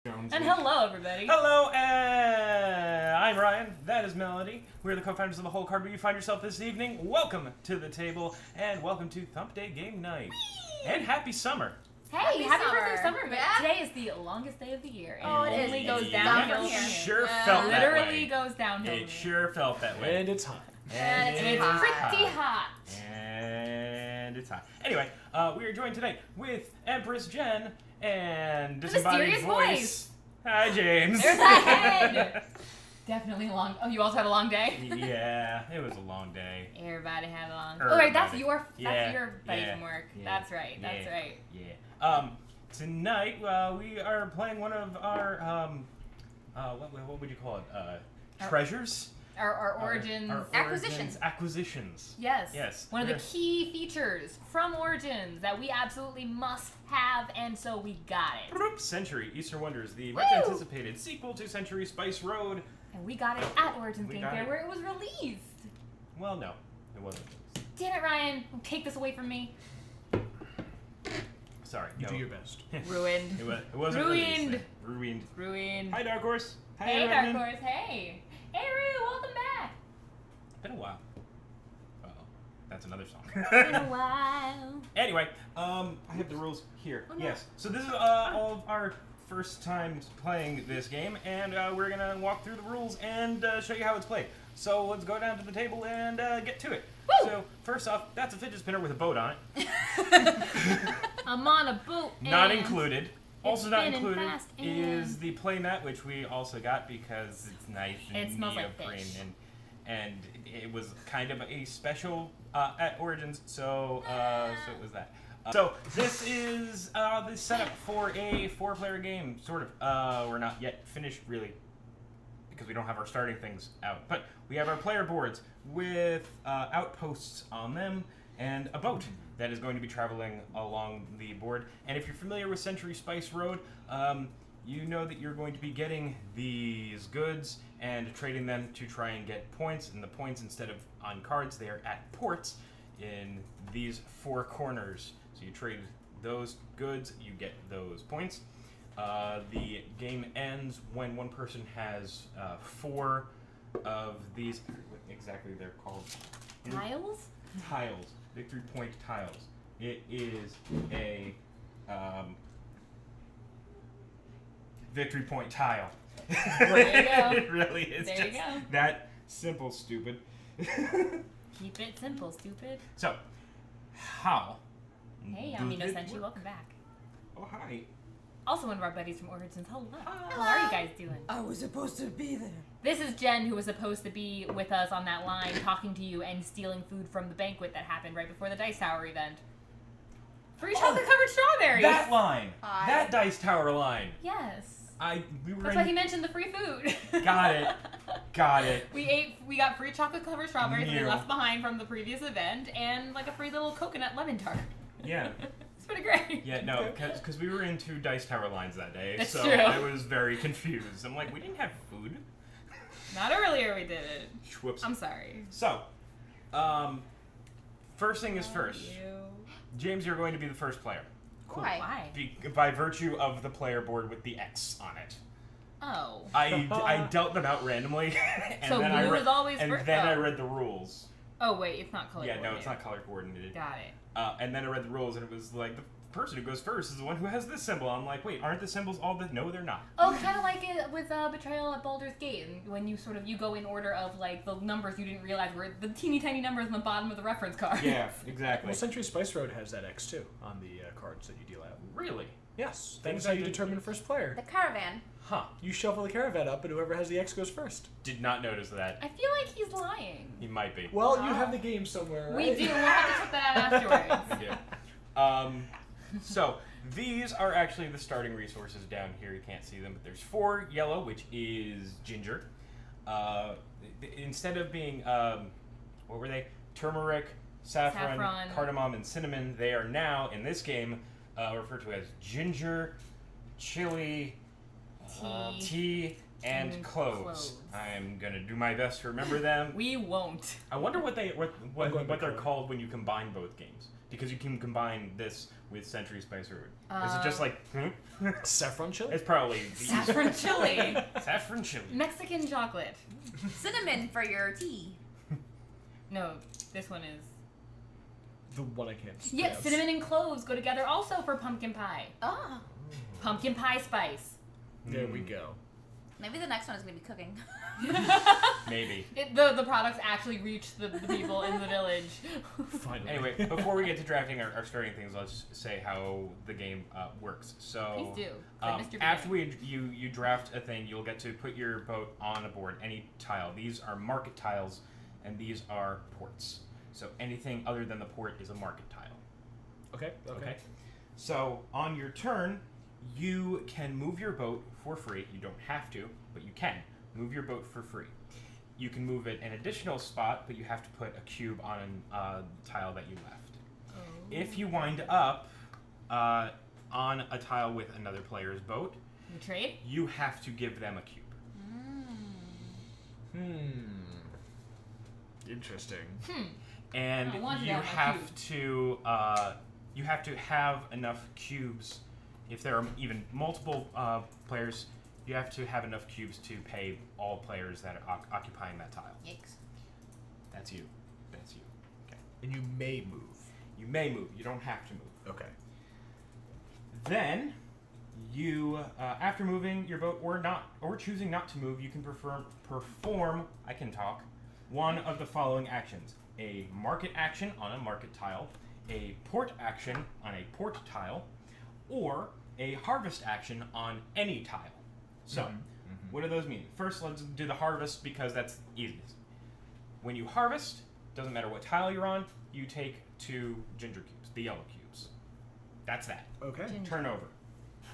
Jones. And hello, everybody. Hello, I'm Ryan. That is Melody. We're the co-founders of the Whole Card. Where you find yourself this evening. Welcome to the table, and welcome to Thump Day Game Night. Whee! And happy summer. Hey, happy birthday, summer! But Yeah. today is the longest day of the year, and Oh, it it only is. goes It's downhill down from from here. Sure Yeah. felt that way. Literally goes downhill. It sure felt that way. And it's hot. And And it's it's hot. pretty hot. And it's hot. Anyway, we are joined today with Empress Jen and The disembodied mysterious voice. Hi, James. There's that head. Definitely long. Oh, you also had a long day. Yeah, it was a long day. Everybody had a long. Everybody. Oh, right, that's your Yeah, buddy yeah, from work. yeah, That's right. That's yeah. right. Yeah. Tonight we are playing one of our what would you call it? Treasures. Our origins. Our Acquisitions. Acquisitions. Yes. Yes. One of the key features from Origins that we absolutely must have, and so we got it. Century Eastern Wonders, the Woo! much anticipated sequel to Century Spice Road. And we got it at Origins We Game got Fair it. where it was released. Well, no, it wasn't. Damn it, Ryan. Take this away from me. Sorry. You no. do your best. Ruined. It wasn't Ruined. released. Ruined. Ruined. Hi, Dark Horse. Hi, Hey, Dark Redmond. Horse. Hey. Hey, Rue. Welcome back. Been a while. Uh-oh. That's another song. Been a while. Anyway, I have the rules here. Oh, no. Yes. So this is all of our first times playing this game, and we're gonna walk through the rules and show you how it's played. So let's go down to the table and get to it. Woo! So first off, that's a fidget spinner with a boat on it. I'm on a boat. Not and included. Also not spinning included fast is and- the playmat, which we also got because it's nice and It smells like neoprene, fish. and it was kind of a special at Origins, so it was that. So this is the setup for a 4-player game, sort of. We're not yet finished, really, because we don't have our starting things out. But we have our player boards with outposts on them and a boat that is going to be traveling along the board. And if you're familiar with Century Spice Road, you know that you're going to be getting these goods and trading them to try and get points. And the points, instead of on cards, they are at ports in these 4 corners. So you trade those goods, you get those points. The game ends when one person has 4 of these. What exactly they're called? Tiles? Tiles. Victory point tiles. It is a victory point tile. There you go. It really is There you just go. that simple, stupid. Keep it simple, stupid. So, how? Hey, does I'm it Innocenti. work? Welcome back. Oh, hi. Also one of our buddies from Origins. Hello. Hi. How are you guys doing? I was supposed to be there. This is Jen, who was supposed to be with us on that line, talking to you and stealing food from the banquet that happened right before the Dice Tower event. Free chocolate-covered strawberries! That line. Hi. That Dice Tower line. Yes. We were That's why he mentioned the free food. Got it. Got it. We got free chocolate-covered strawberries that we Ew. left behind from the previous event, and like a free little coconut lemon tart. Yeah. It's pretty great. Yeah, no, because we were in 2 Dice Tower lines that day, That's so true. I was very confused. I'm like, we didn't have food. Not earlier we did it. Whoops. I'm sorry. So, first thing is first. James, you're going to be the first player. Why? Why? By virtue of the player board with the X on it. Oh. I dealt them out randomly, and So then I blue read, is always and first? then I Oh. read the rules. Oh wait, it's not color Yeah, no, coordinated. it's not color coordinated. Got it. And then I read the rules, and it was like the person who goes first is the one who has this symbol. I'm like, wait, aren't the symbols all the? No, they're not. Oh, kind of like it with Betrayal at Baldur's Gate, and when you you go in order of like the numbers you didn't realize were the teeny tiny numbers on the bottom of the reference card. Yeah, exactly. Well, Century Spice Road has that X too on the cards that you deal out. Really? Yes, Things that's how I you didn't- determine first player. The caravan. Huh. You shuffle the caravan up, and whoever has the X goes first. Did not notice that. I feel like he's lying. He might be. Well, you have the game somewhere, right? We do. We'll have to check that out afterwards. Yeah. So these are actually the starting resources down here. You can't see them, but there's 4 yellow, which is ginger. Instead of being what were they? Turmeric, saffron, cardamom, and cinnamon. They are now in this game referred to as ginger, chili, tea, and cloves. I'm gonna do my best to remember them. We won't. I wonder what I'm going they're by color. called when you combine both games. because you can combine this with century spice root. Is it just like Saffron chili? It's probably the Saffron chili. saffron chili. Mexican chocolate. Cinnamon for your tea. No, this one is. The one I can't. Yeah, pronounce. cinnamon and cloves go together also for pumpkin pie. Oh. Pumpkin pie spice. There we go. Maybe the next one is going to be cooking. Maybe. The products actually reach the people in the village. Finally. Anyway, before we get to drafting our starting things, let's say how the game works. So, Please do. 'Cause I missed your after beginning. you draft a thing, you'll get to put your boat on a board, any tile. These are market tiles, and these are ports. So anything other than the port is a market tile. Okay. Okay. So on your turn, you can move your boat for free. You don't have to, but you can move your boat for free. You can move it an additional spot, but you have to put a cube on a tile that you left. Oh. If you wind up on a tile with another player's boat, You trade? you have to give them a cube. Interesting. And I wanted you to have my have to have enough cubes. If there are even multiple players, you have to have enough cubes to pay all players that are occupying that tile. Yikes. That's you. That's you. Okay. And you may move. You may move. You don't have to move. Okay. Then, you after moving your boat or choosing not to move, you can perform. I can talk. One of the following actions: a market action on a market tile, a port action on a port tile, or a harvest action on any tile. So, what do those mean? First, let's do the harvest because that's easiest. When you harvest, doesn't matter what tile you're on, you take 2 ginger cubes, the yellow cubes. That's that. Okay. Ginger. Turn over.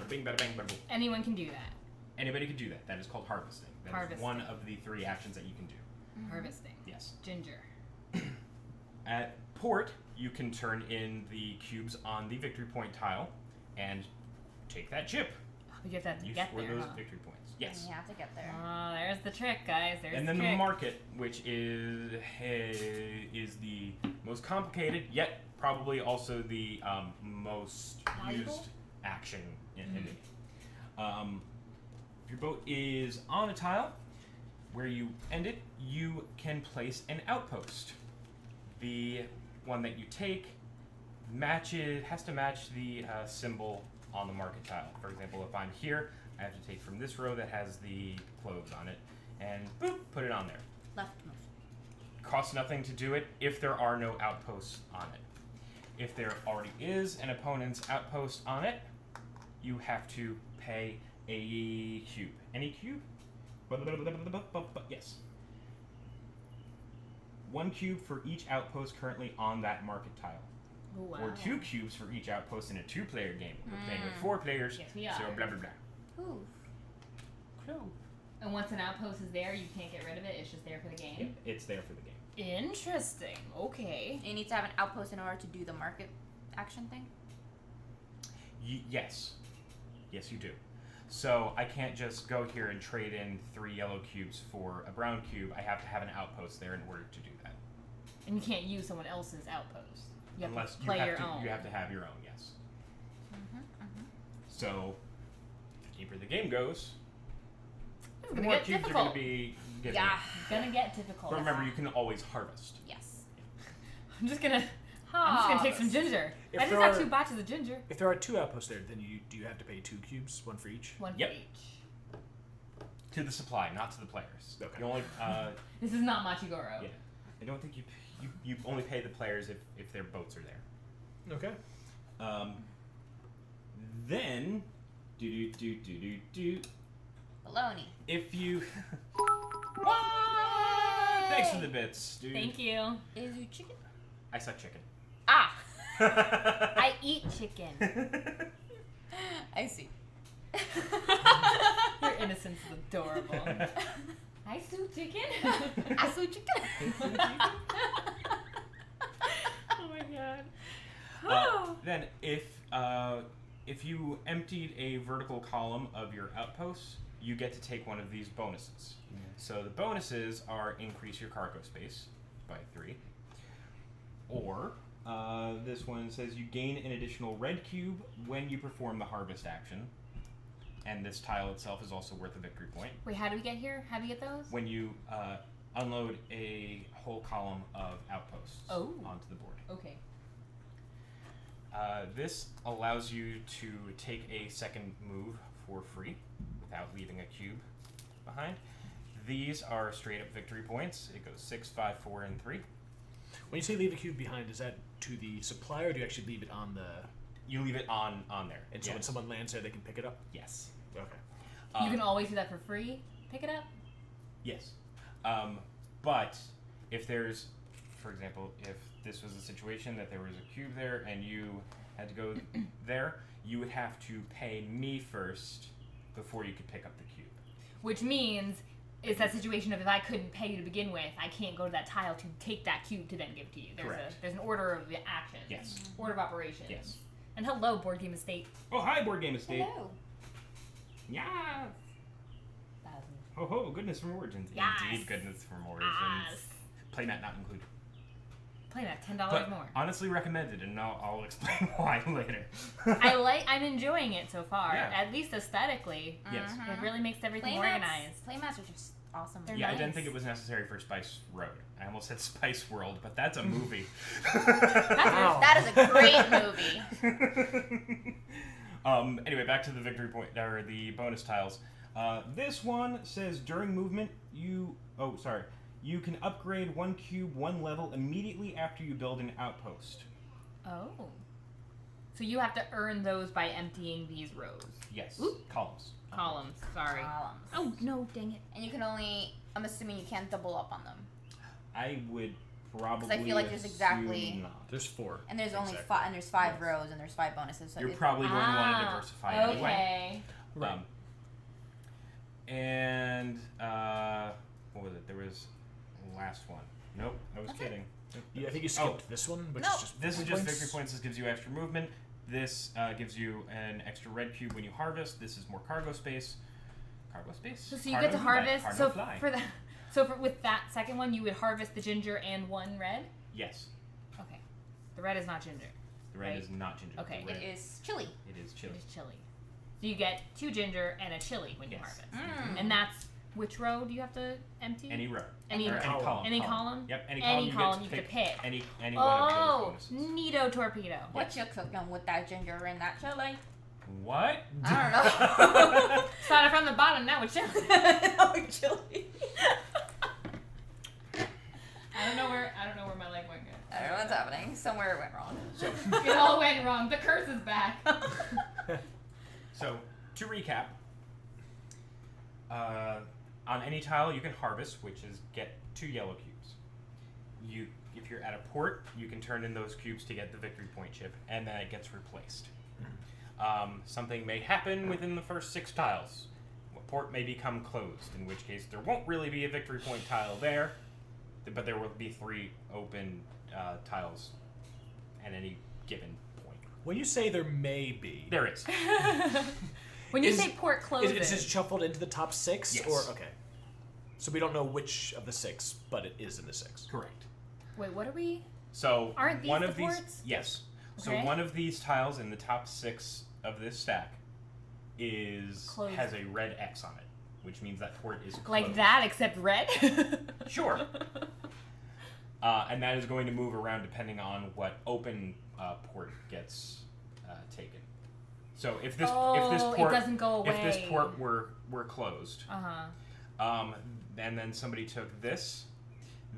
Bing, bada, bang, bada, boom. Anyone can do that. Anybody could do that. That is called harvesting. That is Harvesting. one of the 3 actions that you can do. Harvesting. Yes. Ginger. At port, you can turn in the cubes on the victory point tile and take that chip. You have to You get score there, those huh? victory points. Yes. You have to get there. Oh, there's the trick, guys. There's And then the the trick. market, which is the most complicated, yet probably also the most Valuable? used action in the game. If your boat is on a tile, where you end it, you can place an outpost. The one that you take has to match the symbol on the market tile. For example, if I'm here, I have to take from this row that has the cloves on it, and boop, put it on there. Leftmost. Costs nothing to do it if there are no outposts on it. If there already is an opponent's outpost on it, you have to pay a cube. Any cube? Yes. 1 cube for each outpost currently on that market tile. Oh, wow. Or 2 cubes for each outpost in a 2-player game. We're playing with 4 players, Yes, we so are. blah blah blah. Ooh. And once an outpost is there, you can't get rid of it. It's just there for the game. Yep, it's there for the game. Interesting. Okay. You need to have an outpost in order to do the market action thing? Yes. Yes, you do. So I can't just go here and trade in 3 yellow cubes for a brown cube. I have to have an outpost there in order to do that. And you can't use someone else's outpost. You have Unless to play your own. you have to have your own, yes. So, the deeper the game goes, It's the gonna more get cubes difficult. are going to be getting. Yeah. It's gonna get difficult. But remember, you can always harvest. Yes. I'm just gonna take some ginger. If I just there got are- 2 batches of ginger. If there are 2 outposts there, then do you have to pay 2 cubes, 1 for each? 1 Yep. for each. To the supply, not to the players. Okay. You only, This is not Machigoro. yeah. I don't think you only pay the players if their boats are there. Okay. Then, Baloney. if you. Thanks for the bits, dude. Thank you. Is you chicken? I suck chicken. Ah! I eat chicken. I see. Your innocence is adorable. I sue chicken. I see chicken. Oh my god. Then, if you emptied a vertical column of your outposts, you get to take one of these bonuses. So the bonuses are increase your cargo space by 3, or This one says you gain an additional red cube when you perform the harvest action. And this tile itself is also worth a victory point. Wait, how do we get here? How do we get those? When you unload a whole column of outposts onto the board. Okay. This allows you to take a second move for free without leaving a cube behind. These are straight up victory points. It goes 6, 5, 4, and 3. When you say leave a cube behind, is that to the supplier, or do you actually leave it on the... You leave it on there. And so when someone lands there, they can pick it up? Yes. Okay. You can always do that for free? Pick it up? Yes. But if there's, for example, if this was a situation that there was a cube there and you had to go there, you would have to pay me first before you could pick up the cube. Which means it's that situation of if I couldn't pay you to begin with, I can't go to that tile to take that cube to then give to you. There's an order of the action. Yes. Order of operations. Yes. And hello, Board Game Estate. Oh, hi, Board Game Estate. Hello. Yeah. Thousand. Oh, ho, goodness from Origins. Yes. Indeed, goodness from Origins. Yes. Playmat not included. Play that $10 But more. honestly recommended, and I'll explain why later. I'm enjoying it so far. Yeah. At least aesthetically. Yes. It really makes everything organized. Playmats are just awesome. They're Yeah, I nice. didn't think it was necessary for Spice Road. I almost said Spice World, but that's a movie. That is a great movie. Anyway, back to the victory point, or the bonus tiles. This one says during movement, you can upgrade 1 cube 1 level immediately after you build an outpost. Oh. So you have to earn those by emptying these rows. Yes. Oop. Columns. Columns, sorry. Columns. Oh, no, dang it. And you can only, I'm assuming you can't double up on them. I would probably. 'Cause I feel like there's exactly- assume not. There's 4. And there's only Exactly. 5, and there's 5 Yes. rows, and there's 5 bonuses. So You're it- probably going to want to diversify anyway. Okay. Right. And what was it? There was the last one. Nope, I was That's kidding. Yeah, I think you skipped this one, which No. is just This is points. just victory points. This gives you extra movement. This gives you an extra red cube when you harvest. This is more cargo space. Cargo space. So you get to harvest. Cargo So fly. with that second one, you would harvest the ginger and 1 red. Yes, Okay. The red is not ginger. the red Right. is not ginger. Okay. The it red, is chili. it is It chili. is chili. So you get 2 ginger and a chili when you Yes. harvest. Mm. And that's which row do you have to empty? Any row. Any Or column. Any column? Yep. Any Any column. column you you get could to pick. any one of those Oh, bonuses. neato torpedo. What you cooking with that ginger and that chili? What? I don't know. Started from the bottom, now it's chili. Now we're chili. I don't know where my leg went. I don't know what's happening. Somewhere it went wrong. So, It all went wrong. The curse is back. so to recap, on any tile you can harvest, which is get 2 yellow cubes. If you're at a port, you can turn in those cubes to get the victory point chip, and then it gets replaced. Something may happen within the first 6 tiles. A port may become closed, in which case there won't really be a victory point tile there, but there will be 3 open tiles at any given point. When you say there may be, There is. When you Is- say port closes, is it just shuffled into the top 6? Yes. Or okay. So we don't know which of the 6, but it is in the 6. Correct. wait, what are we? So Aren't these one the of these, ports? yes. So Okay. one of these tiles in the top 6 of this stack Closed. has a red X on it, which means that port is closed. Like that, except red? Sure. And that is going to move around depending on what open port gets taken. So if this Oh, port it doesn't go away. if this port were closed, Uh-huh. and then somebody took this,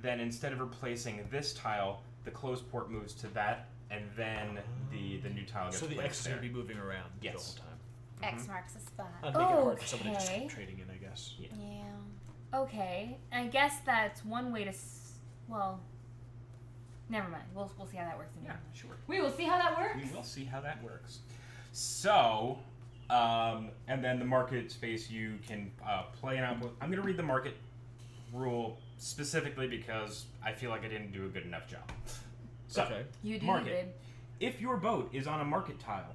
then instead of replacing this tile, the closed port moves to that, and then the new tile gets So the placed X is there. going to be moving around Yes. the whole time. X marks the spot. That'd make it hard for somebody just Okay. trading in, I guess. Yeah. Yeah. Okay. I guess that's one way to well, never mind. We'll see how that works. Yeah, sure. We will see how that works. We will see how that works. So, and then the market space, you can play an output. I'm going to read the market rule specifically because I feel like I didn't do a good enough job. So, Okay. You did, market. you did. If your boat is on a market tile,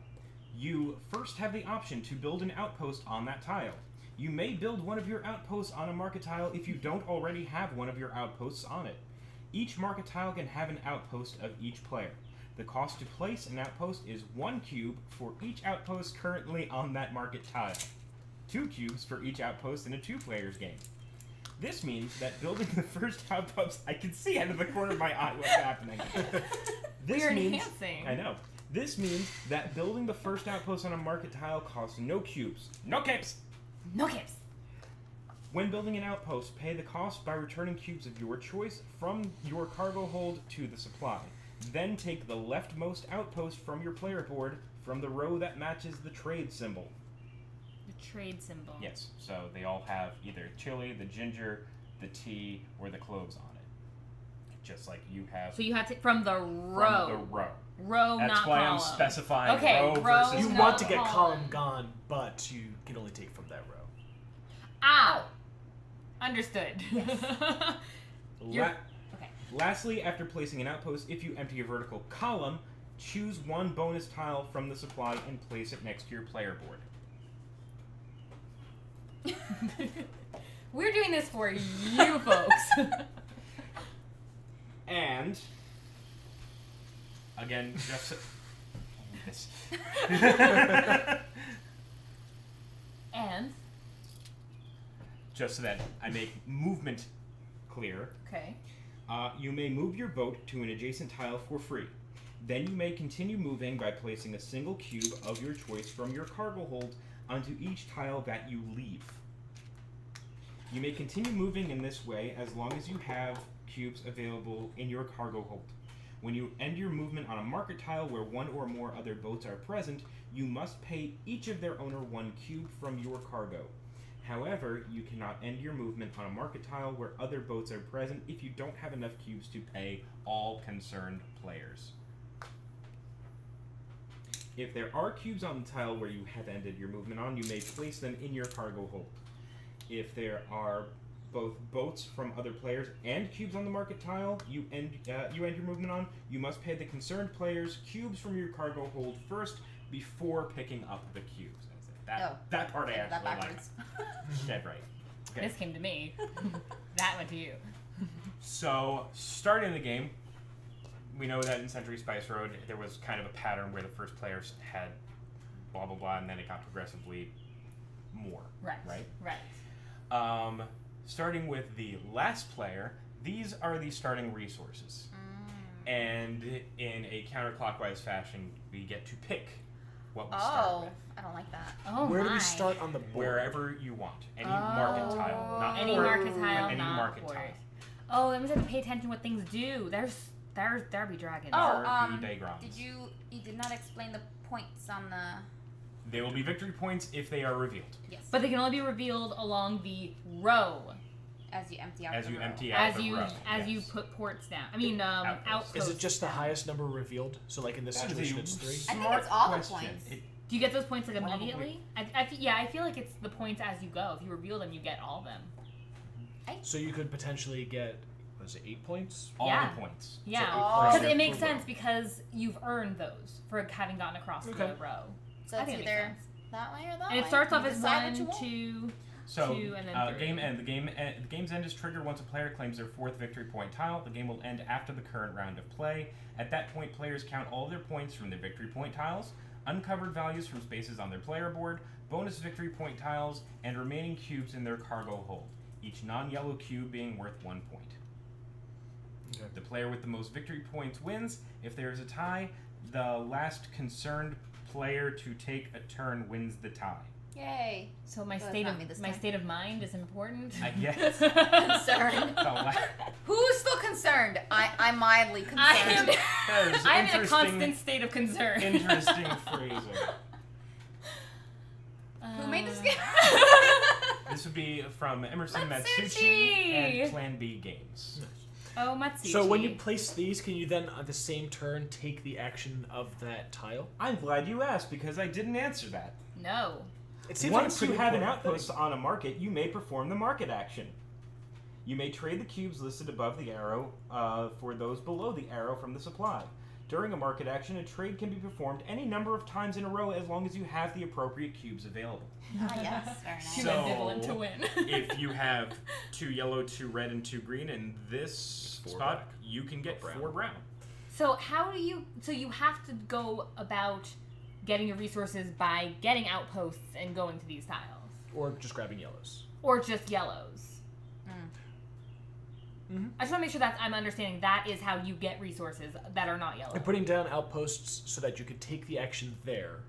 you first have the option to build an outpost on that tile. You may build one of your outposts on a market tile if you don't already have one of your outposts on it. Each market tile can have an outpost of each player. The cost to place an outpost is 1 cube for each outpost currently on that market tile. 2 cubes for each outpost in a 2-players game. This means that building the first outpost, I can see out of the corner of my eye what's happening. We're enhancing. I know. This means that building the first outpost on a market tile costs no cubes. No cubes! No kids. When building an outpost, pay the cost by returning cubes of your choice from your cargo hold to the supply. Then take the leftmost outpost from your player board from the row that matches the trade symbol. The trade symbol. Yes, so they all have either chili, the ginger, the tea, or the cloves on it. Just like you have So you have to from the row. from the row. Row, That's not why column. I'm specifying Okay, row row, versus You not want to get column. column gone, but you can only take from that row. Ow. Understood. You're- La- okay. Lastly, after placing an outpost, if you empty a vertical column, choose 1 bonus tile from the supply and place it next to your player board. We're doing this for you folks. And again, just so, this. And Just so that I make movement clear, okay. you may move your boat to an adjacent tile for free. Then you may continue moving by placing a single cube of your choice from your cargo hold onto each tile that you leave. You may continue moving in this way as long as you have cubes available in your cargo hold. When you end your movement on a market tile where 1 or more other boats are present, you must pay each of their owner 1 cube from your cargo. However, you cannot end your movement on a market tile where other boats are present if you don't have enough cubes to pay all concerned players. If there are cubes on the tile where you have ended your movement on, you may place them in your cargo hold. If there are both boats from other players and cubes on the market tile you end your movement on, you must pay the concerned players cubes from your cargo hold first before picking up the cubes. That part I That actually like. backwards. Dead right. Okay. This came to me. That went to you. So, starting the game, we know that in Century Spice Road there was kind of a pattern where the first players had blah blah blah, and then it got progressively more. Right. Right. Starting with the last player, these are the starting resources, and in a counterclockwise fashion, we get to pick what we start with. I don't like that. Oh Where my. do we start on the board? Wherever you want, any market tile, not Any board, market tile, but any not market board. tile. Oh, that means I have to pay attention to what things do. There be dragons. Oh, There be diagrams. you did not explain the points on the... They will be victory points if they are revealed. Yes. But they can only be revealed along the row. As you empty out As the you row. empty out the row. As you yes. put ports down. I mean, outposts. Is it just the highest number revealed? So, like in this That is situation, a it's 3? I think smart it's all the question. points. Do you get those points like Probably. immediately? I feel like it's the points as you go. If you reveal them, you get all of them. So you could potentially get, what is it, 8 points? All Yeah. the points. Yeah, Oh. because it per makes row. sense because you've earned those for having gotten across Okay. the row. So I it's think it makes either sense. that way or that And way. it starts off You as decide what you 1, want. 2. So, 2 and then 3. game end. The game's end is triggered once a player claims their 4th victory point tile. The game will end after the current round of play. At that point, players count all their points from their victory point tiles, uncovered values from spaces on their player board, bonus victory point tiles, and remaining cubes in their cargo hold, each non-yellow cube being worth 1 point. Okay. The player with the most victory points wins. If there is a tie, the last concerned player to take a turn wins the tie. Yay. So my Well, state it's not of me this my time. state of mind is important. I guess. Concerned. The la- Who's still concerned? I'm mildly concerned. I am. That is I'm in a interesting- constant state of concern. Interesting phrasing. Who made this game? This would be from Emerson Matsuchi! Matsuchi and Plan B Games. Oh, Matsuchi. So when you place these, can you then, on the same turn, take the action of that tile? I'm glad you asked because I didn't answer that. No. It seems Once like a you pretty have an important outpost thing. on a market, you may perform the market action. You may trade the cubes listed above the arrow for those below the arrow from the supply. During a market action, a trade can be performed any number of times in a row as long as you have the appropriate cubes available. Ah, yes. Very nice. Too So- ambivalent to win. If you have 2 yellow, 2 red, and 2 green in this 4 spot, black. you can get Or brown. 4 brown. So how do you? So you have to go about getting your resources by getting outposts and going to these tiles, Or just grabbing yellows. or just yellows. Mm-hmm. I just want to make sure that I'm understanding that is how you get resources that are not yellow. And putting down outposts so that you could take the action there.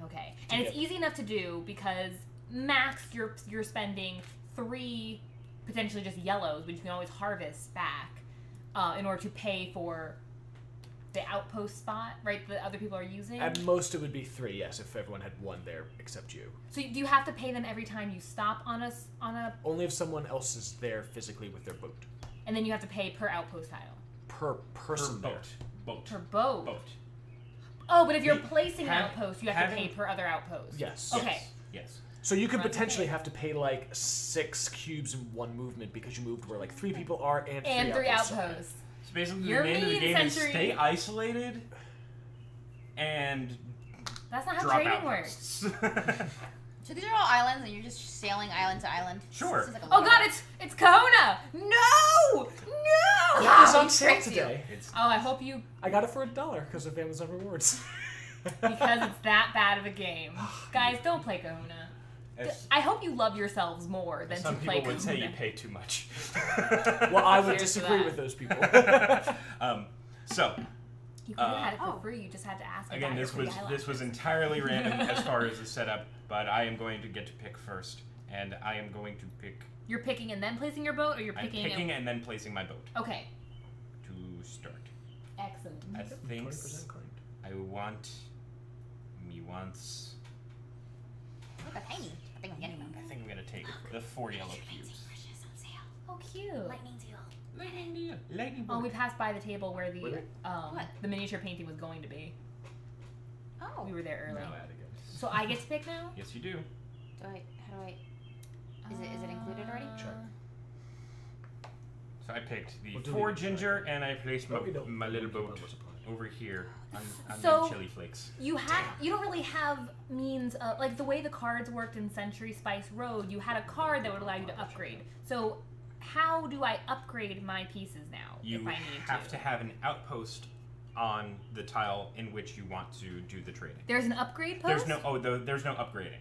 Okay, and it's get- easy enough to do because max you're spending 3 potentially just yellows, which you can always harvest back in order to pay for the outpost spot, right? That other people are using. At most, it would be 3, yes, if everyone had 1 there except you. So do you have to pay them every time you stop on a, Only if someone else is there physically with their boat. and then you have to pay per outpost tile. Per person there. Boat. Per boat. Boat. Oh, but if you're We placing an have- outpost, you have to pay having- per other outpost. Yes. Okay. Yes. So you could Right. potentially have to pay like 6 cubes in one movement because you moved where like 3 people are and 3 outposts. outposts. So basically, You're the name of the mean, game is Century. stay isolated and That's not how drop trading outposts. works. So these are all islands, and you're just sailing island to island. Sure. This is like a Oh lore. god, it's Kahuna! No! No! It was He on sale tricked you. today. It's Oh, I hope you, I got it for $1 because of Amazon Rewards. because it's that bad of a game. Guys, don't play Kahuna. as, I hope you love yourselves more than some to play people would say you Kahuna. pay too much. Well, I would Cheers to disagree that. with those people. So You could have had it for Oh. free, you just had to ask again, about this your was free this was eyelashes. entirely random as far as the setup, but I am going to get to pick first, and I am going to pick. You're picking and then placing your boat, or you're I'm picking, picking and then placing my boat Okay. to start. Excellent. I think 20% claimed. I want me once. Look, a tiny. I think I'm getting them. I think I'm gonna take the 4 yellow cubes. Oh, cute. Lightning deal. Lightning Oh, we passed by the table where the Wait. What? the miniature painting was going to be. Oh. We were there early. Now add again. So I get to pick now? Yes, you do. How do I? Is it included already? Check. So I picked the We'll do 4 it. ginger, and I placed my, But we don't- my little we don't boat know what's applied. over here on So- the chili flakes. You don't really have means of, like the way the cards worked in Century Spice Road, you had a card that would allow you to upgrade. So how do I upgrade my pieces now You if I need have to have an outpost on the tile in which you want to do the trading. There's an upgrade post? There's no upgrading. Oh, There's no upgrading.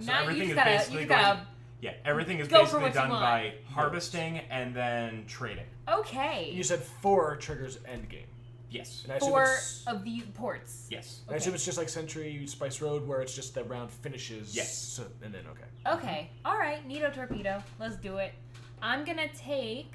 So now everything you is just gotta, basically you gotta, Yeah, everything is Go for basically what you done want. by harvesting and then trading. okay. You said 4 triggers end game. Yes. And I assume 4 it's, of the ports. Yes. and I assume it's just like Century Spice Road where it's just the round finishes. Yes. So, and then, okay. Okay. Alright, Neato Torpedo. Let's do it. I'm gonna take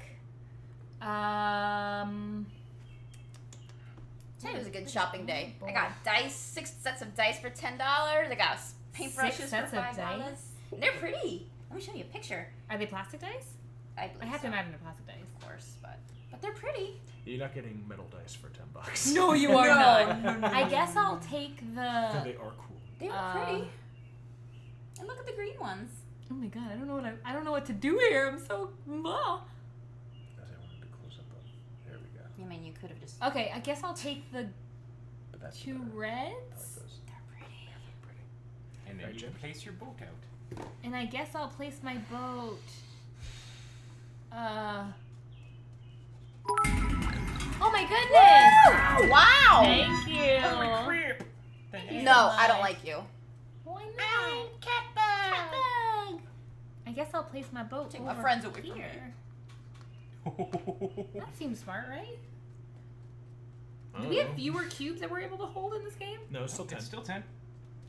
Today was a good shopping day. I got dice, 6 sets of dice for $10. I got paintbrushes 6 for sets of $5. dice? They're pretty. Let me show you a picture. Are they plastic dice? I I have to imagine they're plastic dice. of course, but they're pretty. You're not getting metal dice for $10. No, you are No, not. no, no, I no, guess no, I'll no. take So the. they are cool. They were pretty. And look at the green ones. Oh my god! I don't know what to do here. I'm so. Blah. As I wanted to close up. There we go. I mean, you could have just. Okay, I guess I'll take the But that's 2 better. I like reds, those. They're pretty. They're pretty. And then Right, you Jim? place your boat out. and I guess I'll place my boat. Oh my goodness! Wow! Thank you. crap! Thank you so No, I don't much. like you. Why not? Catbug. I guess I'll place my boat Take over my friends away from here. That seems smart, right? I Do don't we have know. fewer cubes that we're able to hold in this game? No, it's still 10. It's still 10.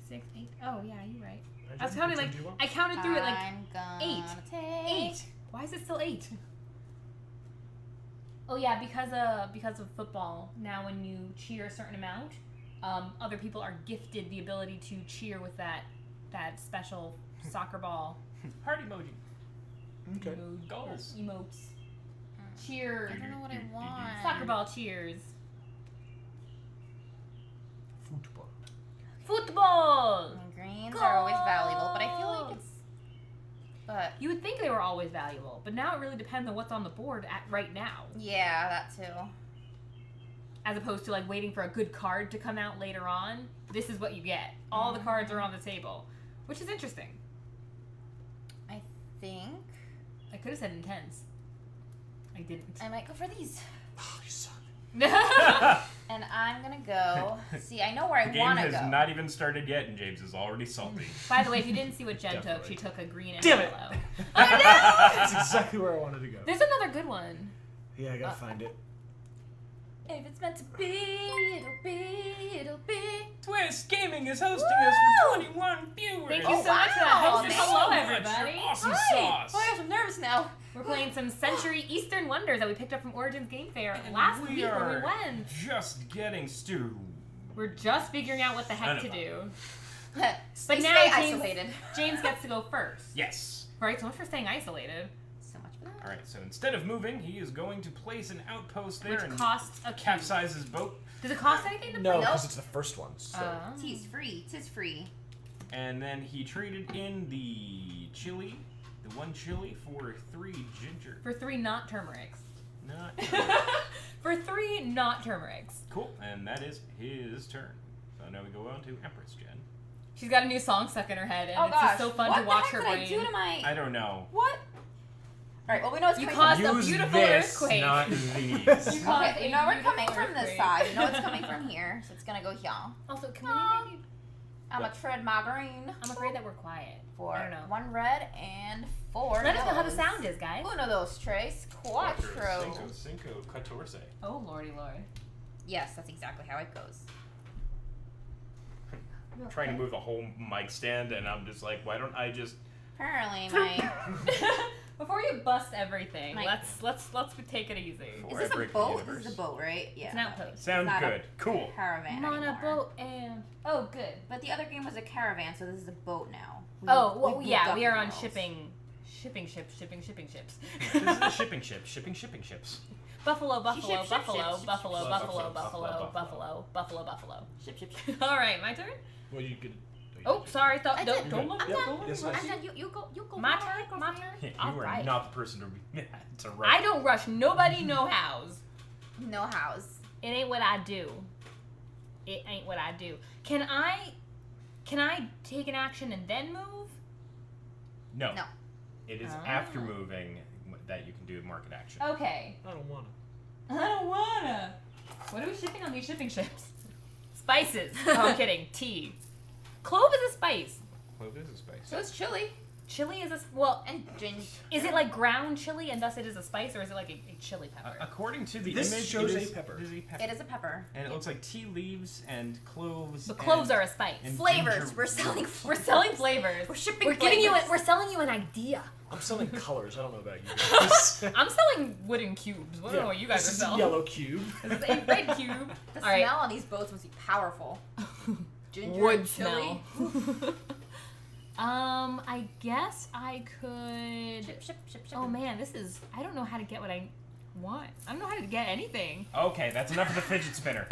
6, 8. Oh yeah, you're right. Right, I was Jim? counting Which like one do you want? I counted through it like I'm gonna 8. take 8. Why is it still 8? Oh yeah, because of football. Now, when you cheer a certain amount, other people are gifted the ability to cheer with that special soccer ball Heart emoji. Okay. Goals. emotes. Cheer. I don't know what I want. Soccer ball cheers. Football. Football. And greens are always valuable, but I feel like it's. But You would think they were always valuable, but now it really depends on what's on the board right now, yeah, that too. as opposed to like waiting for a good card to come out later on. This is what you get. All the cards are on the table, which is interesting. I think I could have said intense. I didn't. I might go for these. Oh, you suck. And I'm gonna go. See, I know where The I game want to has go. not even started yet, and James is already salty. By the way, if you didn't see what Jen took, Definitely. she took a green and Damn a it. yellow. That's exactly where I wanted to go. There's another good one. Yeah, I gotta find it. If it's meant to be, it'll be, it'll be. Twist Gaming is hosting us for 21 viewers. Thank you Oh, so much for that. wow. Hostess. Thank Hello, you. everybody. Awesome Hi. sauce. Oh, I'm nervous now. We're playing some Century Eastern Wonders that we picked up from Origins Game Fair last week when we went. Just getting stew. We're just figuring out what the heck to Cinema. do. But But now stay James, isolated. James gets to go first. Yes. Right, so much for staying isolated. So much for that. All right. So instead of moving, he is going to place an outpost there Which and costs a capsize his boat. Does it cost anything to No, play? because it's the first one. So. Tis free. Tis free. And then he traded in the chili, the one chili for 3 ginger. For 3 not turmerics. Not For 3 not turmerics. cool. And that is his turn. So now we go on to Empress Jen. She's got a new song stuck in her head, and Oh it's gosh. just so fun what to watch the her heck brain. did I do to my? I don't know. What? All right. Well, we know it's You coming caused from. a Use beautiful this, earthquake. not these. You caused Okay, you know a we're coming beautiful from this earthquake. side. You know it's coming from here, so it's gonna go here. Also, can we maybe... I'm gonna tread my green I'm afraid that we're quiet. for I don't know. 1 red and 4 Let us know how the yellows. sound is, guys. Uno, dos, tres, cuatro. Cinco, catorce. Oh, lordy lord. Yes, that's exactly how it goes. Trying to move the whole mic stand, and I'm just like, why don't I just? Apparently, my Before you bust everything, Like- let's take it easy. Before is I this a break the boat? universe. This is a boat, right? Yeah. It's an outpost. Sounds Not a good. Cool. Caravan I'm on a anymore. boat and oh, good. But the other game was a caravan, so this is a boat now. Oh, well, moved yeah, up we are the on worlds. shipping ships. This is a shipping ship. Shipping ships. Buffalo, She buffalo, ship, ship, buffalo, ship, buffalo, ship, buffalo, ship, buffalo, ship, buffalo, buffalo, buffalo. Ship, ship, ship. All right, my turn. Well, you could. Oh, sorry. I Don't did. don't look. I'm Don't done. look. Yes, I'm yes. done. You go. You go. My for it, turn. go My for turn. it. You All are right. not the person to I write. don't rush. Nobody no hows. No house. It ain't what I do. It ain't what I do. Can I take an action and then move? No. No. It is Ah. after moving that you can do market action. Okay. I don't wanna. I don't wanna. What are we shipping on these shipping ships? Spices. Oh, I'm kidding. Tea. Clove is a spice. Well, this is spice. So it's chili Chili is a well. and ginger. Is it like ground chili and thus it is a spice, or is it like a chili pepper? According to the This image, shows it is, a pepper. It is a pepper. It is a pepper. And it looks like tea leaves and cloves. The cloves and- are a spice. and Flavors. ginger- We're selling. We're selling flavors. We're shipping. We're giving you. flavors. We're selling you an idea. I'm selling colors. I don't know about you guys. I'm selling wooden cubes. I don't know what you guys this are is selling. a yellow cube. This is a red cube. The All right. smell on these boats must be powerful. Ginger Wood and chili. smell. I guess I could. Ship, ship, ship, ship. Oh man, this is. I don't know how to get what I want. I don't know how to get anything. Okay, that's enough of the fidget spinner.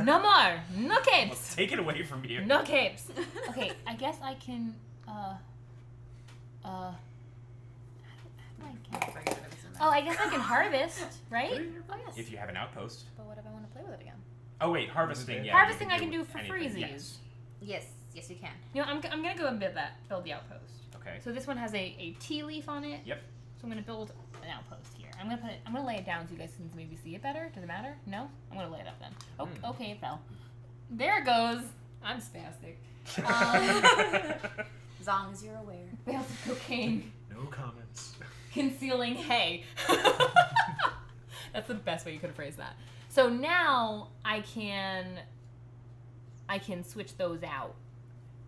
No more. No capes. Take it away from you. No capes. Okay, I guess I can. How do I get- Bring it if it's in there. Oh, I guess I can harvest, right? Oh, yes. If you have an outpost. But what if I want to play with it again? Oh wait, harvesting. Yeah. Harvesting you I can do for anything, freezies. Yes. Yes. Yes, you can. You know, I'm gonna go and build the outpost. Okay. So this one has a tea leaf on it. Yep. So I'm gonna build an outpost here. I'm gonna lay it down so you guys can maybe see it better. Does it matter? No? I'm gonna lay it up then. Oh, okay, it fell. There it goes. I'm spastic. As long as you're aware. Bales of cocaine No comments. concealing hay. That's the best way you could have phrased that. So now I can switch those out.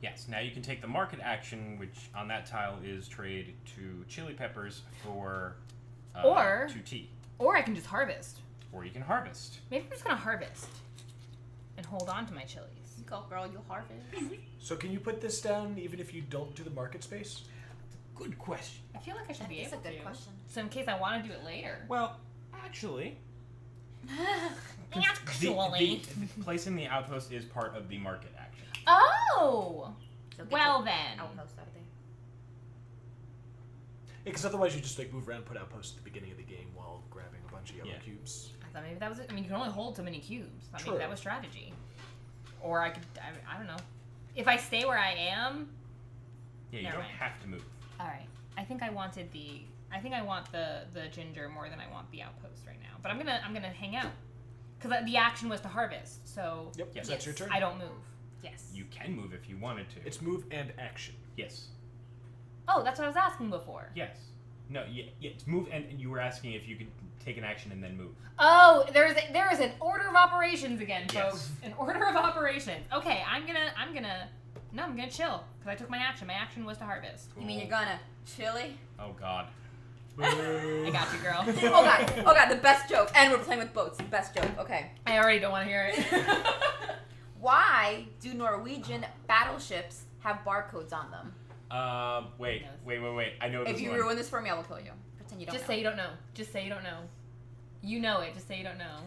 Yes. Now you can take the market action, which on that tile is trade to chili peppers for Or- to tea, Or I can just harvest. or you can harvest. Maybe I'm just gonna harvest and hold on to my chilies. Go, girl. You harvest. So can you put this down even if you don't do the market space? Good question. I feel like I should That be is able a good to. question. So in case I want to do it later. Well, actually, Actually. placing the outpost is part of the market action. Oh. So get Well your then. outpost out of there. Because otherwise you just like move around, put outposts at the beginning of the game while grabbing a bunch of yellow Yeah. cubes. I thought maybe that was it. I mean, you can only hold so many cubes. I True. mean, that was strategy. Or I could. I don't know. If I stay where I am. Yeah, you Never don't mind. have to move. All right. I think I wanted the. I think I want the ginger more than I want the outpost right now. But I'm gonna hang out. Because the action was to harvest, so Yep. Yes. So that's your turn. I don't move. Yes. You can move if you wanted to. It's move and action. Yes. Oh, that's what I was asking before. Yes. No. Yeah. It's move, and you were asking if you could take an action and then move. Oh, there is an order of operations again, Yes. folks. An order of operations. Okay, I'm gonna chill because I took my action. My action was to harvest. You mean you're gonna chili? Oh God. I got you, girl. Oh god, the best joke. And we're playing with boats. The best joke. Okay. I already don't want to hear it. Why do Norwegian battleships have barcodes on them? Wait. I know this If you one. ruin this for me, I will kill you. Pretend you don't Just know. say you don't know. Just say you don't know. You know it. Just say you don't know.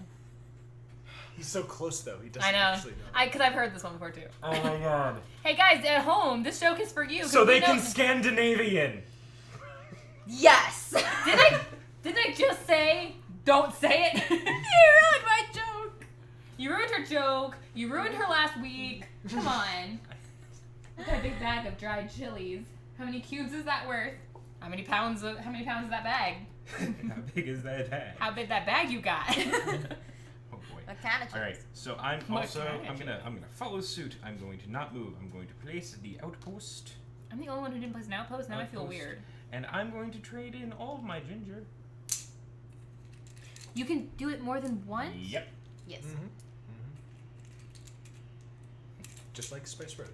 He's so close though. He doesn't I know. actually know. Because I've heard this one before too. Oh my God. Hey guys at home, this joke is for you. 'cause So we they know- can Scandinavian. Yes! Didn't I just say don't say it? You ruined my joke! You ruined her joke. You ruined her last week. Come on. Look at a big bag of dried chilies. How many cubes is that worth? How many pounds is that bag? How big is that bag? How big that bag you got? Oh boy. What kind of All right. chips? So I'm What also kind of I'm gonna follow suit. I'm going to not move. I'm going to place the outpost, I'm the only one who didn't place an outpost. Now I feel Outpost. weird. and I'm going to trade in all of my ginger. You can do it more than once? Yep. Yes. Mm-hmm. Just like Spice Road.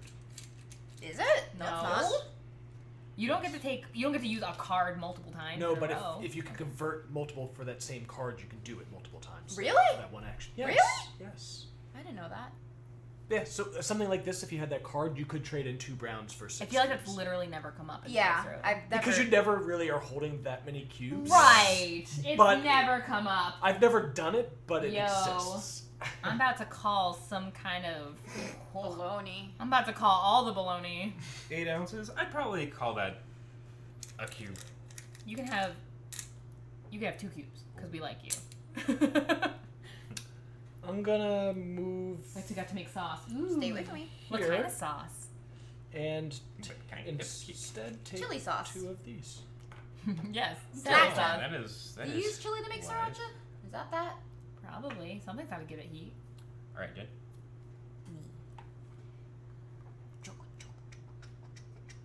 Is it? No, it's No. not. You don't get to use a card multiple times. No, in a but row. if you can convert multiple for that same card, you can do it multiple times. Really? For that one action. Really? Yes. I didn't know that. Yeah, so something like this, if you had that card, you could trade in 2 browns for 6 I feel like that's cubes. literally never come up in Yeah, Spice Road. I've never. Because you never really are holding that many cubes. Right. It's But- never come up. I've never done it, but it Yo. exists. I'm about to call some kind of. Baloney. I'm about to call all the baloney. 8 ounces. I'd probably call that a cube. You can have 2 cubes because we like you. I'm gonna move I got to make sauce. Ooh. Stay with me. What here kind of sauce? and But kind of instead take Chili sauce. 2 of these. Yes. Chili Soy sauce. sauce. That Do is. you use chili to make wise. sriracha? Is that? Probably. Something's got to give it heat. All right, Jen.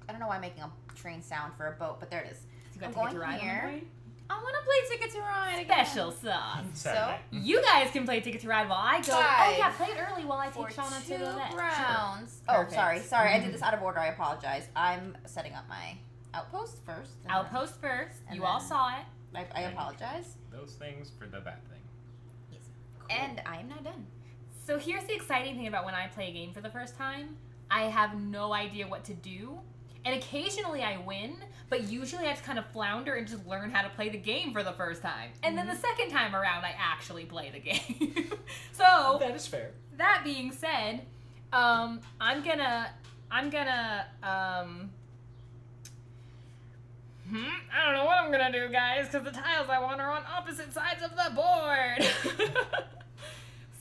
I don't know why I'm making a train sound for a boat, but there it is. You got I'm to get going to ride here. on the plane? I want to play Ticket to Ride again. Special sauce. Saturday. You guys can play Ticket to Ride while I go. Oh Five. yeah, play it early while I For take Shauna to 2 the vet. rounds. Sure. Oh, Perfect. sorry. I did this out of order. I apologize. I'm setting up my outpost first. and then- Outpost first. And You all then- saw it. I apologize. Those things for the bad thing. And I am now done. So here's the exciting thing about when I play a game for the first time. I have no idea what to do. And occasionally I win, but usually I just kind of flounder and just learn how to play the game for the first time. And then the second time around, I actually play the game. So, That is fair. that being said, I'm gonna, I don't know what I'm gonna do, guys, because the tiles I want are on opposite sides of the board.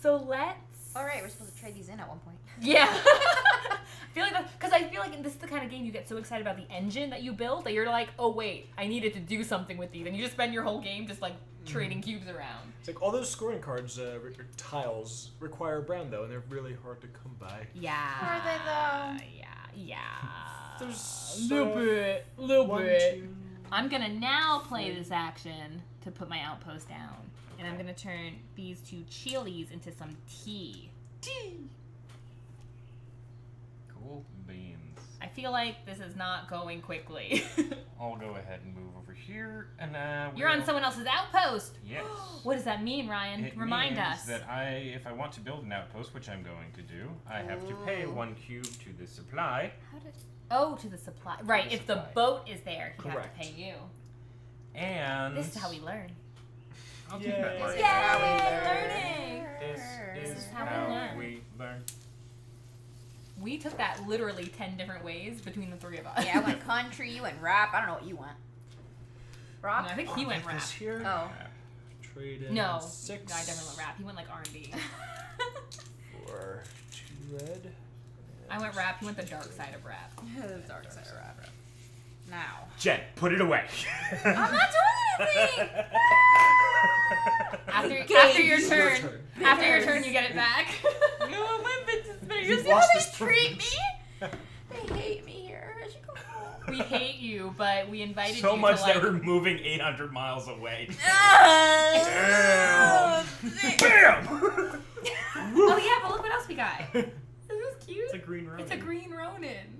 So let's. All right, we're supposed to trade these in at one point. Yeah. I feel like because I feel like this is the kind of game you get so excited about the engine that you build that you're like, oh wait, I needed to do something with these, and you just spend your whole game just like trading cubes around. It's like all those scoring cards, or tiles, require brown though, and they're really hard to come by. Yeah. Are they though? Yeah. There's Little bit. Little 1, bit. 2. I'm gonna now play this action to put my outpost down. And I'm gonna turn these 2 chilies into some tea. Cool beans. I feel like this is not going quickly. I'll go ahead and move over here, and You're on someone else's outpost. Yes. What does that mean, Ryan? It Remind means us. that if I want to build an outpost, which I'm going to do, I have to pay 1 cube to the supply. To the supply. Right, the if the supply. boat is there, he has Correct. to pay you. And This is how we learn. I'll take that Yay. part. This is how we Yay, learn. This is how we how learn. we learn. We took that literally 10 different ways between the 3 of us. Yeah, I went country, you went rap. I don't know what you went. No, Rock? I think he went rap. This here. Oh. Trade in No, 6. no, I definitely went rap. He went like R&B. For 2 red. I went rap. He went the dark side of rap. Dark side of rap. Now. Jen, put it away. I'm not doing anything! After your Your turn, turn. after your turn, you get it back. No, my bitch is better. You You see how lost they this treat privilege. me? They hate me here. I should go home. We hate you, but we invited So you much to, like, that we're moving 800 miles away. Damn. Bam! Oh yeah, but look what else we got. Isn't this cute? It's a green Ronin. It's a Green Ronin.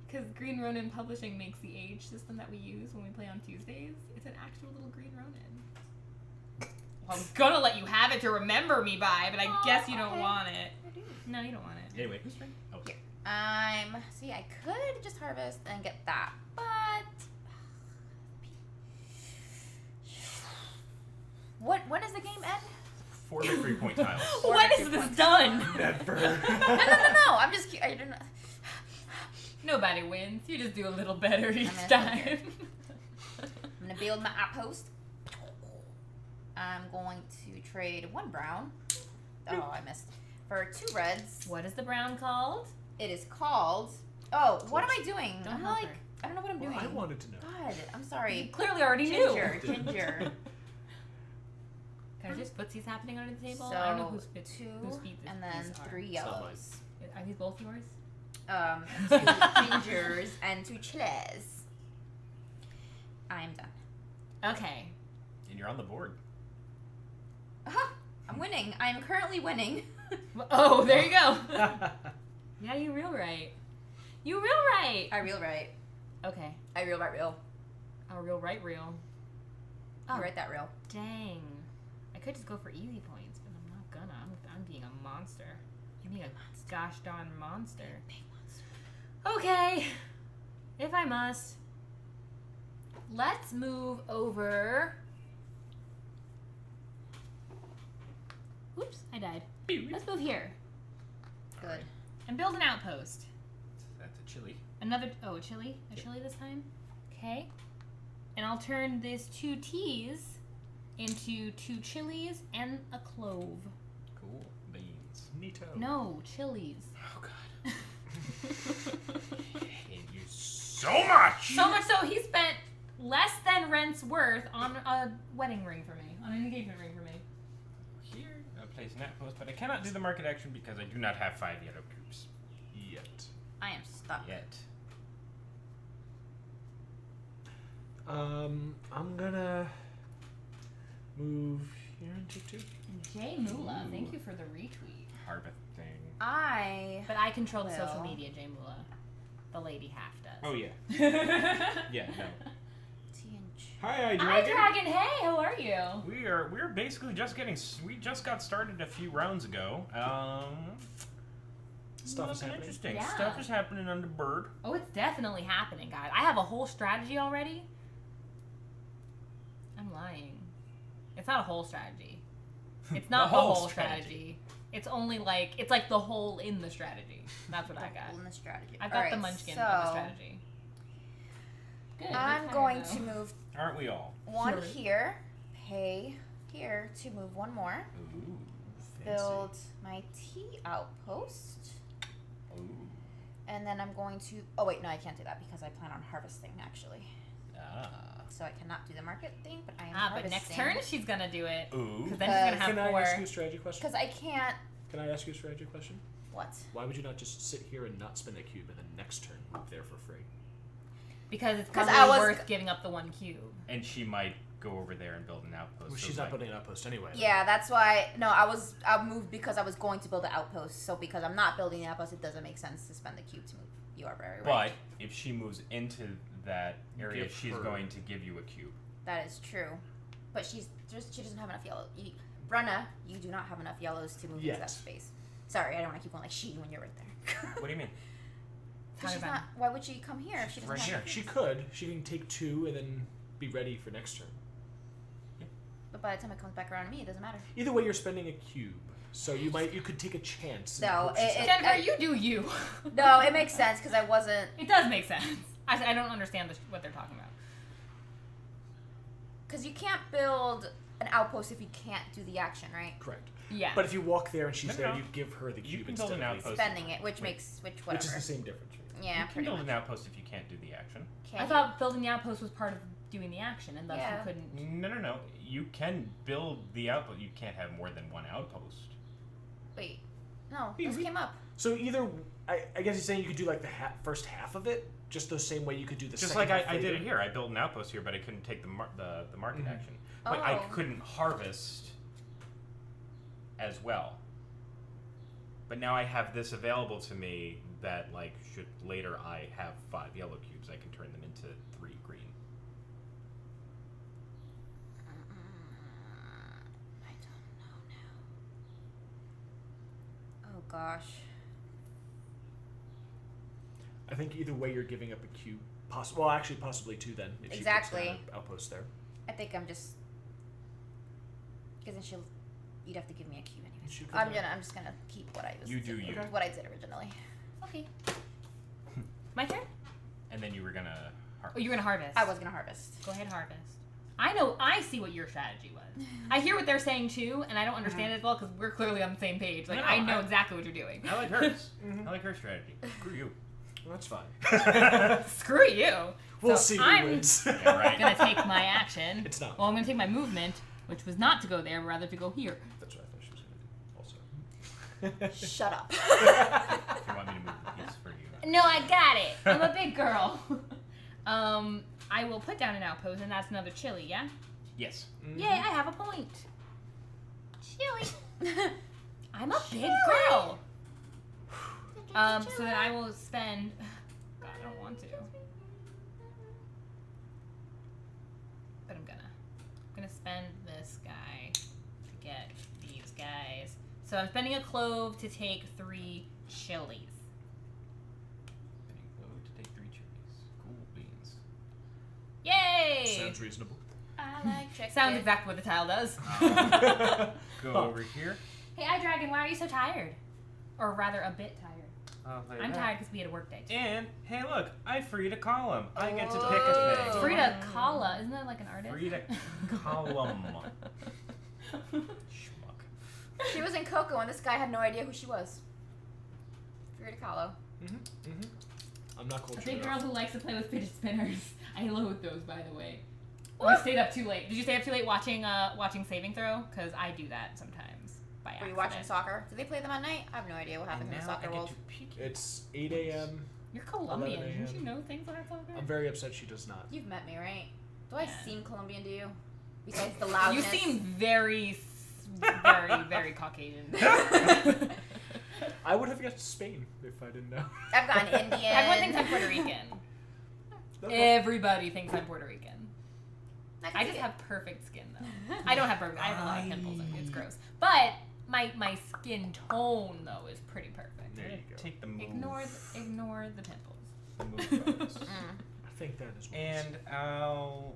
Because Green Ronin Publishing makes the age system that we use when we play on Tuesdays. It's an actual little Green Ronin. Well, I'm gonna let you have it to remember me by, but I guess you don't okay. want it. No, you don't want it. Anyway, who's turn? Oh. Here. See, I could just harvest and get that, but when does the game end? 4 victory point tiles. When is this done? Never. No. I'm just. I don't know. Nobody wins. You just do a little better each gonna time. I'm gonna build my outpost. I'm going to trade 1 brown. Oh, I missed. For 2 reds. What is the brown called? It is called. Oh, what am I doing? Don't I'm help like. her. I don't know what I'm Well, doing. I wanted to know. God, I'm You sorry. clearly already Ginger. knew. Ginger. There's just footsies happening under the table. So, I don't know whose 2 feet and then these are. 3 It's not yellows. Are these both yours? 2 gingers and 2 chiles. I am done. Okay. And you're on the board. Aha! I'm winning. I am currently winning. Oh, there you go. Yeah, you real right. You real right. I real right. Okay. I real right real. Oh, real right real. I write that real. Dang. I could just go for easy points, but I'm not gonna. I'm being a monster. You're being a gosh darn monster. Big monster. Okay. If I must. Let's move over. Oops, I died. Let's move here Good. and build an outpost. That's a chili. Another, a chili? A chili this time? Okay. And I'll turn these 2 teas into 2 chilies and a clove. Cool. Beans. Neato. No, chilies. Oh, God. I hate you so much! So much so he spent less than rent's worth on a wedding ring for me, on an engagement ring for me. Here, I place an outpost, but I cannot do the market action because I do not have 5 yellow cubes. Yet. I am stuck. Yet. I'm gonna move here into 2. Jay Mula, thank you for the retweet. Harvest thing. I. But I control the social Well. media, Jay Mula. The lady half does. Oh, yeah. Yeah, no. Hi, Hi, Dragon. Hey, how are you? We're basically just we just got started a few rounds ago. Stuff is nothing happening. interesting. Yeah. Stuff is happening on the bird. Oh, it's definitely happening, guys. I have a whole strategy already. I'm lying. It's not a whole strategy. It's not the whole strategy. It's only like, it's like the hole in the strategy. That's what I got. In the strategy. I've got Alright, the munchkin so of the strategy. Good. I'm good going fire, to though. move Aren't we all? 1 Sure. here, pay here to move 1 more. Ooh. Build my tea outpost. Ooh. And then I'm going to. Oh, wait, no, I can't do that because I plan on harvesting actually. Ah. So I cannot do the market thing, but I am Ah, harvesting. but next turn she's gonna do it. Ooh. Because then she's gonna have Can I 4. ask you a strategy question? Because I can't. Can I ask you a strategy question? What? Why would you not just sit here and not spend a cube and then next turn move there for free? Because it's 'Cause probably I was- worth giving up the 1 cube. And she might go over there and build an outpost. Well, so she's not like- building an outpost anyway. Yeah, that's why. No, I moved because I was going to build an outpost. So because I'm not building the outpost, it doesn't make sense to spend the cube to move. You are very right. But if she moves into that area, Give she's her- going to give you a cube. That is true. But she doesn't have enough yellow. Brenna, you do not have enough yellows to move into Yet. that space. Sorry, I don't want to keep going like she when you're right there. What do you mean? She's Talk about- not. Why would she come here if she doesn't Right have here. enough She cubes? could. She can take 2 and then be ready for next turn. But by the time it comes back around to me, it doesn't matter. Either way, you're spending a cube, so you could take a chance. and No, hope she it- says- Jennifer, you do you. No, it makes sense because I wasn't. It does make sense. I don't understand what they're talking about. Because you can't build an outpost if you can't do the action, right? Correct. Yeah. But if you walk there and she's No, there, no. you give her the You cube can build instead an of outpost. Spending it, which Wait. makes whatever. which is the same difference. Right? Yeah, You can pretty build much. an outpost if you can't do the action. I thought building the outpost was part of doing the action, and thus Yeah. you couldn't. No. You can build the outpost. You can't have more than one outpost. Wait. No, this came up. So either, I guess he's saying you could do like the first half of it, just the same way you could do the Just second like half I did later. it here. I built an outpost here, but I couldn't take the market action. But I Oh. couldn't harvest as well. But now I have this available to me that, like, should later I have 5 yellow cubes, I can turn them into 3 green. I don't know now. Oh gosh. I think either way you're giving up a cube. Well, actually, possibly 2 then. If Exactly. She puts down an outpost there. I think I'm just. Because then you'd have to give me a cube anyway. She could I'm have- just gonna keep what I was. You do you. Okay. What I did originally. Okay. My turn. And then you were gonna Oh, harvest. you're gonna harvest. I was gonna harvest. Go ahead, harvest. I see what your strategy was. I hear what they're saying too, and I don't understand it as well because we're clearly on the same page. Like No, I know I- exactly what you're doing. I like hers. I like her strategy. Screw you. Well, that's fine. Screw you. We'll So see who I'm wins. Yeah, right. gonna take my action. It's not. Well, I'm gonna take my movement, which was not to go there, but rather to go here. That's what I thought she was going to do also. Shut up. If you want me to move the piece for you. No, I got it. I'm a big girl. I will put down an outpost, and that's another chili, yeah? Yes. Yay, I have a point. Chili. I'm a big girl. So then I will spend. God, I don't want to. But I'm gonna spend this guy to get these guys. So I'm spending a clove to take 3 chilies. There you go to take 3 chilies. Cool beans. Yay! Sounds reasonable. I like chicken. Sounds exactly what the tile does. Go over here. Hey, iDragon, why are you so tired? Or rather, a bit tired. Like I'm that. tired because we had a work day. And hey, look, I freed a column. I get to pick a thing. Oh. Frida Kahlo, isn't that like an artist? Frida column. Schmuck. She was in Coco, and this guy had no idea who she was. Frida Kahlo. I'm not A cultured big girl enough. who likes to play with fidget spinners. I loathe those, by the way. We stayed up too late. Did you stay up too late watching Saving Throw? Because I do that sometimes by Were accident. you watching soccer? Do they play them at night? I have no idea what happened in the soccer world. It's 8 a.m. You're Colombian. 11 Didn't you know things about soccer? I'm very upset she does not. You've met me, right? Do I Yeah. seem Colombian to you? Besides the You loudness. seem very, very Caucasian. I would have guessed Spain if I didn't know. I've got an Indian. Everyone thinks I'm Puerto Rican. Everybody thinks I'm Puerto Rican. I just have perfect skin though. I don't have perfect. I have a lot of pimples. And it's gross. But my skin tone though is pretty perfect. There you go. Take the move. Ignore the pimples. The move bonus. I think that is what And I'll.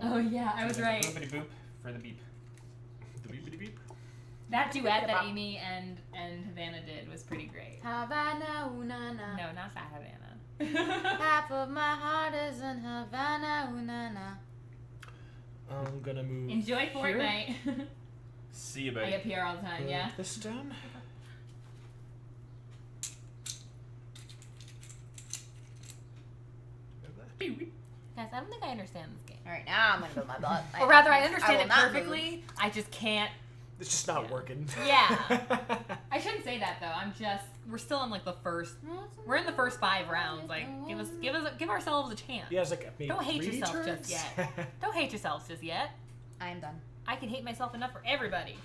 Oh yeah, I was right. Boopity boop for the beep. the beepity beep. That duet that Amy and Havana did was pretty great. Havana, una, na. No, not Fat Havana. Half of my heart is in Havana, una, na. I'm gonna move. Enjoy here. Fortnite. See you, I buddy. get PR all the time, yeah. This down. Guys, I don't think I understand this game. All right, now I'm gonna build my butt. Or rather, I will understand it not perfectly. I just can't. It's just not Yeah. working. Yeah. I shouldn't say that though. We're still in like the first. We're in the first 5 rounds. Like, give ourselves a chance. Yeah, it's like maybe Don't hate 3 yourself turns? just yet. Don't hate yourselves just yet. I am done. I can hate myself enough for everybody.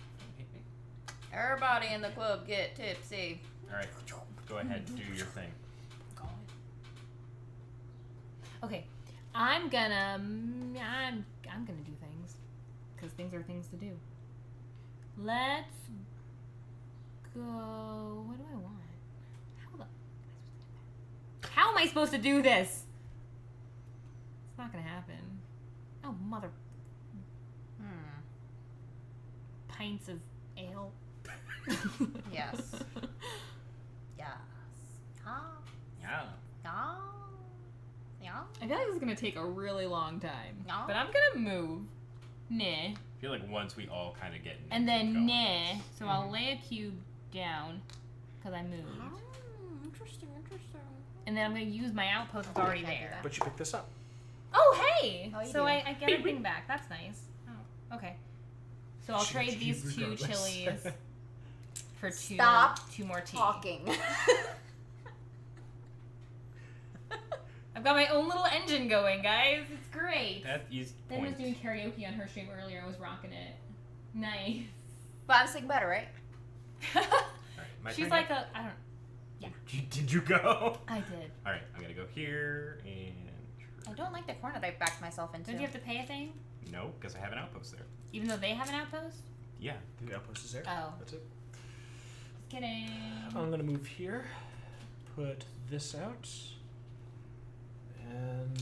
Everybody in the club get tipsy. All right, go ahead, do your thing. Okay, I'm gonna do things because things are things to do. Let's go. What do I want? How am I supposed to do this? It's not gonna happen. Oh mother! Pints of ale. Yes. Yes. Huh? Yeah. Yeah. Yeah. I feel like this is gonna take a really long time. No. But I'm gonna move. Nah. I feel like once we all kind of get in And then going. nah. So I'll lay a cube down because I moved. Interesting. And then I'm gonna use my outpost that's already can't do there. that. But you picked this up. Oh, hey! Oh, you So do. I get everything back. That's nice. Oh, okay. So I'll She trade gets these cubed two regardless. chilies for Stop two more tea. Talking. I've got my own little engine going, guys. It's great. That is Ben was point. doing karaoke on her stream earlier and was rocking it. Nice. But I'm singing better, right? All right, my She's turn like now? I don't. Did you go? I did. All right, I'm gonna go here and. I don't like the corner that I backed myself into. Don't you have to pay a thing? No, because I have an outpost there. Even though they have an outpost? Yeah. The outpost is there. Oh. That's it. Just kidding. I'm gonna move here. Put this out. And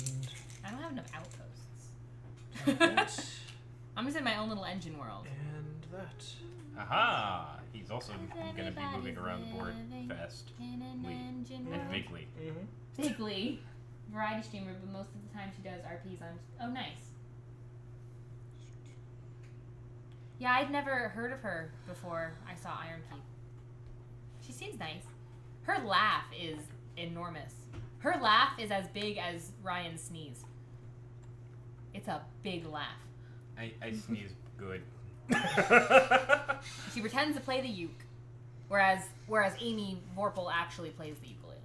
I don't have enough outposts. that. I'm just in my own little engine world. And that. Aha! He's also How's gonna be moving everybody around the board living fast. In an engine And world. bigly. Mm-hmm. Bigly. Variety streamer, but most of the time she does RPs on. Oh, nice. Yeah, I'd never heard of her before I saw Iron Keep. She seems nice. Her laugh is enormous. Her laugh is as big as Ryan's sneeze. It's a big laugh. I sneeze good. She pretends to play the uke, whereas Amy Vorpal actually plays the ukulele.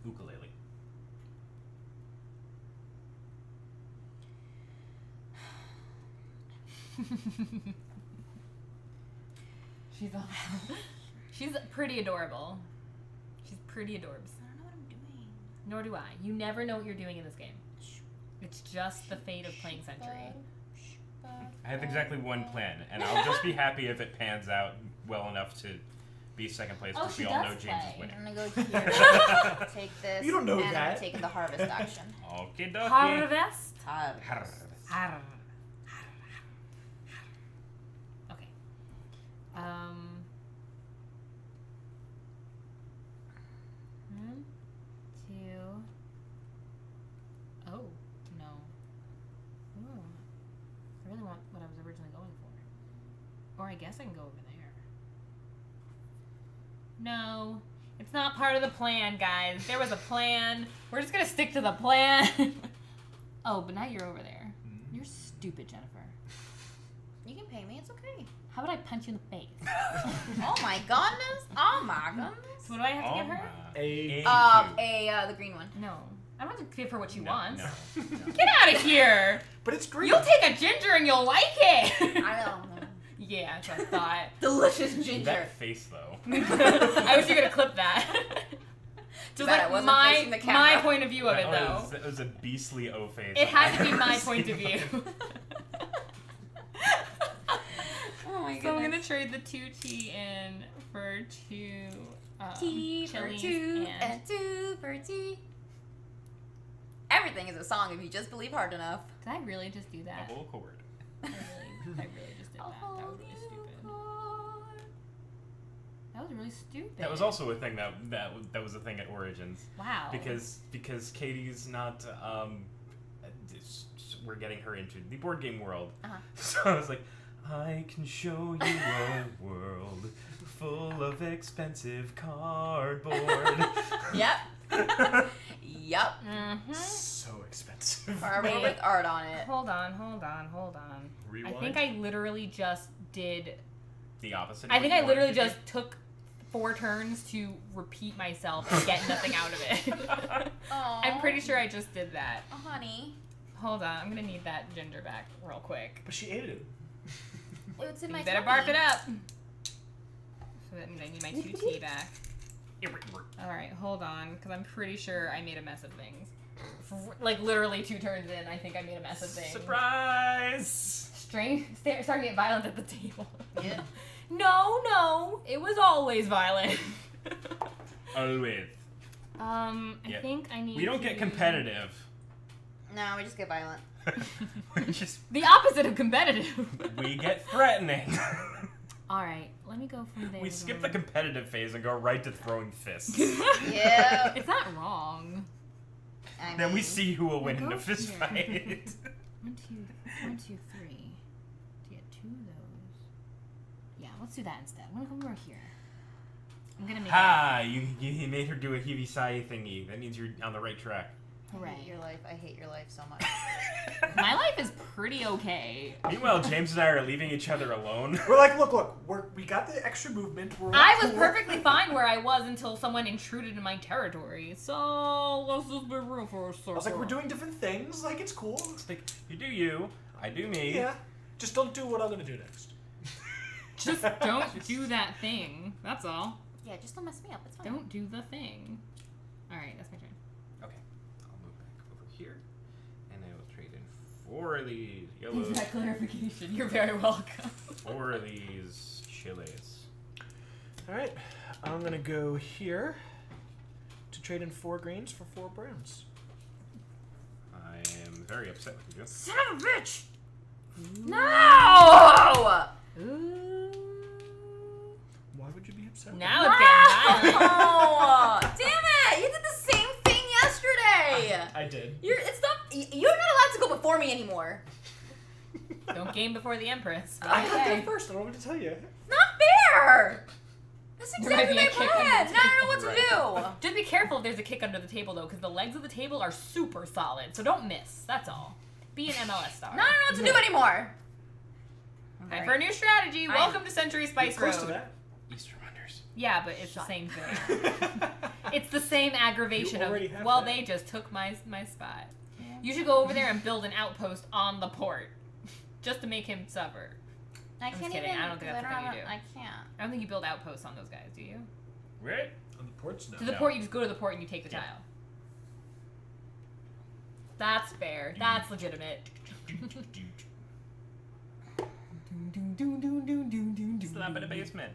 Ukulele. She's pretty adorable. She's pretty adorbs. I don't know what I'm doing. Nor do I. You never know what you're doing in this game. It's just the fate of playing Century. I have exactly one plan, and I'll just be happy if it pans out well enough to be second place Oh, because she we all does know James play. is winning. I'm gonna go here. Take this. You don't know and that. I'm taking the harvest action. Okie dokie. Harvest? Harvest. Okay. One, two. Oh, no. Ooh. I really want what I was originally going for. Or I guess I can go over there. No. It's not part of the plan, guys. There was a plan. We're just gonna stick to the plan. Oh, but now you're over there. You're stupid, Jennifer. You can pay me. It's okay. How about I punch you in the face? Oh my goodness. Oh my goodness. So what do I have to give her? The green one. No. I don't have to give her what she No, wants. no. Get out of here! But it's green. You'll take a ginger and you'll like it! I don't know. Yeah, that's what I thought. Delicious ginger. That face though. I wish you could have clipped that. Just Bet I like wasn't facing the my camera. point of view of it, though. That was a beastly O face. It had to be my point of view. Oh my So I'm gonna goodness. trade the 2 tea in for 2 Tea for chilies two and and two for tea. Everything is a song if you just believe hard enough. did I really just do A that? whole chord. I really just did that. That was really stupid. That was really stupid. That was also a thing that was a thing at Origins. Wow. Because Katie's not we're getting her into the board game world. Uh-huh. So I was like, I can show you a world full of expensive cardboard. Yep. Yep. Mm-hmm. So expensive. Cardboard Wait. with art on it. Hold on. Rewind. I think I literally just did. The opposite. I of think what I you literally wanted to just took 4 turns to repeat myself and get nothing out of it. Aw. I'm pretty sure I just did that. Oh, honey. Hold on, I'm gonna need that ginger back real quick. But she ate it. It's in You my better tummy. barf it up. So that means I need my 2 tea back. do. Alright, hold on, because I'm pretty sure I made a mess of things. Like, literally 2 turns in, I think I made a mess of things. Surprise! Starting to get violent at the table. Yeah. No, it was always violent. Always. I Yeah. think I need We don't to... get competitive. No, we just get violent. We just The opposite of competitive. we get threatening. Alright, let me go from there. We skip the competitive phase and go right to throwing fists. Yeah. It's not wrong. I Then we mean, see who will win in go a fist here. fight. 1, 2, 3. To get 2 of those. Yeah, let's do that instead. I'm gonna come over here. I'm gonna make Ha! You made her do a heavy sigh thingy. That means you're on the right track. I hate your life. I hate your life so much. My life is pretty okay. Meanwhile, James and I are leaving each other alone. We're like, look, we got the extra movement. We're I was cool. perfectly fine where I was until someone intruded in my territory. So let's just be real for a second. I was like, we're doing different things. Like, it's cool. It's like, you do you, I do me. Yeah. Just don't do what I'm gonna do next. Just don't do that thing. That's all. Yeah, just don't mess me up. It's fine. Don't do the thing. All right, that's my turn. Okay, I'll move back over here, and I will trade in 4 of these yellows, Thanks for that clarification. You're very welcome. 4 of these chilies. All right. I'm gonna go here to trade in 4 greens for 4 browns. I am very upset with you. Son of a bitch! No! Ooh. Why would you be upset? Now it's getting violent. Oh, damn it! You did the same thing yesterday. I did. It's not. You're not allowed to go before me anymore. Don't game before the Empress. I got there Okay. first. I don't know what to tell you. Not fair. That's There might exactly be a my kick under plan. the Now I don't know what to do. Just be careful if there's a kick under the table, though, because the legs of the table are super solid. So don't miss. That's all. Be an MLS star. Now I don't know what to do anymore. Time for a new strategy. Welcome to Century Spice You're Road. close to that. Easter Wonders. Yeah, but it's the same thing. It's the same aggravation You of, already have well, that. they just took my spot. You should go over there and build an outpost on the port. Just to make him suffer. I just can't kidding. even. I don't think that's the thing you do. I can't. I don't think you build outposts on those guys, do you? Right? On the ports now. To the No. port, you just go to the port and you take the Yeah. tile. That's fair. That's legitimate. Slap in the basement.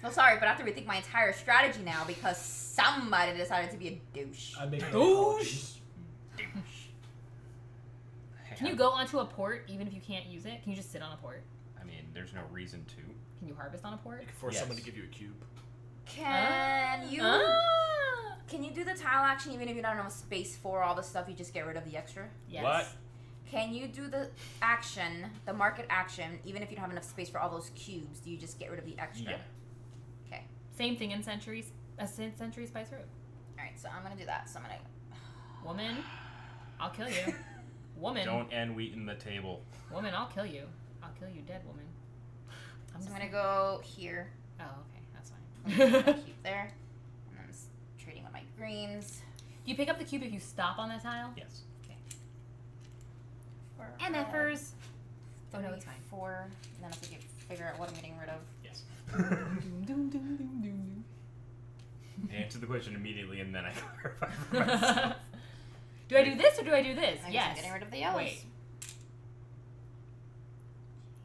Well, sorry, but I have to rethink my entire strategy now because somebody decided to be a douche. I make no Douche. apologies. Can you go onto a port even if you can't use it? Can you just sit on a port? I mean, there's no reason to. Can you harvest on a port? You can force Yes. someone to give you a cube. Can you? Ah. Can you do the tile action even if you don't have enough space for all the stuff? You just get rid of the extra. Yes. What? Can you do the action, the market action, even if you don't have enough space for all those cubes? Do you just get rid of the extra? Yeah. Okay. Same thing in Century Spice Road. All right. So I'm gonna do that. So I'm gonna. Woman, I'll kill you. Woman, Don't end wheat in the table. woman, I'll kill you. I'll kill you, dead woman. So I'm gonna go here. Oh, okay, that's I'm gonna fine. keep there, and then trading with my greens. Do you pick up the cube if you stop on that tile? Yes. For, MFers. Oh no, it's fine. 4. And then I have to figure out what I'm getting rid of. Yes. Doom, doom, doom, doom, doom. Answer the question immediately, and then I clarify for myself. Do I do this or do I do this? I guess Yes. I'm getting rid of the yellows. Wait.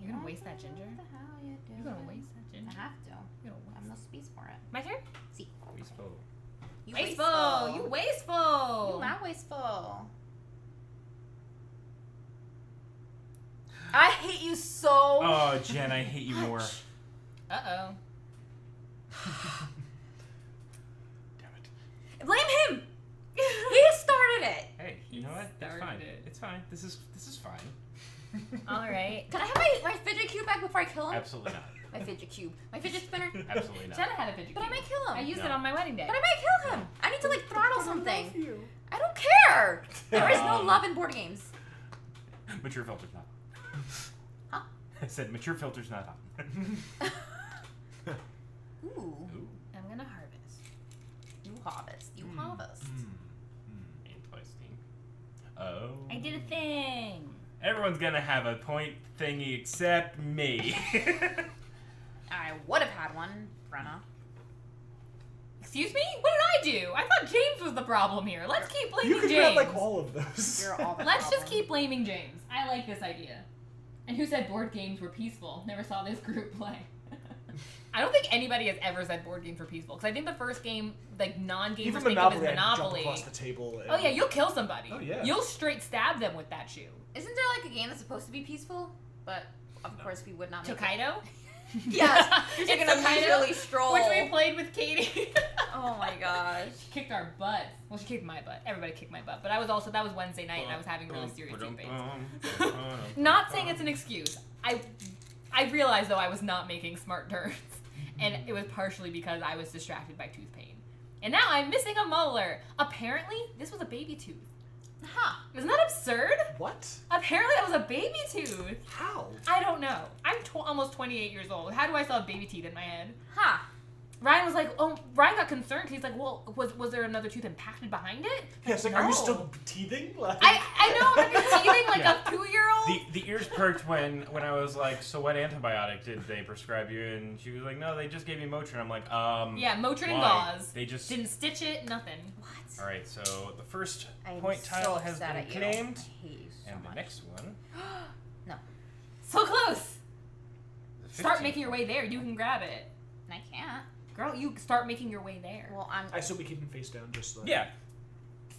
You're gonna waste that ginger? What the hell you doing? You're gonna waste that I ginger. have to. You're gonna I have waste. no space for it. My turn? Wasteful. You Wasteful. You wasteful. You not wasteful. I hate you so. Oh, Jen, I hate you more. Uh oh. Damn it. Blame him. He started it. Hey, you know what? That's Started fine. it. It's fine. This is fine. All right. Can I have my fidget cube back before I kill him? Absolutely not. My fidget cube. My fidget spinner. Absolutely not. Jenna had a fidget But I cube. might kill him. I used it No. on my wedding day. But I might kill him. I need to like throttle something. I don't care. There is no love in board games. Mature filter's not. Huh? I said mature filter's not on. Ooh. Ooh. I'm gonna harvest. You harvest. You harvest. Interesting. Oh. I did a thing. Everyone's gonna have a point thingy except me. I would have had one, Brenna. Excuse me? What did I do? I thought James was the problem here. Let's keep blaming You could James. grab like all of those. You're all the Let's just problem. keep blaming James. I like this idea. And who said board games were peaceful? Never saw this group play. I don't think anybody has ever said board games were peaceful. Because I think the first game, like non-gamers Even think of as Monopoly, I jump Monopoly. across the table. And... Oh yeah, you'll kill somebody. Oh, yeah. You'll straight stab them with that shoe. Isn't there like a game that's supposed to be peaceful? But of course we would not make it. Takedo? Yes. You're It's taking a Takedo, leisurely stroll. which we played with Katie. Oh my gosh. She kicked our butt. Well, she kicked my butt. Everybody kicked my butt. But I was also, that was Wednesday night and I was having really serious tooth pains. Not saying it's an excuse. I realized though I was not making smart turns. And it was partially because I was distracted by tooth pain. And now I'm missing a molar. Apparently, this was a baby tooth. Huh. Isn't that absurd? What? Apparently, that was a baby tooth. How? I don't know. I'm almost 28 years old. How do I still have baby teeth in my head? Huh. Ryan was like, oh, Ryan got concerned because he's like, well, was there another tooth impacted behind it? Yeah, it's like, No. are you still teething? Like... I know, I'm teething like Yeah. a 2-year-old. The ears perked when I was like, so what antibiotic did they prescribe you? And she was like, no, they just gave me Motrin. I'm like, Yeah, Motrin and why? gauze. They just... Didn't stitch it, nothing. What? All right, so the first I'm point so tile has upset been at you. claimed. I hate you so And much. the next one... No. So close. the Start 15th making your way there. You can grab it. I can't. Girl, you start making your way there. Well, I'm. I assume we keep him face down, just like... Yeah.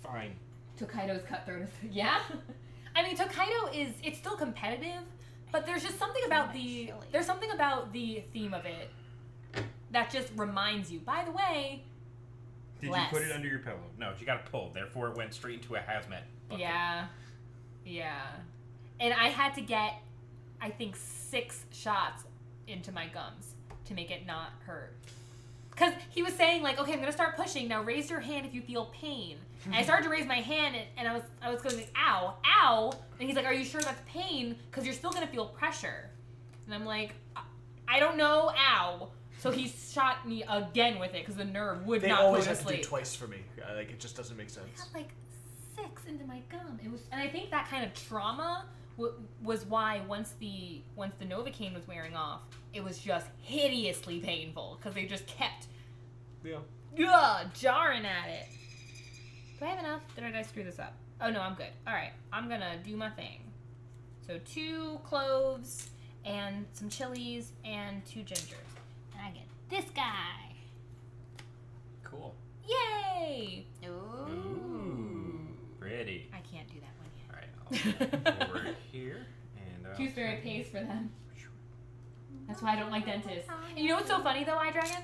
Fine. Tokaido's cutthroat. Yeah? I mean, Tokaido it's still competitive, but there's just something about there's something about the theme of it that just reminds you, by the way, Did Less. you put it under your pillow? No, you got to pull. Therefore, it went straight into a hazmat bucket. yeah. And I had to get, I think, 6 shots into my gums to make it not hurt. Because he was saying, like, okay, I'm going to start pushing. Now raise your hand if you feel pain. And I started to raise my hand, and I was going, like, ow, ow. And he's like, are you sure that's pain? Because you're still going to feel pressure. And I'm like, I don't know, ow. So he shot me again with it because the nerve would They not go always to have to do sleep. twice for me. Like, it just doesn't make I sense. had like 6 into my gum. It was, and I think that kind of trauma was why once the Novocaine was wearing off, it was just hideously painful because they just kept jarring at it. Do I have enough? Did I screw this up? Oh no, I'm good. All right, I'm gonna do my thing. So 2 cloves and some chilies and 2 gingers, and I get this guy. Cool. Yay! Ooh. Pretty. I can't do that one yet. All right, I'll go over here and. Too very pays for them. That's why I don't like dentists. And you know what's so funny though, iDragon?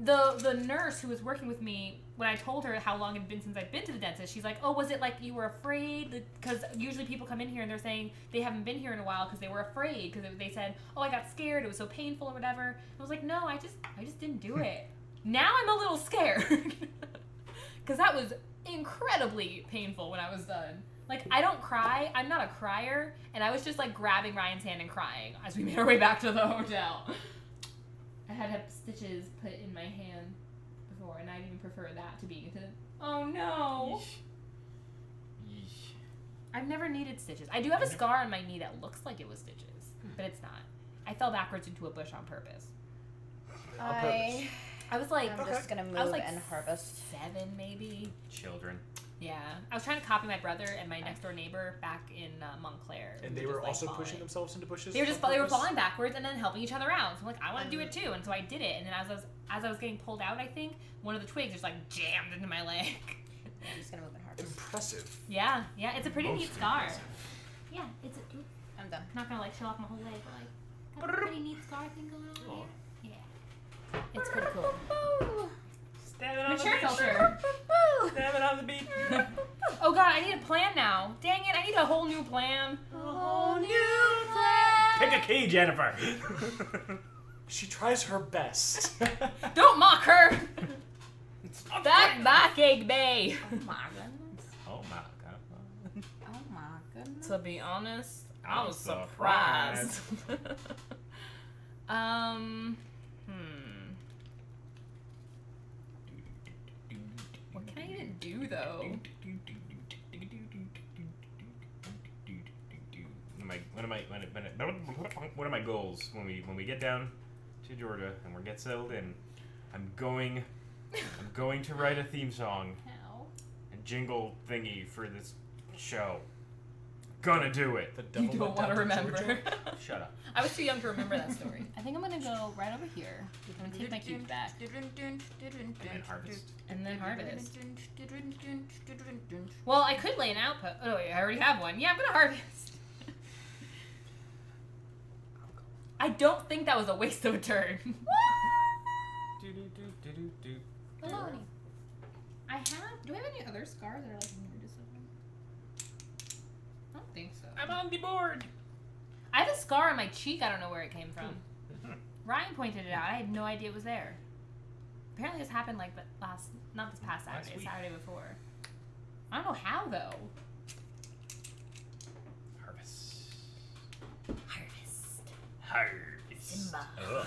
The nurse who was working with me, when I told her how long it had been since I'd been to the dentist, she's like, oh, was it like you were afraid? Because usually people come in here and they're saying they haven't been here in a while because they were afraid. Because they said, oh, I got scared. It was so painful or whatever. I was like, no, I just didn't do it. Now I'm a little scared. Because that was incredibly painful when I was done. Like, I don't cry. I'm not a crier. And I was just, like, grabbing Ryan's hand and crying as we made our way back to the hotel. I had to have stitches put in my hand before, and I'd even prefer that to being into... Oh, no. Yeesh. I've never needed stitches. I do have a scar on my knee that looks like it was stitches, but it's not. I fell backwards into a bush on purpose. On purpose. I was like... I'm just gonna move I was like and harvest. 7, maybe. Children. Yeah, I was trying to copy my brother and my next door neighbor back in Montclair. And We they were were just, like, also falling. pushing themselves into bushes? They were just on they were purpose? falling backwards and then helping each other out. So I'm like, I want to do it too, and so I did it. And then as I was getting pulled out, I think one of the twigs just like jammed into my leg. I'm just gonna move and harvest. Impressive. Yeah, it's a pretty Most neat scar. impressive. Yeah, it's a, I'm done. not gonna like show off my whole leg, but like got a pretty neat scar thing going on. Aw. Yeah, it's pretty cool. Stab it on Mature the beach. filter. Stab it on the beach. Oh god, I need a plan now. Dang it, I need a whole new plan. A whole new plan. Pick a key, Jennifer. She tries her best. Don't mock her. It's not That backache bay. Oh my goodness. Oh my god. Oh my goodness. To be honest, I I was was surprised. What can I even do though? What are my goals when we get down to Georgia and we get settled in? I'm going to write a theme song How? and jingle thingy for this show. Gonna do it. The You devil don't went want to down remember. Georgia. Shut up. I was too young to remember that story. I think I'm gonna go right over here. I'm gonna take my cubes back And then harvest. and then harvest. Well, I could lay an output. Oh, wait, I already have one. Yeah, I'm gonna harvest. I don't think that was a waste of a turn. Baloney. I have. Do I have any other scars that are like near to someone? I don't think so. I'm on the board. I have a scar on my cheek. I don't know where it came from. Ryan pointed it out. I had no idea it was there. Apparently, this happened like not this past Last Saturday, week. Saturday before. I don't know how though. Harvest. Harvest. Harvest. Simba. Ugh.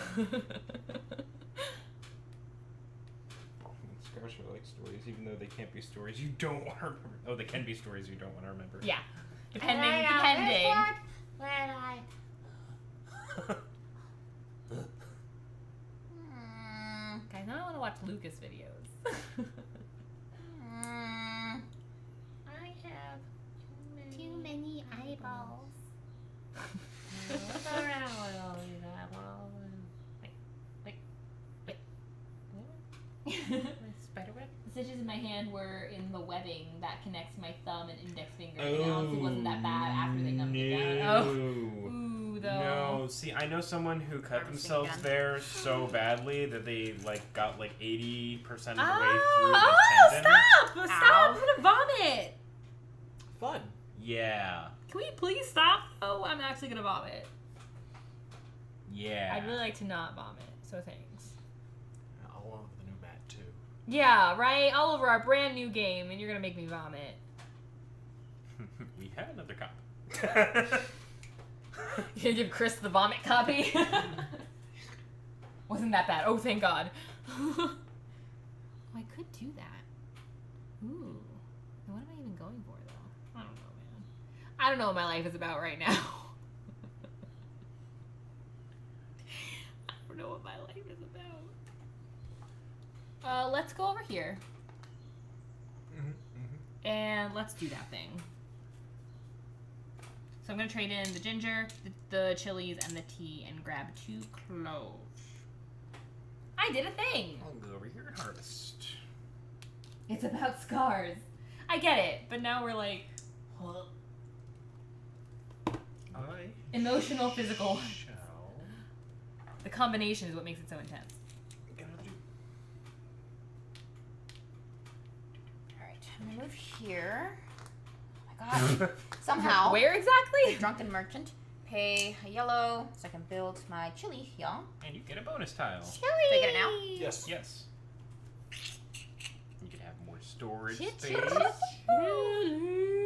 Scarce really like stories, even though they can't be stories you don't want to remember. Oh, they can be stories you don't want to remember. Yeah. Depending. Guys, now I want to watch Lucas videos. I have too many eyeballs. What's around with all these eyeballs? Wait. Spiderweb? The stitches in my hand were in the webbing that connects my thumb and index finger. And it honestly wasn't that bad after they numbed it down. Oh. Ooh, though. No, see, I know someone who cut Harvesting themselves gun. there so badly that they got 80% of the way through Oh, the tendon. stop! Stop! I'm gonna vomit! Fun. Yeah. Can we please stop? Oh, I'm actually gonna vomit. Yeah. I'd really like to not vomit, so thanks. All over the new mat too. Yeah, right? All over our brand new game, and you're gonna make me vomit. We had another cop. You gonna give Chris the vomit copy? Wasn't that bad. Oh, thank God. Oh, I could do that. Ooh. What am I even going for, though? I don't know, man. I don't know what my life is about right now. I don't know what my life is about. Let's go over here. And let's do that thing. So I'm going to trade in the ginger, the chilies, and the tea and grab 2 cloves. I did a thing! I'll go over here and harvest. It's about scars. I get it, but now we're like... Emotional, physical. Shall The combination is what makes it so intense. Alright, I'm gonna move here. Oh my god. Somehow. Where exactly? Drunken merchant. Pay a yellow so I can build my chili here. And you get a bonus tile. Do I get it now? Yes. Yes. You can have more storage Chit, space. chit, chit. Chilies.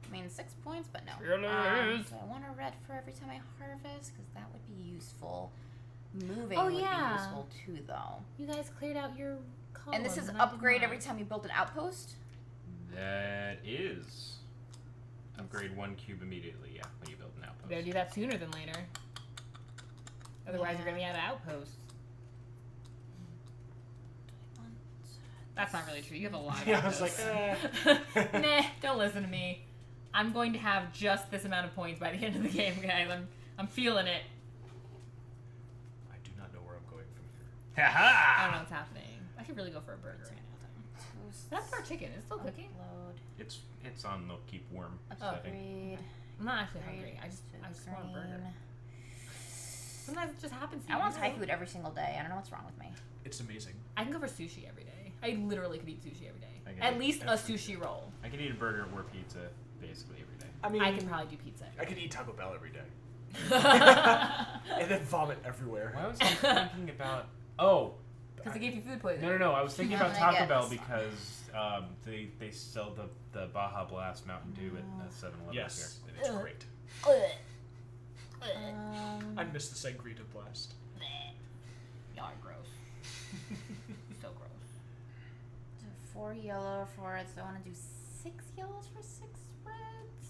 I mean 6 points, but no. Chilies. So I want a red for every time I harvest, because that would be useful. Moving Oh, would yeah. be useful too, though. You guys cleared out your columns. And this is and I did upgrade not. every time you build an outpost. That is. Upgrade 1 cube immediately, yeah, when you build an outpost. Better do that sooner than later. Otherwise, you're gonna be out of outposts. That's not really true. You have a lot of Yeah, I was outposts. like, Nah, don't listen to me. I'm going to have just this amount of points by the end of the game, guys. I'm feeling it. I do not know where I'm going from I here. don't know Ha-ha! what's happening. I could really go for a burger right now. That's our chicken. It's still cooking. Load. It's on the keep warm setting. Upgrade. I'm not actually Upgrade hungry. I just to want a burger. green. Sometimes it just happens to I you, want you Thai know? food every single day. I don't know what's wrong with me. It's amazing. I can go for sushi every day. I literally could eat sushi every I day. can At eat least a every sushi roll. I could eat a burger or pizza basically every day. I mean, I can probably do pizza. I could eat Taco Bell every day. Because And then vomit everywhere. Why was I thinking about... Oh! they gave you food poisoning. No. I was thinking about No, I Taco get Bell this. because they sell the Baja Blast Mountain Dew at 7-Eleven Yes, here. and it's great. I miss the Sangrita Blast. Y'all are gross. So gross. So 4 yellow for it. So I want to do 6 yellows for 6 reds.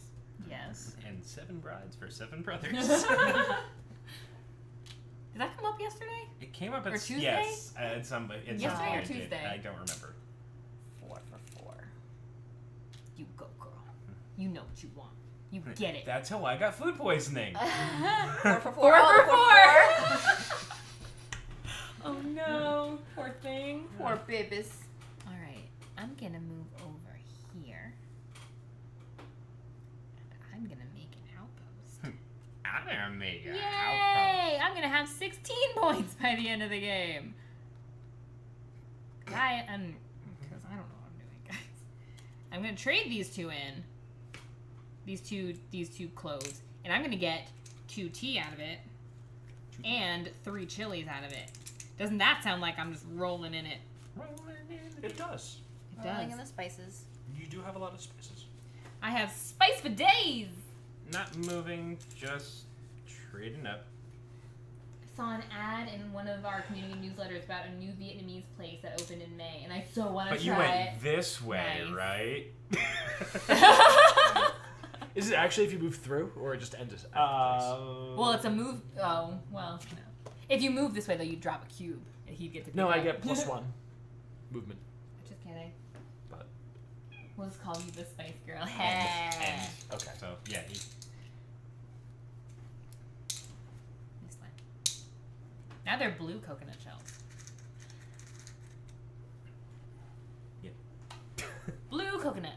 Yes. And 7 brides for 7 brothers. Did that come up yesterday? It came up at Or Tuesday? Yes, at some Yesterday some point or it did. Tuesday? I don't remember. 4 for 4. You go, girl. You know what you want. You get it. That's how I got food poisoning. 4 for 4. 4 Oh, for 4 4. Oh no, poor thing. Poor babies. All right, I'm gonna move over here, and I'm gonna make an outpost. I'm gonna make a outpost. Yay! I'm gonna have 16 points by the end of the game. Because I don't know what I'm doing, guys. I'm gonna trade these 2 in. These two cloves, and I'm gonna get 2 tea out of it, and 3 chilies out of it. Doesn't that sound like I'm just rolling in it? It does. It Rolling does. in the spices. You do have a lot of spaces. I have spice for days. Not moving, just trading up. I saw an ad in one of our community newsletters about a new Vietnamese place that opened in May, and I so want to But you try went it. this way, Nice. right? Is it actually if you move through, or it just ends at the place? Well, it's a move. Oh, well, no. If you move this way, though, you drop a cube, and he'd get to. No, pick I up. get +1 movement. Just kidding. But We'll just call you the Spice Girl. And, okay. so, yeah. This one. Now they're blue coconut shells. Yeah. Blue coconuts.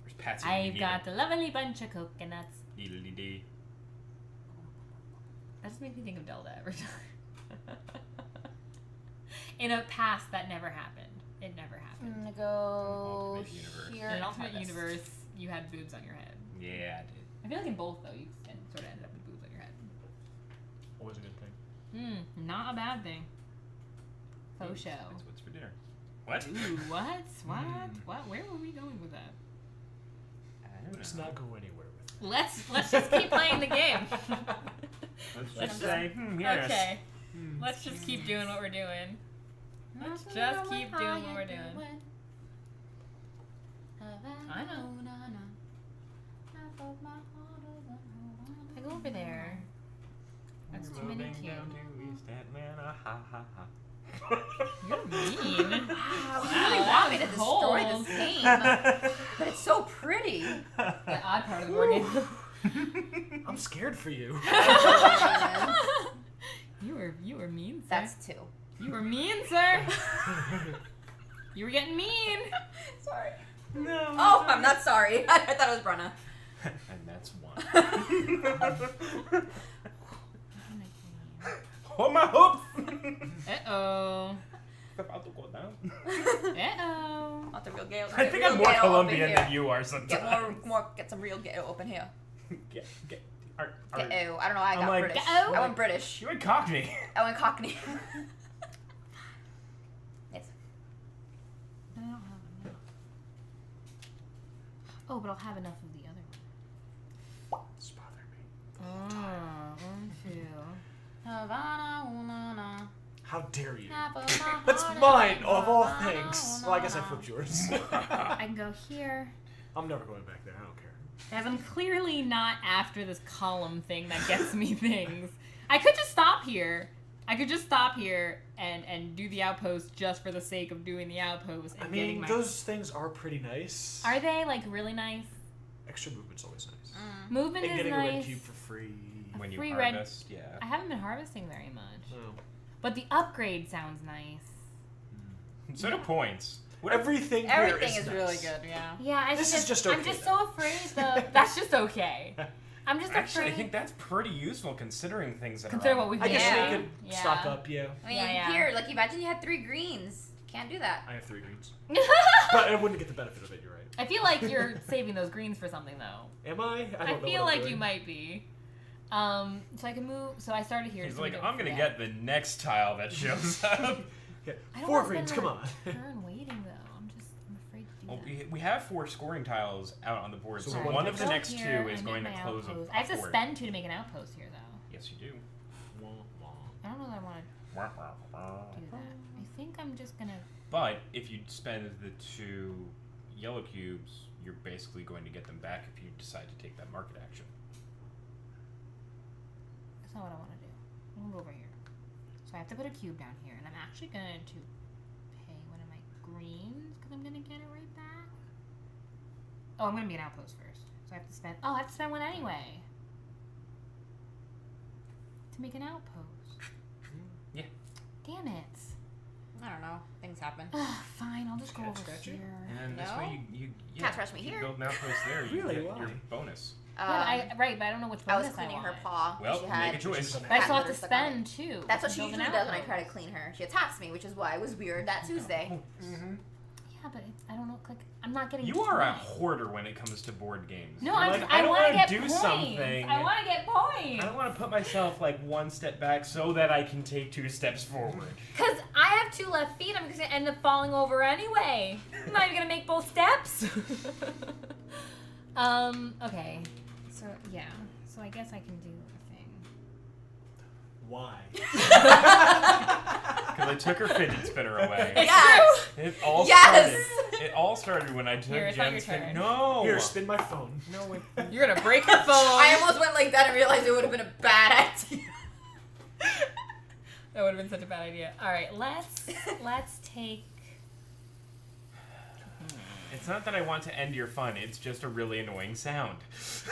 Where's Patsy? I've got a lovely bunch of coconuts. Dee. That just makes me think of Delta every time. In a past that never happened. It never happened. I'm gonna go Alternate universe. here. In an and alternate harvest. universe, you had boobs on your head. Yeah, I did. I feel like in both, though, you sort of ended up with boobs on your head. Always a good thing. Not a bad thing. Faux show. That's what's for dinner. What? Ooh, what? What? Where were we going with that? I don't Let's know. not go anywhere with it. Let's just keep playing the game. Let's just say, yes. Okay. Let's just keep doing what we're doing. Let's just keep doing what we're doing. I know. I go over there. That's too many Moving kids. down to East Atlanta, ha ha ha. You're mean. Wow, you really want me to destroy cold. this game, but it's so pretty. The odd part of the board game. I'm scared for you. You were mean, sir. That's 2. You were mean, sir. You were getting mean. Sorry. No. Oh, I'm not sorry. I thought it was Brenna. And that's 1. Hold my hoops! Uh-oh. About to go down. Uh-oh. Not the real gay. I think I'm more Colombian than you are Get sometimes. get some real ghetto up in here. Ghetto. Ghetto. I don't know. I I'm got like, British. ghetto? I went British. You went Cockney. I went Cockney. Yes. I don't have enough. Oh, but I'll have enough of the other one. It's bothering me. Havana, ooh, na. How dare you? Half of my That's heart mine, and of all Havana, things. ooh, Well, I guess I na. flipped yours. I can go here. I'm never going back there. I don't care. As I'm clearly not after this column thing that gets me things. I could just stop here. I could just stop here and do the outpost just for the sake of doing the outpost and I getting mean, my... those things are pretty nice. Are they, like, really nice? Extra movement's always nice. Movement And is getting a red nice. cube for free. When you Free red- harvest, yeah. I haven't been harvesting very much. No. But the upgrade sounds nice. So do points. Everything here Everything is is nice. really good. Yeah. Yeah, This is just I'm okay, just though. so afraid though. That's just okay. I'm just Actually, afraid. I think that's pretty useful considering things that Consider are what we've I been guess Yeah. we could Yeah. stock up, yeah. I mean, Yeah. here, like, imagine you had 3 greens. Can't do that. I have 3 greens. But I wouldn't get the benefit of it, you're right. I feel like you're saving those greens for something though. Am I? I I don't know feel what I'm like you doing. might be. So I can move. So I started here. He's so like, we I'm gonna yeah. get the next tile that shows up. Yeah. I don't 4 wanna greens, spend come on. my turn waiting though. I'm afraid to do Well, that. we have 4 scoring tiles out on the board, So so one one of next the Go next here 2 is and going to make my close a outpost. I have to board. spend 2 to make an outpost here though. Yes, you do. Wah, wah. I don't know that I want to do that. I think I'm just gonna. But if you spend the 2 yellow cubes, you're basically going to get them back if you decide to take that market action. That's not what I want to do. I'm gonna go over here. So I have to put a cube down here, and I'm actually going to pay one of my greens because I'm gonna get it right back. Oh, I'm gonna be an outpost first, so I have to spend. Oh, I have to spend one anyway to make an outpost. Yeah. Damn it. I don't know. Things happen. Fine, I'll just go Cat over scratch you? here. And this No. way you Cat scratch me if you here. build an outpost there, you Really? get Why? your bonus. Yeah, but I don't know which I was bonus cleaning her want. paw. Well, she had, make a choice. But I still have to Cat stuck on spend it. too. That's what to she build an usually does when I outpost. try to clean her. She attacks me, which is why it was weird that Tuesday. Mm-hmm. Yeah, Yeah, but I don't know. Like, I'm not getting. You are a points. hoarder when it comes to board games. No, You're I don't want to wanna get do points. something. I want to get points. I don't want to put myself like one step back so that I can take 2 steps forward. Because I have 2 left feet, I'm just going to end up falling over anyway. I'm not even going to make both steps. Okay. So, yeah. So I guess I can do a thing. Why? Because I took her fidget spinner away. Yes. It all Yes. started. It all started when I took Here, it's not Jen's your turn. fidget. No. Here, spin my phone. No, it, You're going to break your phone. I almost went like that and realized it would have been a bad idea. That would have been such a bad idea. All right, let's take. it's not that I want to end your fun. It's just a really annoying sound.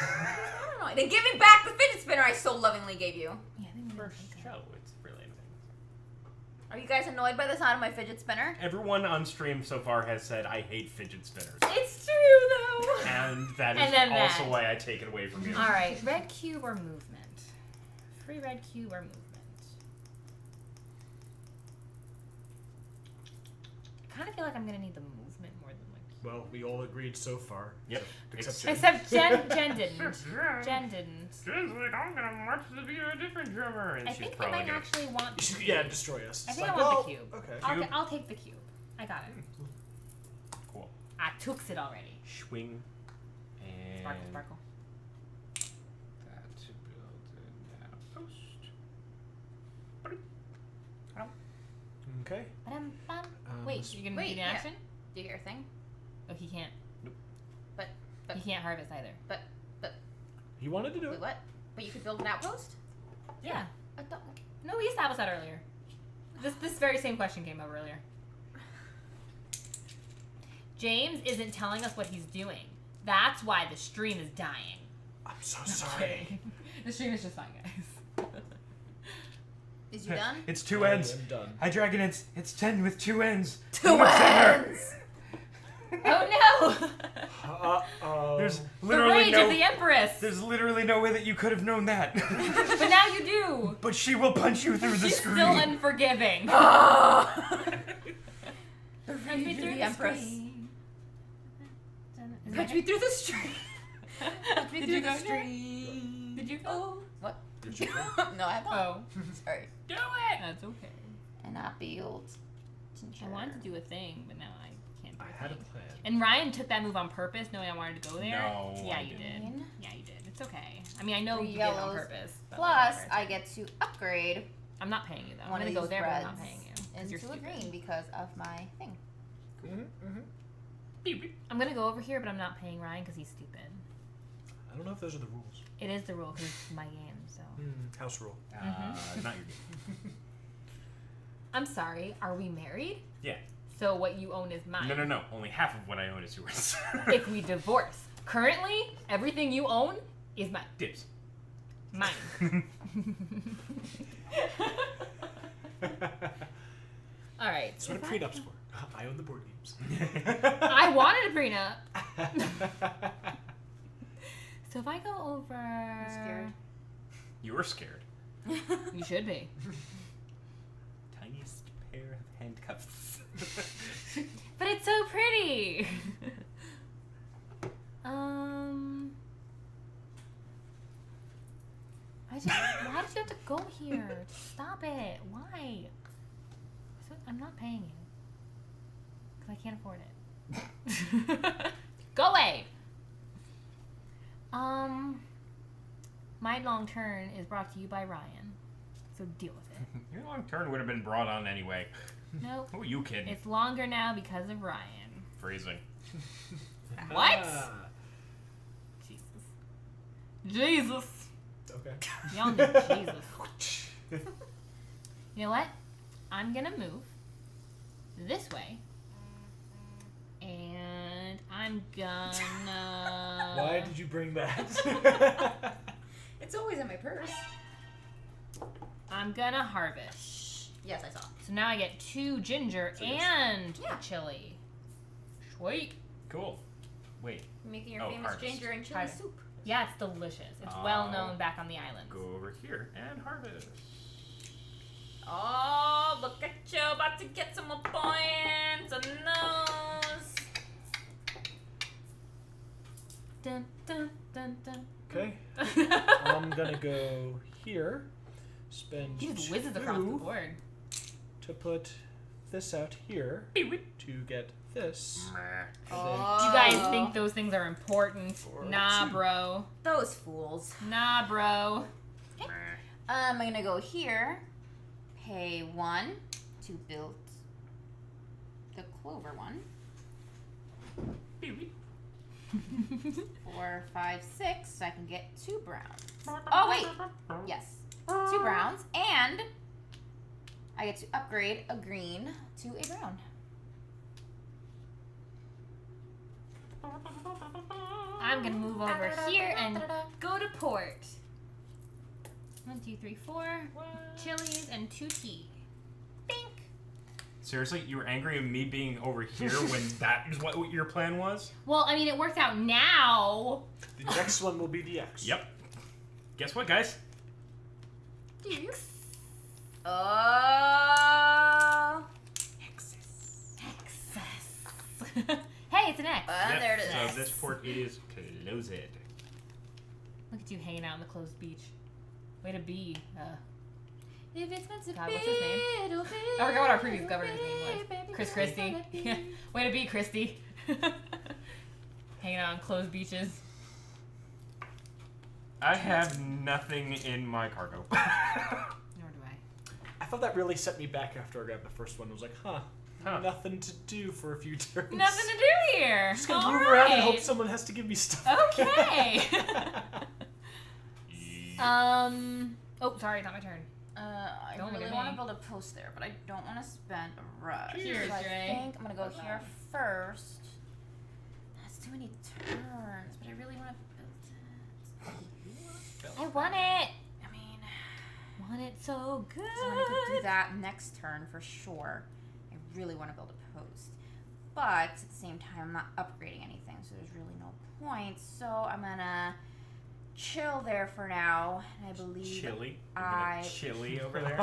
I don't know. Then give me back the fidget spinner I so lovingly gave you. Yeah, I think I'm For gonna take that. show, it's really annoying. Are you guys annoyed by the sound of my fidget spinner? Everyone on stream so far has said I hate fidget spinners, It's true though. and that is And then also that. why I take it away from you. All right, red cube or movement? Free red cube or movement? I kind of feel like I'm gonna need the movement more than like. Well, we all agreed so far. Yep. Except Jen. Except Jen didn't. Jen didn't. Jen's like, I'm gonna march to the beat of a different drummer, and I she's think I probably might gonna. actually want. You should, yeah, destroy us. I It's think like, I want well, the cube. Okay. Cube. I'll take the cube. I got it. Cool. I took it already. Swing. And Sparkle, sparkle. that to build an outpost. Okay. Ba-dum-bum. Um, Wait, you're gonna wait, do the yeah. action? Do you hear a thing? Oh, he can't. But He can't harvest either. He wanted to do wait, it. what? But you could build an outpost? Yeah. I thought. No, we established that earlier. This very same question came up earlier. James isn't telling us what he's doing. That's why the stream is dying. I'm so sorry. The stream is just fine, guys. Is you done? It's 2 I ends. am done. Hi, Dragon. It's 10 with 2 ends. 2 ends! Oh no! Uh-oh. There's The literally rage no. of the Empress! There's literally no way that you could have known that. But now you do! But she will punch you through the She's screen. still unforgiving. Punch me through the Empress. screen. Punch me through the stream. Punch me Did through you the go stream. Did you go? Oh. What? Did you go? No, I have not. Oh. Sorry. Do it. That's okay. And I build. I wanted to do a thing, but now I can't do I a had a thing. plan. And Ryan took that move on purpose, knowing I wanted to go there. No, Yeah, I you didn't. did. Yeah, you did. It's okay. I mean, I know 3 you did it on yellows. purpose. But Plus, whatever. I get to upgrade I'm not paying you though. one I'm of gonna these go there, but I'm reds not paying you. 'Cause you're into a stupid. green because of my thing. I'm gonna go over here, but I'm not paying Ryan because he's stupid. I don't know if those are the rules. It is the rule because it's my game, so. House rule. Not your game. I'm sorry, are we married? Yeah. So what you own is mine. No. Only half of what I own is yours. If we divorce. Currently, everything you own is mine. Dibs. Mine. Alright. That's what a prepup's for. I own the board games. I wanted a prenup. So if I go over... I'm scared. You're scared. You should be. Tiniest pair of handcuffs. But it's so pretty. Why did you have to go here? Stop it. Why? I'm not paying you. Because I can't afford it. Go away. My long turn is brought to you by Ryan. So deal with it. Your long turn would have been brought on anyway. Nope. Who are you kidding? It's longer now because of Ryan. Phrasing. What? Ah, Jesus. okay. Y'all need Jesus. You know what? I'm gonna move this way. And I'm gonna... Why did you bring that? It's always in my purse. I'm gonna harvest. Yes, I saw. So now I get 2 ginger So yes. and Yeah. chili. Sweet. Cool. Wait. Making your Oh, famous harvest. ginger and chili Harvest. soup. Yeah, it's delicious. It's well known back on the island. Go over here and harvest. Oh, look at you, about to get some more points on those. Dun, dun, dun, dun. Okay. I'm gonna go here. Spend He just whizzes across the 2 board. to put this out here to get this. Do you guys think those things are important? For Nah, 2. bro. Those fools. Nah, bro. I'm gonna go here. Pay 1 to build the clover one. 4, 5, 6. So I can get 2 browns. Oh wait. Yes. 2 browns, and I get to upgrade a green to a brown. I'm gonna move over here and go to port. 1, 2, 3, 4. Chilies and 2 tea. Think. Seriously, you were angry at me being over here when that is what your plan was? Well, I mean, it worked out now. The next one will be the X. Yep. Guess what, guys? Oh. Excess. Hey, it's an X. Yep, There it is. So this port is closed. Look at you hanging out on the closed beach. Way to be. If it's meant to God, be, what's his name? it'll be, I forgot what our previous governor's name was. baby, Chris just Christie. let it be. Way to be, Christie. Hanging out on closed beaches. I have nothing in my cargo. Nor do I. I thought that really set me back after I grabbed the first one. I was like, huh. Nothing to do for a few turns. Nothing to do here. Just gonna All move around and hope right. someone has to give me stuff. Okay. Oh, sorry, not my turn. I Don't look really at want to me. build a post there, but I don't want to spend a rush. Cheers, so I Dre. think I'm gonna go here first. That's too many turns, but I really want to build it. I want it. I mean, Want it so good. so I'm gonna do that next turn for sure. I really want to build a post, but at the same time, I'm not upgrading anything, so there's really no point. So I'm gonna chill there for now. And I believe Chili. I- Chili over there.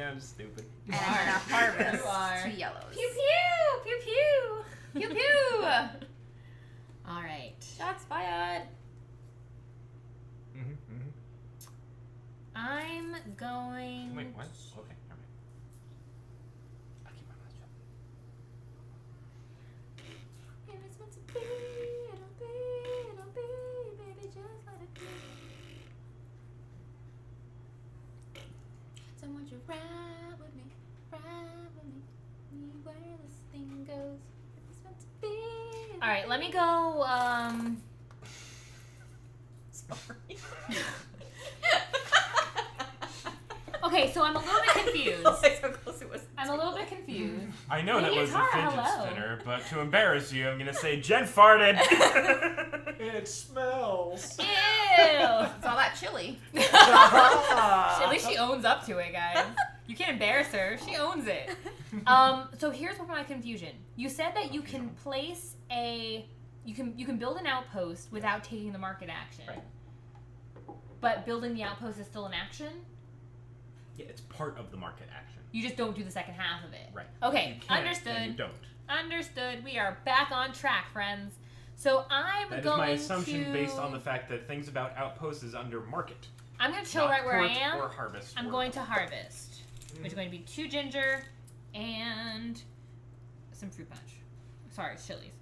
I'm stupid. and I'm gonna harvest You are. 2 yellows. Pew pew pew pew. Pew pew. All right. Shots fired. I'm going. Wait, what? Okay, never mind. I'll keep my mouth shut. If it's meant to be, it'll be, baby, just let it be. So won't you ride with me, where this thing goes. If it's meant to be. All right, let me go. Sorry. Okay, so I'm a little bit confused. How close it was. I'm a little bit confused. I know that Maybe was it's a hard, fidget hello. spinner, but to embarrass you, I'm gonna say Jen farted. It smells. Ew. It's all that chili. At least she owns up to it, guys. You can't embarrass her. She owns it. So here's what my confusion. You said that you can place you can build an outpost without taking the market action. Right. But building the outpost is still an action? Yeah, it's part of the market action. You just don't do the second half of it. Right. Okay, You can't, understood. and you don't. Understood. We are back on track, friends. So I'm That is going my assumption to... based on the fact that things about outposts is under market. I'm going to chill not right where I port am. Or harvest. I'm or- going to harvest, which is going to be 2 ginger and some fruit punch. Sorry, it's chilies.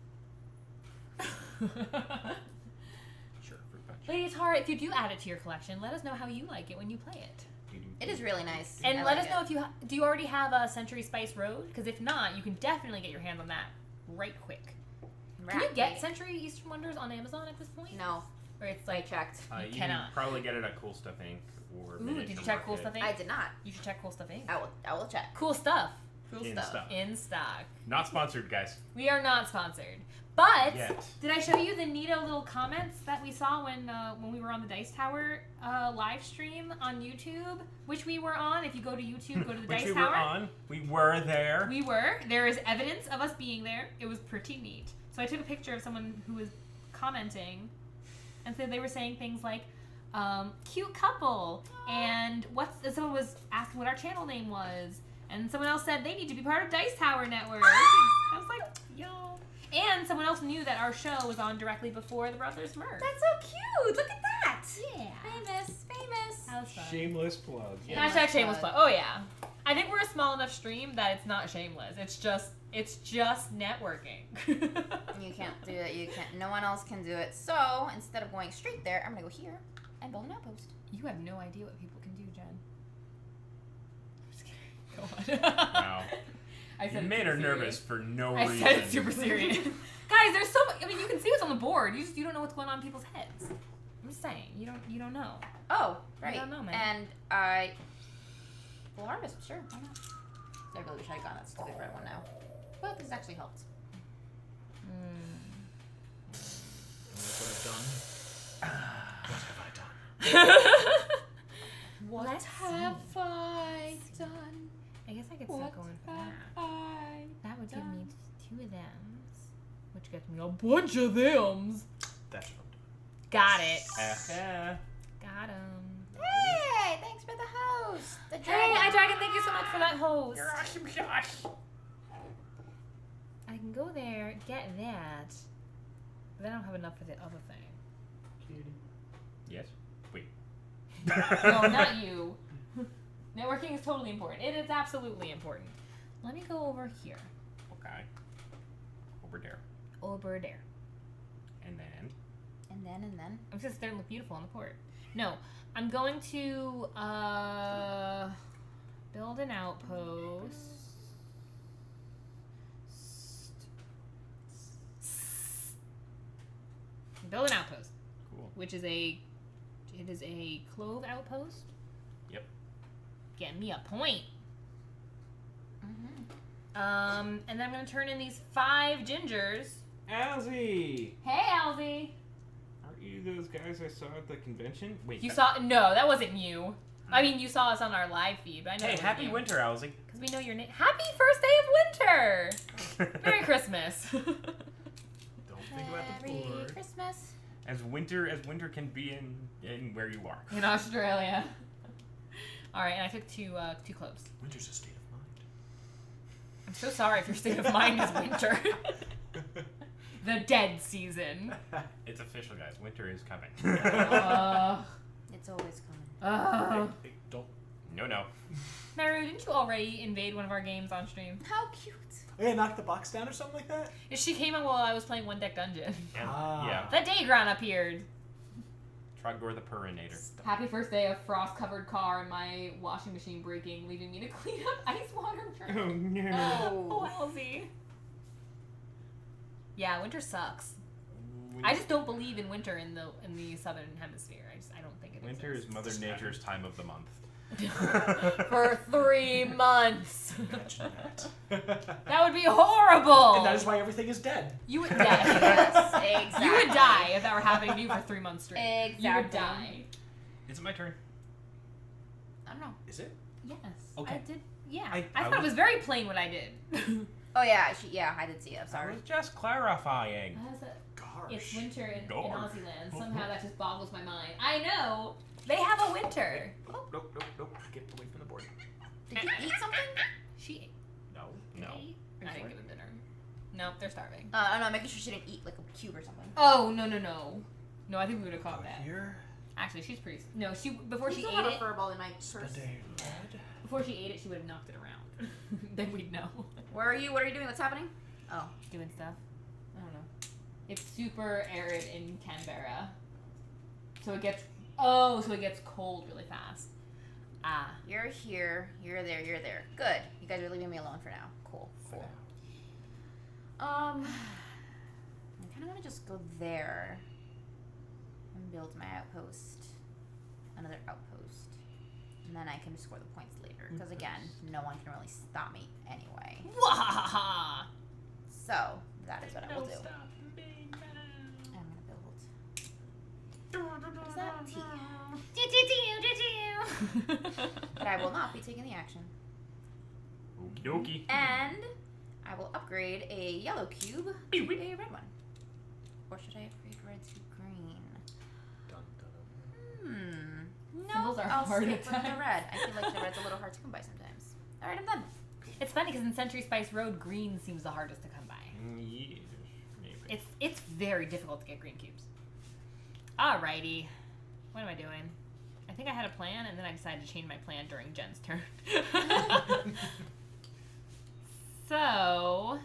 Sure, fruit punch. Ladies Heart, if you do add it to your collection, let us know how you like it when you play it. It is really nice. And I let like us know it. if you do you already have a Century Spice Road? Because if not, you can definitely get your hands on that right quick. Can you get Century Eastern Wonders on Amazon at this point? No, Or it's I like, checked. You cannot. can probably get it at Cool Stuff Inc. or ooh, Miniature did you check Cool Market. Stuff Inc? I did not. You should check Cool Stuff Inc. I will check. Cool stuff Cool In stuff. stuff. in stock. Not sponsored, guys. We are not sponsored. But Yet. did I show you the neato little comments that we saw when we were on the Dice Tower live stream on YouTube, which we were on? If you go to YouTube, go to the Which Dice we Tower. were on. We were there. We were. There is evidence of us being there. It was pretty neat. So I took a picture of someone who was commenting, and so they were saying things like, "cute couple," and someone was asking what our channel name was, and someone else said they need to be part of Dice Tower Network. I was like, yo. And someone else knew that our show was on directly before the Brothers merged. That's so cute. Look at that. Yeah. Famous. That was fun. Shameless plug. Yeah. Hashtag shameless plug. Oh yeah. I think we're a small enough stream that it's not shameless. It's just networking. You can't do it. You can't. No one else can do it. So instead of going straight there, I'm gonna go here and build an outpost. You have no idea what people can do, Jen. I'm just kidding. Go on. Wow. I You said it made super her serious. nervous for no I reason. said it super serious. Guys, there's so much. I mean, you can see what's on the board. You don't know what's going on in people's heads. I'm just saying. You don't know. Oh, right. I don't know, man. And I will harvest. Sure. Why not? I really wish I had gotten that stupid red one now. But this actually helped. What have I done? What Let's have see. I done? I guess I could What start going for that. I That would give me done? 2 of thems, which gets me a bunch of thems. That's what I'm doing. Got it. Yeah. Got him. Hey, thanks for the host. The Hey, iDragon, thank you so much for that host. You're awesome, Josh. I can go there, get that, but then I don't have enough for the other thing. Cutie. Yes. Wait. No, not you. Networking is totally important. It is absolutely important. Let me go over here. Okay. Over there. Over there. And then. And then. I'm just there to look beautiful on the port. No, I'm going to build an outpost. Build an outpost, Cool. which is it is a clove outpost. Yep. Get me a point. Mm-hmm. And then I'm gonna turn in these 5 gingers. Alzy! Hey, Alzy. Aren't you those guys I saw at the convention? Wait. You saw? No, that wasn't you. I mean, you saw us on our live feed, but I know. Hey, happy winter, Alzy. Because we know your name. Happy first day of winter. Merry Christmas. Don't think about the Merry poor. Christmas. as winter can be in where you are. In Australia. All right, and I took 2 cloves. Winter's a state of mind. I'm so sorry if your state of mind is winter. The dead season. It's official, guys. Winter is coming. It's always coming. Hey, don't. No. Maru, didn't you already invade one of our games on stream? How cute. Oh, yeah, knock the box down or something like that? She came in while I was playing One Deck Dungeon. And, Ah. yeah. The Daygron appeared. Trogdor the Purinator. Happy first day of frost-covered car and my washing machine breaking, leaving me to clean up ice water. Oh no. Oh, Elsie. Yeah, winter sucks. I just don't believe in winter in the southern hemisphere. I don't think it Winter is exists. Mother Nature's time of the month. For 3 months. Imagine that. That would be horrible. And that is why everything is dead. You would Yes, die. exactly. You would die if that were happening to you for 3 months straight. Exactly. You would die. Is it my turn? I don't know. Is it? Yes. Okay. I did. Yeah. I I thought it was- was very plain what I did. Oh yeah, I did see it. I'm I sorry. was just clarifying. Gosh. It's winter in Gosh. Aussie land. Somehow that just boggles my mind. I know. They have a winter. Nope. Get away from the board. Did you eat something? She No. ate. I didn't give them dinner. No, they're starving. I'm not making sure she didn't eat like a cube or something. Oh, no. No, I think we would have caught Go that. here. Actually, she's pretty. No, before she still ate have a it. furball in my Spend purse. a red. Before she ate it, she would have knocked it around. Then we'd know. Where are you? What are you doing? What's happening? Oh. Doing stuff. I don't know. It's super arid in Canberra, so it gets cold really fast. Ah. You're here. You're there. You're there. Good. You guys are leaving me alone for now. Cool. For now. I kind of want to just go there and build my outpost. Another outpost. And then I can just score the points later. Because again, no one can really stop me anyway. Wahaha! So, that is what I will do. I'm going to build. What is that? Tea. But I will not be taking the action. Okie dokie. And I will upgrade a yellow cube to a red one. Or should I upgrade red to green? Dun, dun, dun. No, Symbols are I'll hard stick at with the times. red. I feel like the red's a little hard to come by sometimes. Alright, I'm done. It's funny because in Century Spice Road, green seems the hardest to come by. Yeah. It's very difficult to get green cubes. Alrighty. What am I doing? I think I had a plan, and then I decided to change my plan during Jen's turn. So,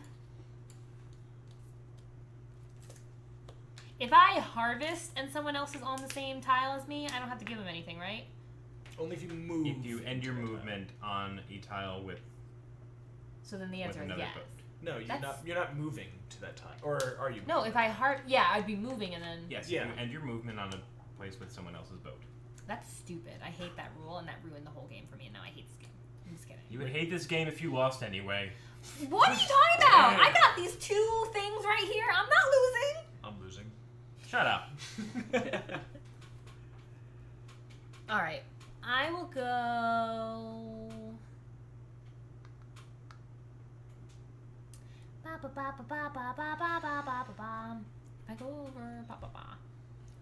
if I harvest and someone else is on the same tile as me, I don't have to give them anything, right? Only if you move. If you end your movement on a tile with So then the answer is another yes. boat. No, you're not moving to that time. Or are you? No, if I I'd be moving and then. Yes, Yeah. you end your movement on a place with someone else's boat. That's stupid. I hate that rule, and that ruined the whole game for me, and now I hate this game. I'm just kidding. You would hate this game if you lost anyway. What are you talking about? I got these 2 things right here. I'm not losing. I'm losing. Shut up. All right. I will go. Ba ba ba ba ba ba ba ba ba ba ba ba. If I go over ba ba ba.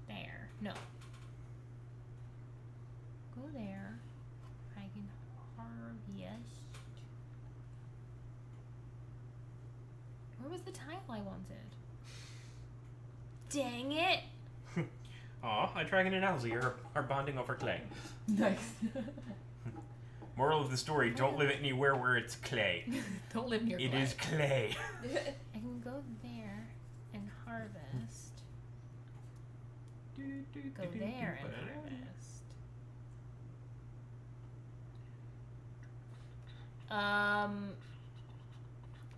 There. No. Go there. I can harvest. Where was the tile I wanted? Dang it! Aw, a dragon and Elsie are bonding over clay. Nice. Moral of the story, don't live anywhere where it's clay. Don't live near It clay. is clay. I can go there and harvest. Go there and harvest.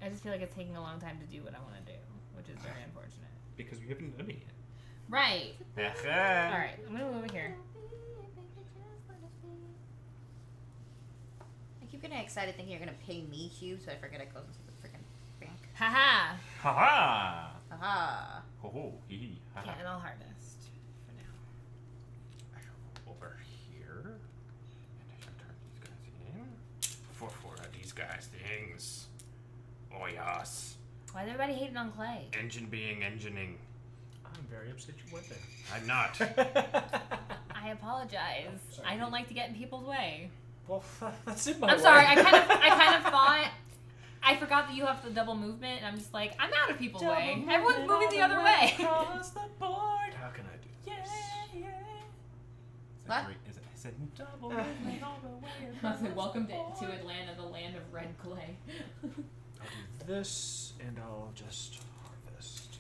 I just feel like it's taking a long time to do what I want to do, which is very unfortunate. Because we haven't done it yet. Right. All Alright, I'm gonna move over here. I keep getting excited thinking you're gonna pay me cubes, so I forget it goes into the freaking bank. Haha! Ha-ha! Aha. Ho ho, hee hee, ha Yeah, ha. and I'll harvest for now. I shall go over here, and I shall turn these guys in. For 4 of these guys things. Oh yes. Why is everybody hating on clay? Engine being engineing. I'm very upset you went I'm not. there. I apologize. I don't like to get in people's way. Well, that's in my I'm way. sorry. I kind of thought. I forgot that you have the double movement, and I'm just like, I'm out of people's way. Everyone's moving the other way. Across the board. How can I do this? Yeah, yeah. What? I said double movement all the way I was across like, welcome the to board. Atlanta, the land of red clay. I'll do this, and I'll just harvest.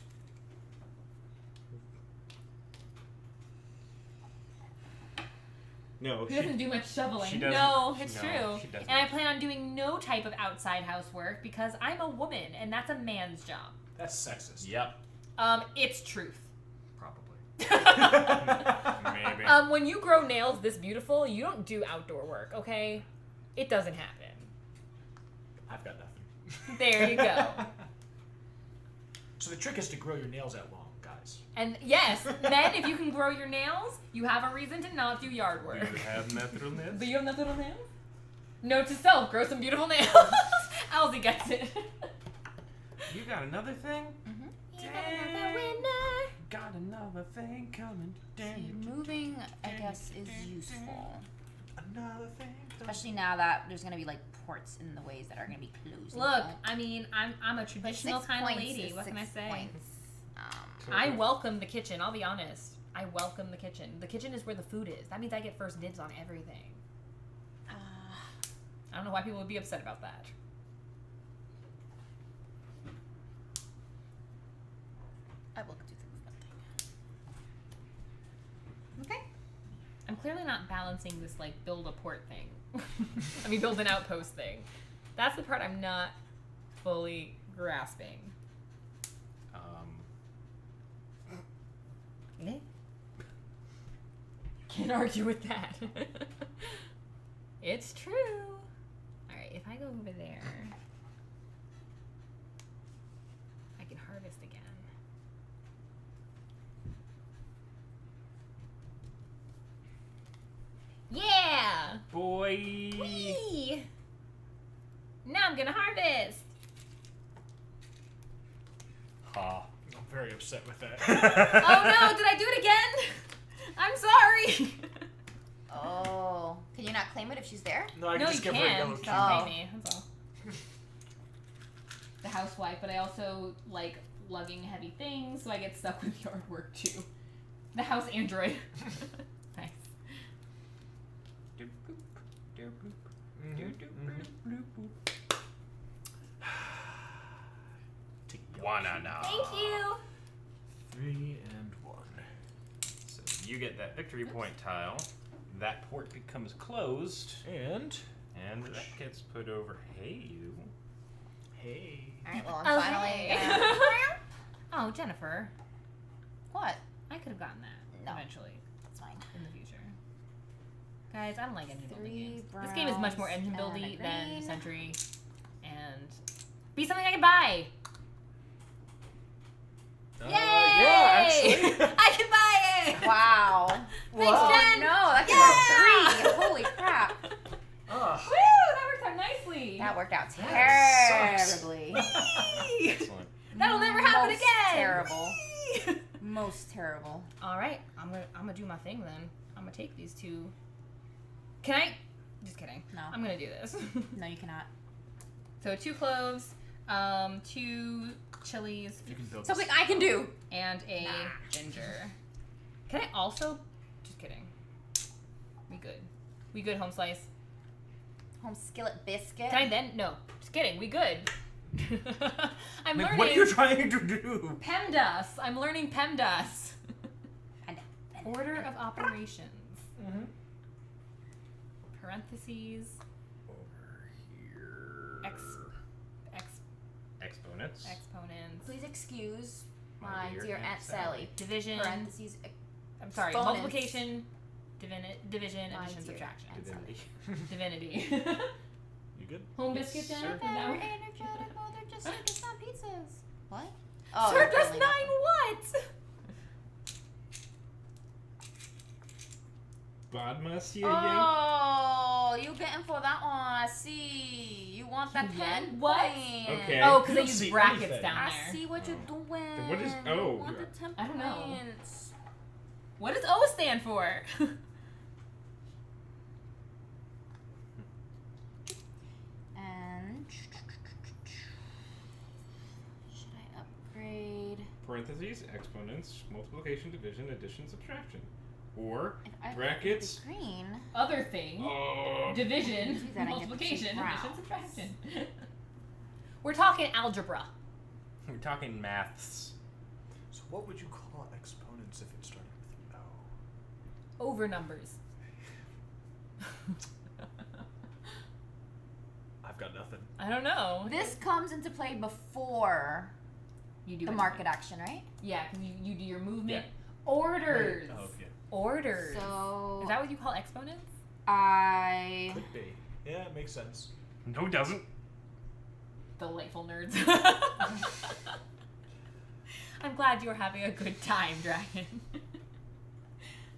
No, He doesn't do much shoveling. she doesn't. No, it's No, true. she doesn't. And I plan on doing no type of outside housework because I'm a woman, and that's a man's job. That's sexist. Yep. It's truth. Probably. Maybe. When you grow nails this beautiful, you don't do outdoor work, okay? It doesn't happen. I've got nothing. There you go. So the trick is to grow your nails out long, guys. And yes, men, if you can grow your nails, you have a reason to not do yard Do work. you have natural nails? Do you have natural nails? Note to self, grow some beautiful nails. Alzy gets it. You got another thing? Mm-hmm. Dang. Got another thing coming. See, moving, I guess, is useful. Another thing. Especially now that there's gonna be like ports in the ways that are gonna be closed. Look, I mean, I'm a But traditional 6 kind of points lady. is What can I 6 say? points. I welcome the kitchen. I'll be honest. I welcome the kitchen. The kitchen is where the food is. That means I get first dibs on everything. I don't know why people would be upset about that. I will do the movement thing. Okay. I'm clearly not balancing this like build a port thing. I mean, build an outpost thing. That's the part I'm not fully grasping. Eh? Can't argue with that. It's true. Alright, if I go over there, I can harvest again. Yeah! Boy. Whee! Now I'm gonna harvest! Ha. I'm very upset with that. Oh no, did I do it again? I'm sorry! Oh, can you not claim it if she's there? No, I No, can just you give her a can. yellow You cube. can Oh. pay me, that's all. The housewife, but I also, like, lugging heavy things, so I get stuck with yard work too. The house android. Nice. Doop, boop, doop, boop, Mhm, doop, doop, mhm. boop, boop. Take your Wanana. Thank you. 3 and 1. So you get that victory point tile. That port becomes closed, And and that gets put over. Hey, you. hey. Alright, well, I'm Oh, finally hey. Oh, Jennifer. What? I could have gotten that No. eventually It's fine. in the future. Guys, I don't like engine building 3 games. This game is much more browns engine and a buildy than green. Century, and be something I can buy. Yay! Yeah, actually. I can buy it. Wow. Thanks, Oh, Jen. no, that Yeah! could be a 3. Holy crap. Ah. Woo! That worked out nicely. That worked out That sucks. terribly. Excellent. That'll never happen Most again. Terrible. Most terrible. All right, I'm gonna do my thing then. I'm gonna take these two. Can I? Just kidding. No. I'm gonna do this. No, you cannot. So 2 cloves, 2 chilies, You can build Something I can do. and a ginger. Can I also? Just kidding. We good. We good, home slice. Home skillet biscuit. Can I then? No. Just kidding. We good. I'm Like, learning. what are you trying to do? PEMDAS. I'm learning PEMDAS. I know. Order of operations. Mhm. Parentheses. Over here. Exponents. Exponents. Please excuse My my dear dear Aunt Aunt Sally. Division. Parentheses. I'm sorry. exponents. Multiplication. Division. My Addition. dear Subtraction. Aunt Divinity. Divinity. You good? Home Yes, biscuit sir. dinner. They're No. energetic. Oh, they're just circus, not pizzas. What? Oh, Served they're us really 9 not. what? God must you. Oh, you getting for that one? I see. You want that Yeah. 10 What? point. Okay. Oh, because You they don't use see brackets anything. down I there. see what you're doing. Then what is You O? want the 10 I don't know. points. What does O stand for? And should I upgrade? Parentheses, exponents, multiplication, division, addition, subtraction. Or If I brackets. upgrade the green. Other thing. Division. Do that, I get the Multiplication. two Addition. browns. Subtraction. We're talking algebra. We're talking maths. So what would you call exponents if it started with O? Over numbers. I've got nothing. I don't know. This comes into play before You do the it. market action, right? Yeah, because you do your movement. Yeah. Orders. Oh, okay. Orders. So Is that what you call exponents? I Could be. Yeah, it makes sense. No, it doesn't. Delightful nerds. I'm glad you're having a good time, Dragon.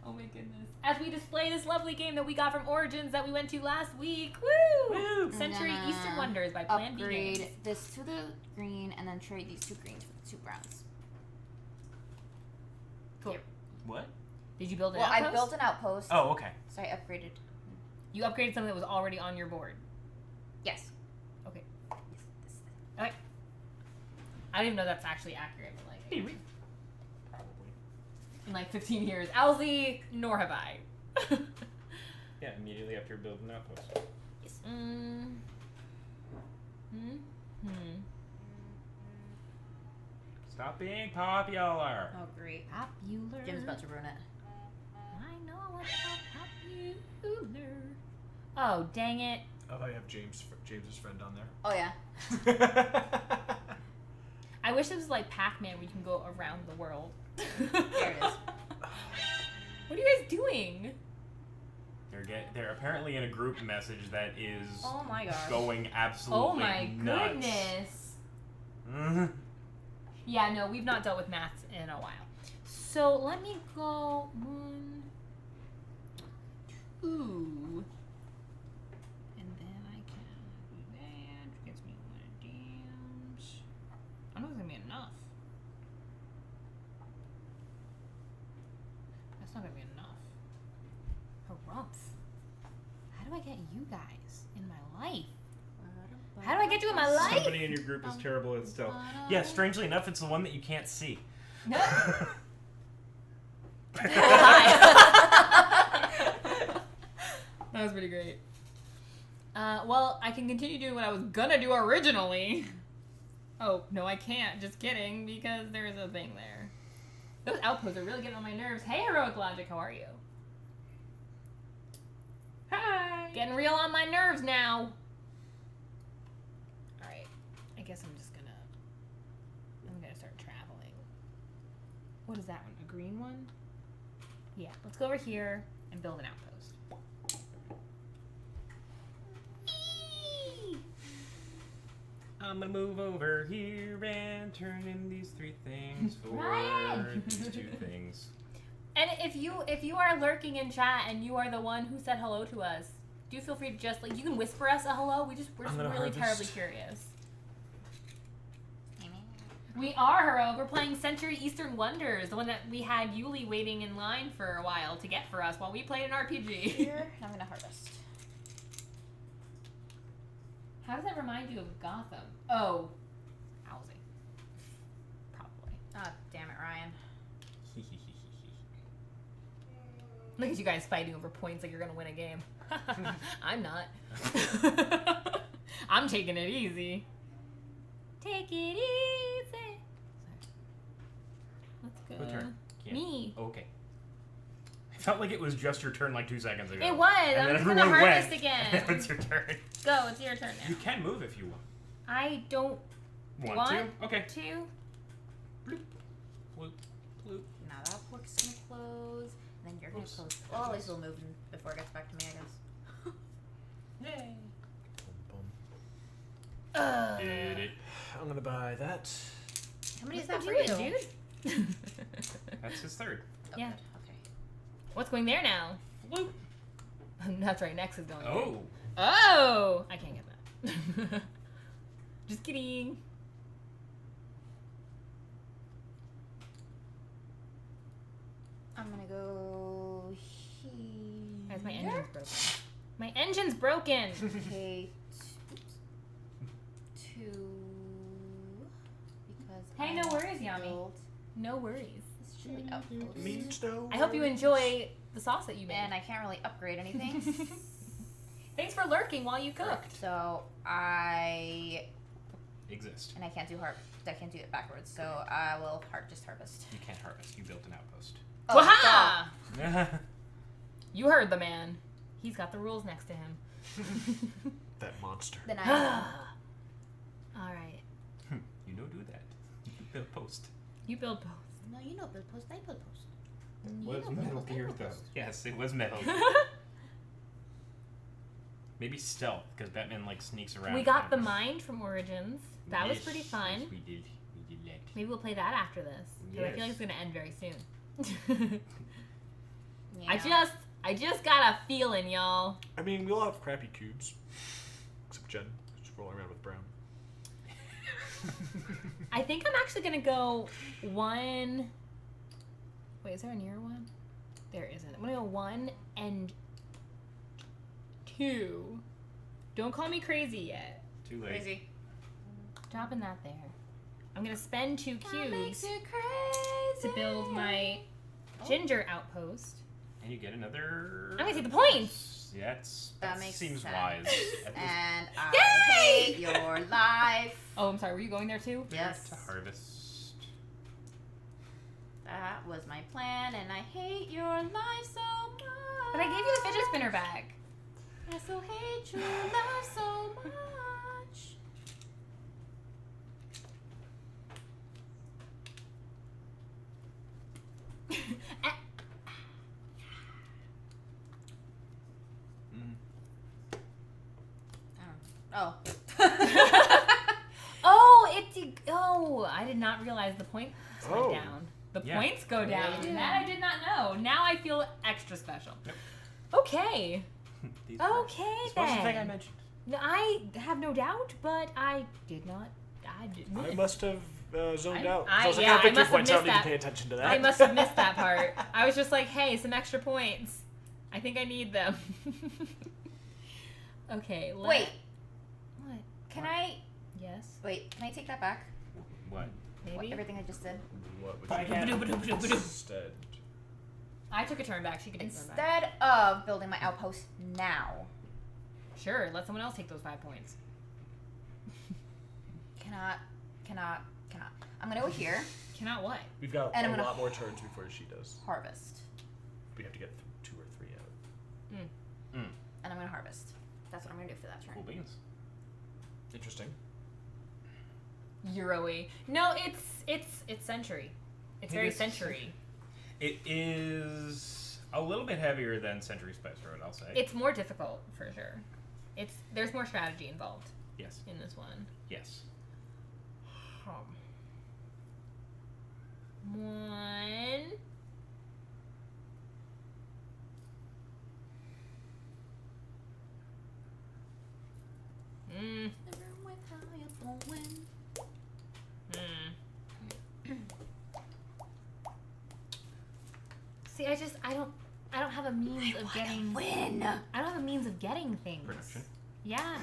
Oh my goodness. As we display this lovely game that we got from Origins that we went to last week. Woo! Woo! Century I'm gonna Eastern Wonders by Plan B upgrade Games. this to the green and then trade these 2 greens for the 2 browns. Cool. What? Did you build an Well, outpost? I built an outpost, Oh, okay. so I upgraded. You upgraded something that was already on your board. Yes. Okay. This- Okay. I don't even know that's actually accurate, but like Probably. in like 15 years. Owlsy, nor have I. Yeah, immediately after building an outpost. Yes. Stop being popular. Oh, great. Popular. Jim's about to ruin it. I know what's popular. Oh, dang it. Oh, I have James's friend on there. Oh, yeah. I wish it was like Pac-Man where you can go around the world. There it is. What are you guys doing? They're apparently in a group message that is Oh, my gosh. going absolutely Oh my nuts. goodness. Mhm. Yeah, no, we've not dealt with maths in a while. So let me go 1, 2. And then I can do that. Which gets me 1 of dams. I don't know if it's gonna be enough. That's not gonna be enough. Harumph. How do I get you guys in my life? How do I get you in my life? Somebody in your group is terrible at stealth. Yeah, strangely enough, it's the one that you can't see. No. That was pretty great. Well, I can continue doing what I was gonna do originally. Oh, no, I can't. Just kidding, because there's a thing there. Those outposts are really getting on my nerves. Hey, Heroic Logic, how are you? Hi. Getting real on my nerves now. Alright. I guess I'm gonna start traveling. What is that one? A green one? Yeah, let's go over here and build an outpost. Eee! I'm gonna move over here and turn in these 3 things for Ryan! these 2 things. And if you are lurking in chat and you are the one who said hello to us, do feel free to just you can whisper us a hello. We're just really harvest. terribly curious. We are heroic. We're playing Century Eastern Wonders, the one that we had Yuli waiting in line for a while to get for us while we played an RPG. Here, I'm gonna harvest. How does that remind you of Gotham? Oh, housing. Probably. Oh, damn it, Ryan. Look at you guys fighting over points like you're gonna win a game. I'm not. I'm taking it easy. Take it easy. Sorry. Let's go. Who turn? Yeah. Me. Okay. I felt like it was just your turn like 2 seconds ago. It was. And then I'm just gonna everyone harvest went. again. And then it's your turn. Go. It's your turn now. You can move if you want. I don't Want want to? Okay. to. Bloop. Bloop. Bloop. Now that pork's gonna close, and then you're gonna Oops. close. Well, at least it'll move before it gets back to me, I guess. Yay. Did it. I'm gonna buy that. How many is What's that that for you? dude? That's his 3rd. Oh, Yeah. good. Okay. What's going there now? Bloop. That's right. Next is going. Oh. There. Oh! I can't get that. Just kidding. I'm gonna go here. Guys, my engine's broken. My engine's broken! Okay. Oops. 2. Because Hey, no worries, Yami. built No worries. this chili outpost. Means no. I hope you enjoy the sauce that you made. And I can't really upgrade anything. Thanks for lurking while you cooked. So I Exist. and I can't do it backwards. So I will just harvest. You can't harvest. You built an outpost. Oh, Waha! Yeah. You heard the man. He's got the rules next to him. That monster. Then I Alright. You know do that. You build post. You build both. no, you know build post. I build post. You Was know build Metal post, I Gear build though? post. Yes, it was Metal. Maybe stealth, because Batman like sneaks around. We got the mind from Origins. That was Yes, pretty fun. Yes, we did. We did that. Maybe we'll play that after this. 'Cause I feel like Yes. it's gonna end very soon. Yeah. I just got a feeling, y'all. I mean, we all have crappy cubes. Except Jen. She's rolling around with brown. I think I'm actually gonna go 1. Wait, is there a near one? There isn't. I'm gonna go 1 and 2. Don't call me crazy yet. Too late. Crazy. Dropping that there. I'm gonna spend 2 That makes cubes you crazy. to build my ginger outpost. And you get another. I'm gonna take the points. Yeah, That that makes seems sense. wise. At this And I Yay! hate your life. Oh, I'm sorry. Were you going there too? Yes. to harvest. That was my plan, and I hate your life so much. But I gave you the fidget spinner back. I so hate your life so much. Mm. Oh. Oh, I did not realize the points Oh. went down. The Yeah. points go down. Yeah. That I did not know. Now I feel extra special. Yep. Okay. These Okay This was the thing I then. mentioned. No, I have no doubt, but I did not. I did. I must have zoned I- out. I- I was like, yeah, oh, I victory must have points. I don't missed need to that. pay attention to that. I must have missed that part. I was just like, hey, some extra points. I think I need them. Okay. Wait. What? Can I... Yes. Wait, can I take that back? What? Maybe. Everything I just did? What would But I you can't. do instead? I took a turn back. She could take a turn back. Instead of building my outpost now, Sure, let someone else take those 5 points. cannot. I'm gonna go here, Cannot what? We've got And a I'm gonna- lot more turns before she does. harvest. We have to get 2 or 3 out. And I'm gonna harvest. That's what I'm gonna do for that turn. Cool beans. Interesting. Euro-y. No, it's century. It's It very is century. It is a little bit heavier than Century Spice Road, I'll say. It's more difficult for sure. There's more strategy involved Yes. in this one. Yes. One. See, I don't have a means of getting. Win! I don't have a means of getting things. Production. Yeah.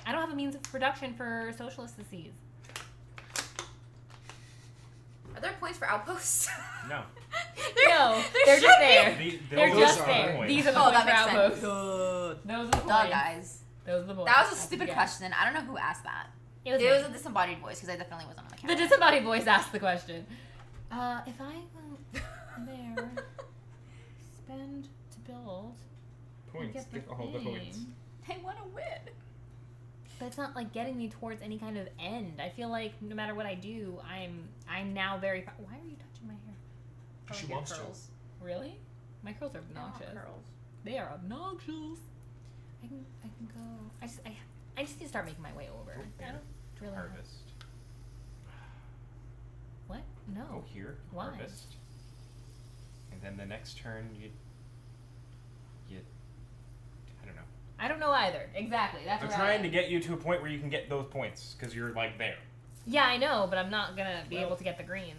I don't have a means of production for socialist disease. Are there points for outposts? No. No, they're just there. They're Those just are there. the points. These are the Oh, points that for makes sense. outposts. Good. Those are the Duh, points. guys. Those are the points. That was a stupid Yeah. question. I don't know who asked that. It was, It was me. a disembodied voice because I definitely wasn't on the The camera. disembodied voice asked the question. If I go there, spend to build, and Points. get the Get all the points. thing. I want to win. But it's not like getting me towards any kind of end. I feel like no matter what I do, I'm now very. Why are you touching my hair? She Your wants to. curls. Really? My curls are I want obnoxious. curls. They are obnoxious. I can go. I just need to start making my way over. I don't really. Harvest. What? No. Go here. Why? Harvest. And then the next turn, you. I don't know. I don't know either. Exactly. That's I'm where trying I to am. get you to a point where you can get those points because you're like there. Yeah, I know, but I'm not gonna be Well- able to get the greens.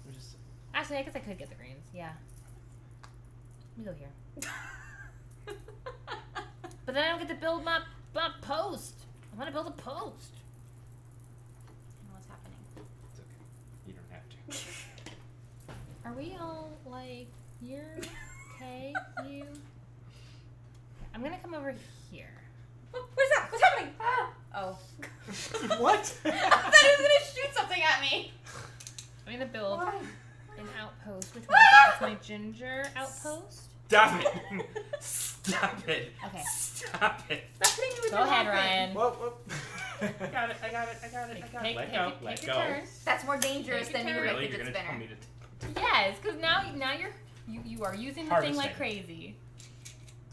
I'm just. Actually, I guess I could get the greens. Yeah. Let me go here. But then I don't get to build my post. I want to build a post. I know what's happening. It's okay. You don't have to. Are we all like you're okay? You. I'm gonna come over here. Where's that? What's happening? Ah! Oh. What? I thought he was gonna shoot something at me. I'm gonna build Why? an outpost. Which one? That's my ginger outpost. Stop it! Stop it! Okay. Stop it! Stop hitting me with Go your ahead, weapon. Ryan. Whoa, whoa. I got it! Take Let go! Let your go! turn. That's more dangerous Take than a you turn. with a Really? You're fidget gonna tell spinner. me to. Yes, because now you are using the thing like Harvesting. crazy.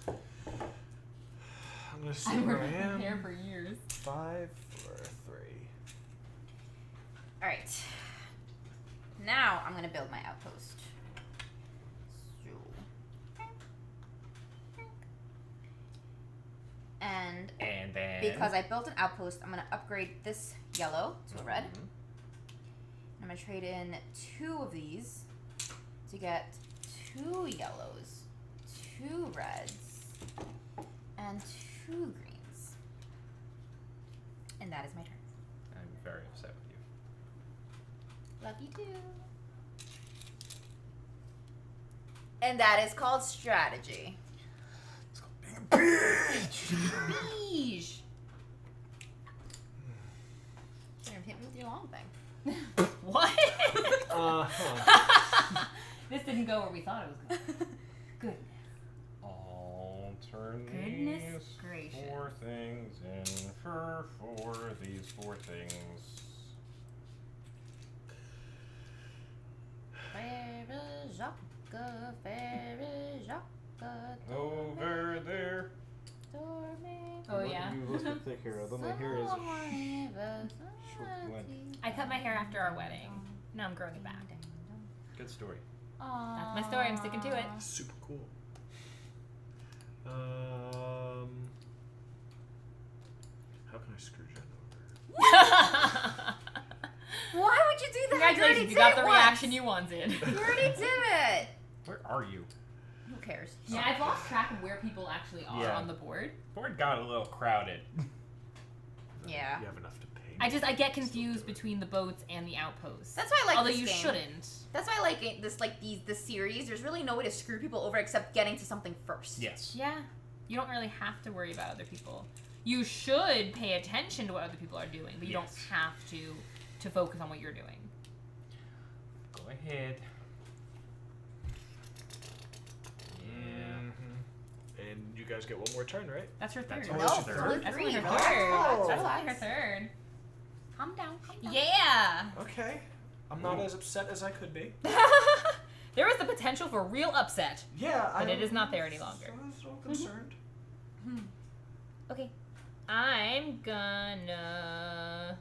I'm gonna see I've where I worked am. here for years. 5 for 3. Alright. Now I'm gonna build my outpost. And And then. because I built an outpost, I'm gonna upgrade this yellow to a red. Mhm. I'm gonna trade in 2 of these to get 2 yellows, 2 reds, and 2 greens. And that is my turn. I'm very upset with you. Love you too. And that is called strategy. It's called being a bitch! Beige. You're gonna hit me with your long thing. What? Huh. This didn't go where we thought it was going. Good. Alternate Goodness gracious. 4 things in for these 4 things. Frère Jacques, Frère Jacques, Over there. Oh yeah. You look thick hair. Although my hair is short blend. I cut my hair after our wedding. Now I'm growing it back. Good story. That's my story. I'm sticking to it. Super cool. How can I screw Jen over? Why would you do that? Congratulations, you got the reaction you wanted. You already did it. Where are you? Who cares? Yeah, I've lost track of where people actually are Yeah. on the board. Board got a little crowded. Yeah. You have enough to pay. I get confused between the boats and the outposts. That's why I like Although this you game. shouldn't. That's why I like it, this series. There's really no way to screw people over except getting to something first. Yes. Yeah. You don't really have to worry about other people. You should pay attention to what other people are doing, but you don't have to focus on what you're doing. Go ahead. And you guys get one more turn, right? That's her third. That's No, That's it's your only third? That's three. only her Relax, third. relax, That's only her relax. third. Calm down, calm down. Yeah. Okay. I'm not as upset as I could be. There was the potential for real upset. Yeah, But it is not there any longer. I was so concerned. Okay. I'm gonna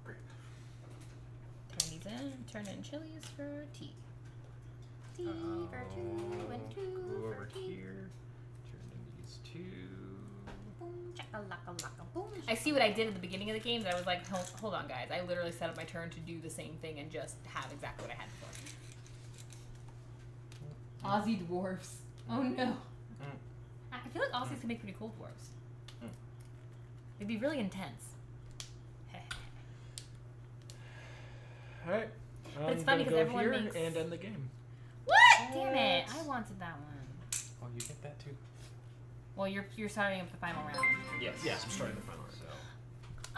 Great. turn these in. Turn in chilies for tea. Tea for two and two Go for over tea. here. Turn in these two. Boom, chaka-laka-laka, boom. I see what I did at the beginning of the game. That I was like, hold on, guys. I literally set up my turn to do the same thing and just have exactly what I had before. Aussie dwarves. Oh no. I feel like Aussies can make pretty cool dwarves. They'd be really intense. All right. But it's I'm funny gonna 'cause go everyone here makes- and end the game. What? Damn it! I wanted that one. Oh, you get that too? Well, you're starting up the final round. Yes. Yes, I'm starting the final round. So.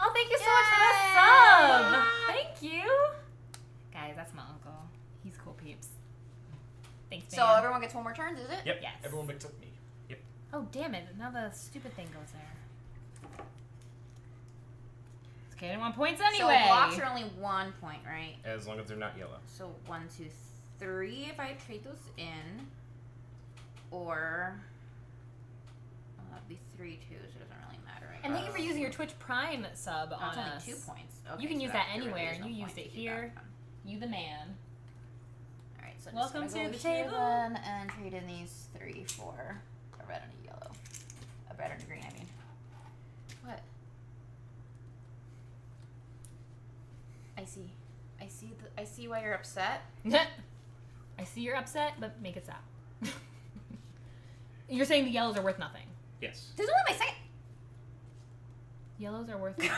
Oh, thank you so much for the sub. Thank you, guys. That's my uncle. He's cool peeps. Thanks, man. So everyone gets one more turn, is it? Yep. Yes. Everyone except me. Oh, damn it. Now the stupid thing goes there. It's okay, I didn't want points anyway. So blocks are only 1 point, right? As long as they're not yellow. So 1, 2, 3 if I trade those in. Or that'd be 3, 2, so it doesn't really matter. I And thank you guess. for using your Twitch Prime sub Oh, on it's only us. 2 points. Okay, You can so use that there really anywhere, is and no you point used it to do here. that. You the man. Alright, so I'm Welcome just gonna to go the here table. then and trade in these 3 for a red and a yellow. A red and a green, I mean. What? I see why you're upset. I see you're upset, but make it stop. You're saying the yellows are worth nothing. Yes. There's only my second. Yellows are worth nothing.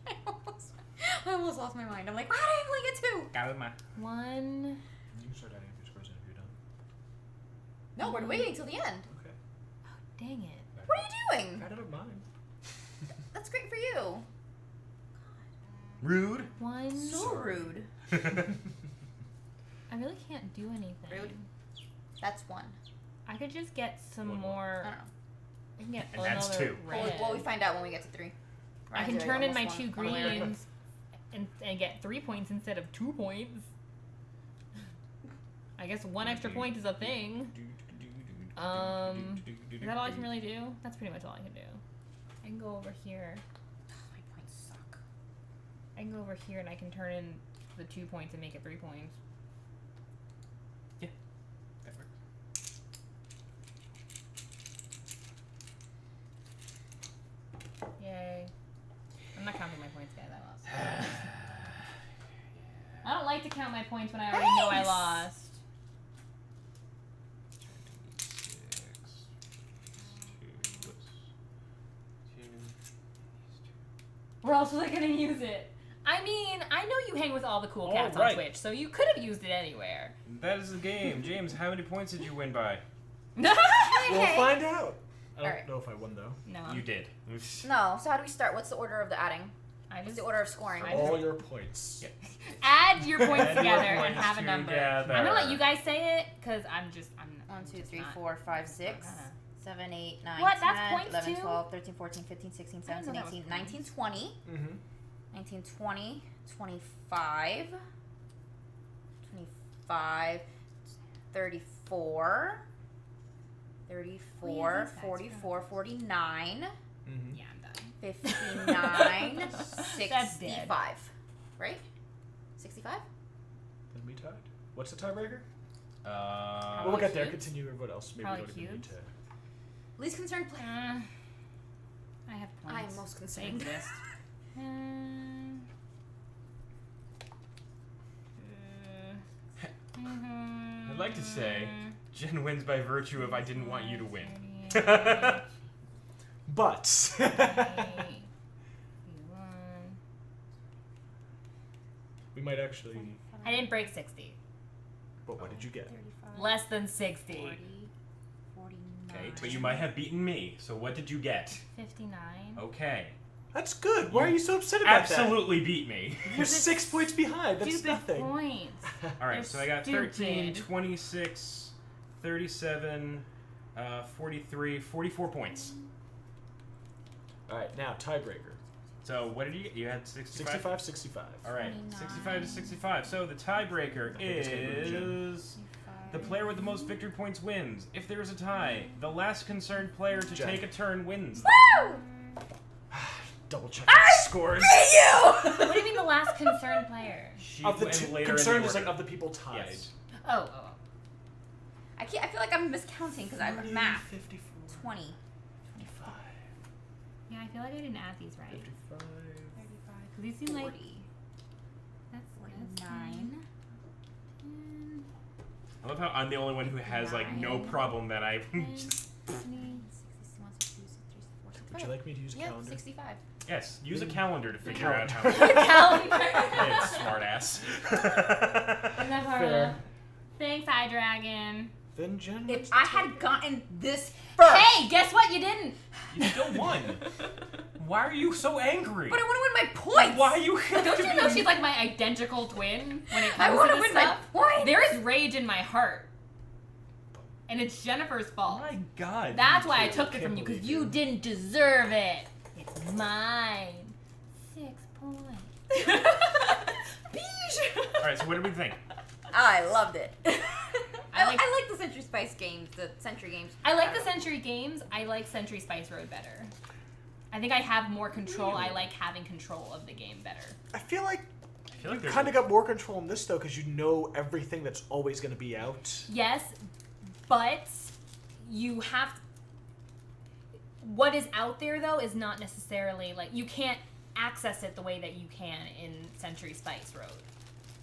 I almost lost my mind. I'm like, why did I only get 2? Got it, my. One. You can start adding up your scores if you're done. No, we're waiting till the end. Okay. Dang it. What are you doing? Add up mine. That's great for you. Rude. One. So rude. I really can't do anything. Rude. That's 1. I could just get some One. more. I don't know. I can get And that's another 2. red. Well, we find out when we get to 3. I can Right, turn in my almost 2 one way or another. greens and get 3 points instead of 2 points. I guess 1 extra point is a thing. Is that all I can really do? That's pretty much all I can do. I can go over here. My points suck. I can go over here and I can turn in the 2 points and make it 3 points. That works. Yay. I'm not counting my points, guys. I lost. I don't like to count my points when I already know I Thanks. lost. Where else was I gonna use it? I mean, I know you hang with all the cool cats on Alright. Twitch, so you could have used it anywhere. That is the game. James, how many points did you win by? No. We'll find out. I don't Alright. know if I won though. You did. No, so how do we start? What's the order of the adding? I What's just the order of scoring? I All your points. Yeah. add your points Add your together and points have a number. together. I'm gonna let you guys say it because I'm 1, 2, just 3, not- 4, 5, 6, Uh-huh. 7, 8, 9, What? 10, That's points 11, too? 12, 13, 14, 15, 16, I didn't 17, know that was 18, points. 19, 20. Mm-hmm. 19, 20, 25, 25, 34, 34, these guys 44, 49, Mm-hmm. Yeah, I'm done. 59, That's dead. 65. Right? 65? Then we tied. What's the tiebreaker? Uh, We'll get there. cubes? Continue. What else? Maybe Probably we don't even need cubes. to. Least concerned player. I have I points. am most They concerned. exist. I'd like to say Jen wins by virtue of I didn't want you to win. But we might actually. I didn't break 60. But what did you get? 35, Less than 60. 40, 49. Okay, but you might have beaten me. So what did you get? 59. Okay. That's good. Why are you so upset about Absolutely beat me. that? You're 6 points behind. That's Stupid nothing. points. All right, They're so I got stupid. 13, 26, 37, 43, 44 points. All right, now tiebreaker. So what did you get? You had 65? 65. All right, 29. 65 to 65. So the tiebreaker is the player with the most victory points wins. If there is a tie, the last concerned player to Jen. take a turn wins. Woo! Double check the scores. you! What do you mean the last concerned player? She Of the went two, later in concerned the is like order. of the people tied. Yes. Oh. I feel like I'm miscounting because I 30, math. 54, 20. 25, Yeah, I feel like I didn't add these right. 55. 35, Because these seem like 40, that's 49. 10, I love how I'm the only one who has like no problem that I 10, just 20. 61, 62, 63, 64, Would you like me to use a Yep, calendar? 65. yes, use a calendar to figure Calendar. out how. Calendar. It's smart ass. Enough Fair. Harla. Thanks, iDragon. Then Jen. If wins the I tiebreaker. had gotten this first. Hey, guess what? You didn't. You still won. Why are you so angry? But I want to win my points. Why you have Don't to you be know she's like my identical twin when it I comes want to to this win stuff? my points. There is rage in my heart. And it's Jennifer's Oh fault. my god. That's why I can't- took it can't from you, because believe you you. didn't deserve it. It's mine. 6 points. Alright, so what do we think? I loved it. I like- like the Century Spice games, the Century games. I like the Century games. I like Century Spice Road better. I think I have more control. I like having control of the game better. I feel like I feel like you there's kind of got more control in this though, because you know everything that's always going to be out. Yes, but you have. What is out there though is not necessarily like you can't access it the way that you can in Century Spice Road.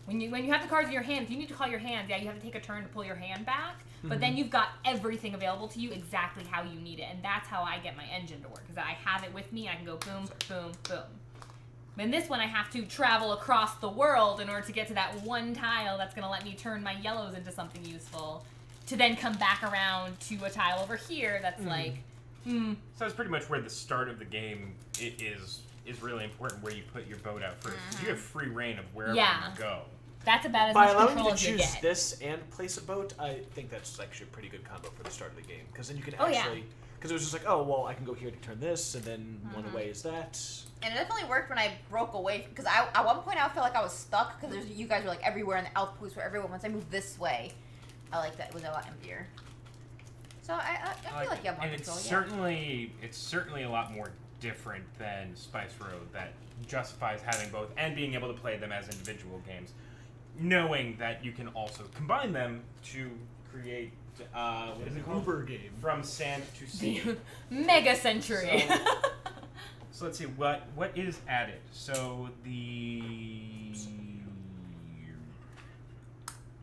When you have the cards in your hand, if you need to call your hand, yeah, you have to take a turn to pull your hand back. But then you've got everything available to you exactly how you need it, and that's how I get my engine to work. Because I have it with me, I can go boom, boom, boom. In this one, I have to travel across the world in order to get to that one tile that's going to let me turn my yellows into something useful, to then come back around to a tile over here that's like, So that's pretty much where the start of the game is really important, where you put your boat out first. 'Cause you have free reign of wherever Yeah. you go. that's about as By much allowing control you to as you choose get. this and place a boat, I think that's actually a pretty good combo for the start of the game. Because then you can Oh, yeah. actually, because it was just like, oh well, I can go here to turn this, and then one away is that. And it definitely worked when I broke away because at one point I felt like I was stuck because you guys were like everywhere and the outposts were everywhere. Once I moved this way, I like that it was a lot emptier. So I feel like you have more and control. it's certainly a lot more different than Spice Road that justifies having both and being able to play them as individual games, knowing that you can also combine them to create what is it called? Uber game. From Sand to Sea. Mega Century. So let's see what is added. So the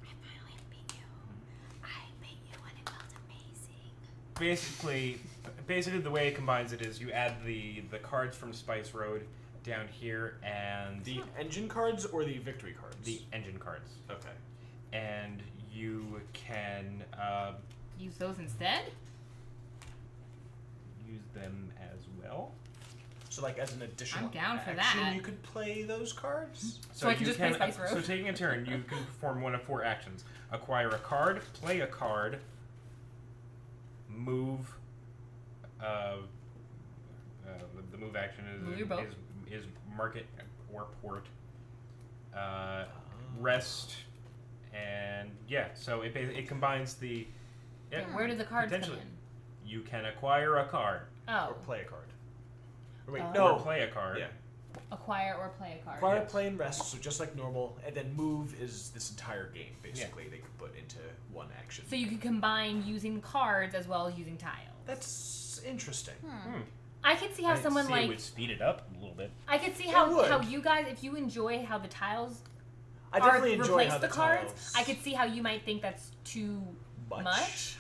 I finally beat you. I beat you and it felt amazing. basically the way it combines it is you add the cards from Spice Road down here and The engine cards or the victory cards? the engine cards, Okay. and you can Use those instead? use them as well. So like as an additional I'm down for action, that. you could play those cards? So I can you just play Spice Road? So taking a turn, you can perform one of 4 actions: acquire a card, play a card, move. The move action Move your boat. is market or port. Rest, and yeah. So it combines the. Yeah, Where do the cards come potentially. in? You can acquire a card. Oh, Or play a card. Or wait, Oh. no. Or play a card. Yeah. acquire or play a card. Acquire, Yes. play, and rest, so just like normal, and then move is this entire game, basically, they could put into one action. So you can combine using cards as well as using tiles. That's interesting. I could see how someone it like would speed it up a little bit. I could see It how would. you guys, if you enjoy how the tiles I definitely are enjoy replace how the the cards, tiles I could see how you might think that's too much.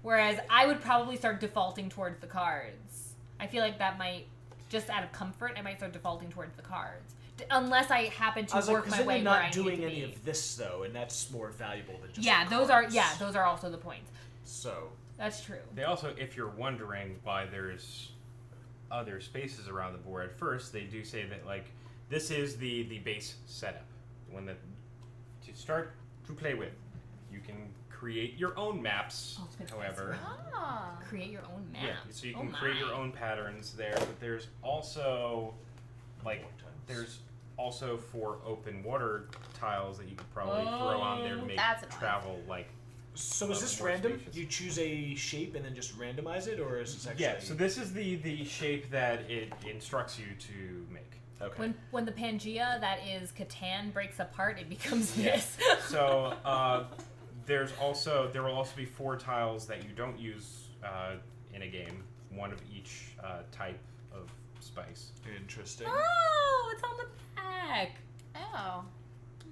Whereas I would probably start defaulting towards the cards. I feel like that might, just out of comfort, I might start defaulting towards the cards. Unless I happen to work my way you're where I not doing need to any be. of this though, and that's more valuable than just Yeah, the those cards. those are also the points. So That's true. They also, if you're wondering why there's other spaces around the board, first they do say that like this is the base setup, the one that to start to play with. You can create your own maps, Oh, it's been however. Ah. Create your own map. Yeah, so you Oh can create your my. own patterns there, but there's also like there's also 4 open water tiles that you could probably throw on there to Oh, make that's annoying. travel like. So is this more random? spacious. You choose a shape and then just randomize it, or is this actually? Yeah, so this is the shape that it instructs you to make. Okay. When the Pangea that is Catan breaks apart, it becomes Yeah. this. So there will also be 4 tiles that you don't use in a game, one of each type of spice. Interesting. Oh, it's on the back. Oh.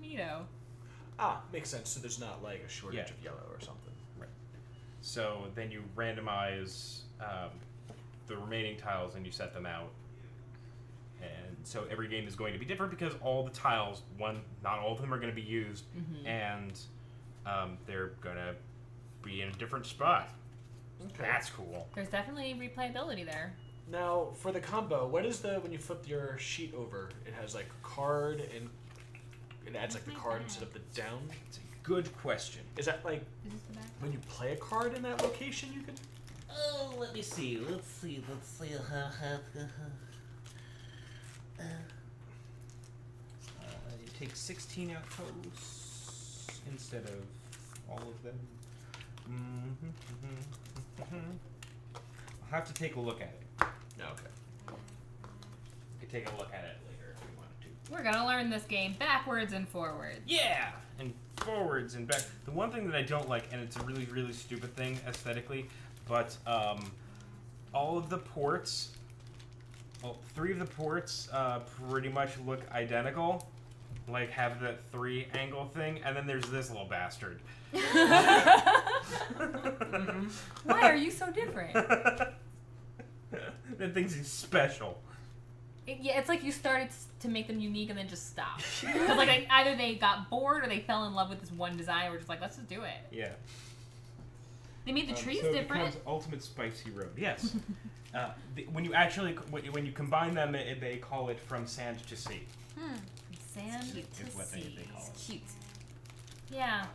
Neato. Makes sense. So there's not like a shortage Yeah. of yellow or something. So then you randomize the remaining tiles and you set them out. And so every game is going to be different because all the tiles, not all of them are going to be used, and they're going to be in a different spot. Okay. That's cool. There's definitely replayability there. Now for the combo, what is when you flip your sheet over? It has like card and it adds like the card instead of the down. It's a good question. Is that like Is this the back? when you play a card in that location, you can? Oh, let me see. Let's see. You take 16 outposts instead of all of them. I'll have to take a look at it. No, okay. We could take a look at it later if we wanted to. We're gonna learn this game backwards and forwards. Yeah! And forwards and back. The one thing that I don't like, and it's a really, really stupid thing aesthetically, but all of the ports, well, 3 of the ports pretty much look identical. Like, have the 3 angle thing, and then there's this little bastard. Why are you so different? That thing's special. Yeah, it's like you started to make them unique and then just stopped. Because like either they got bored or they fell in love with this one design. We're just like, let's just do it. Yeah. They made the trees so it different. becomes Ultimate Spicy Road. Yes. When you combine them, they call it From Sand to Sea. From sand Cute. to Is what they sea. call it. Cute. Yeah.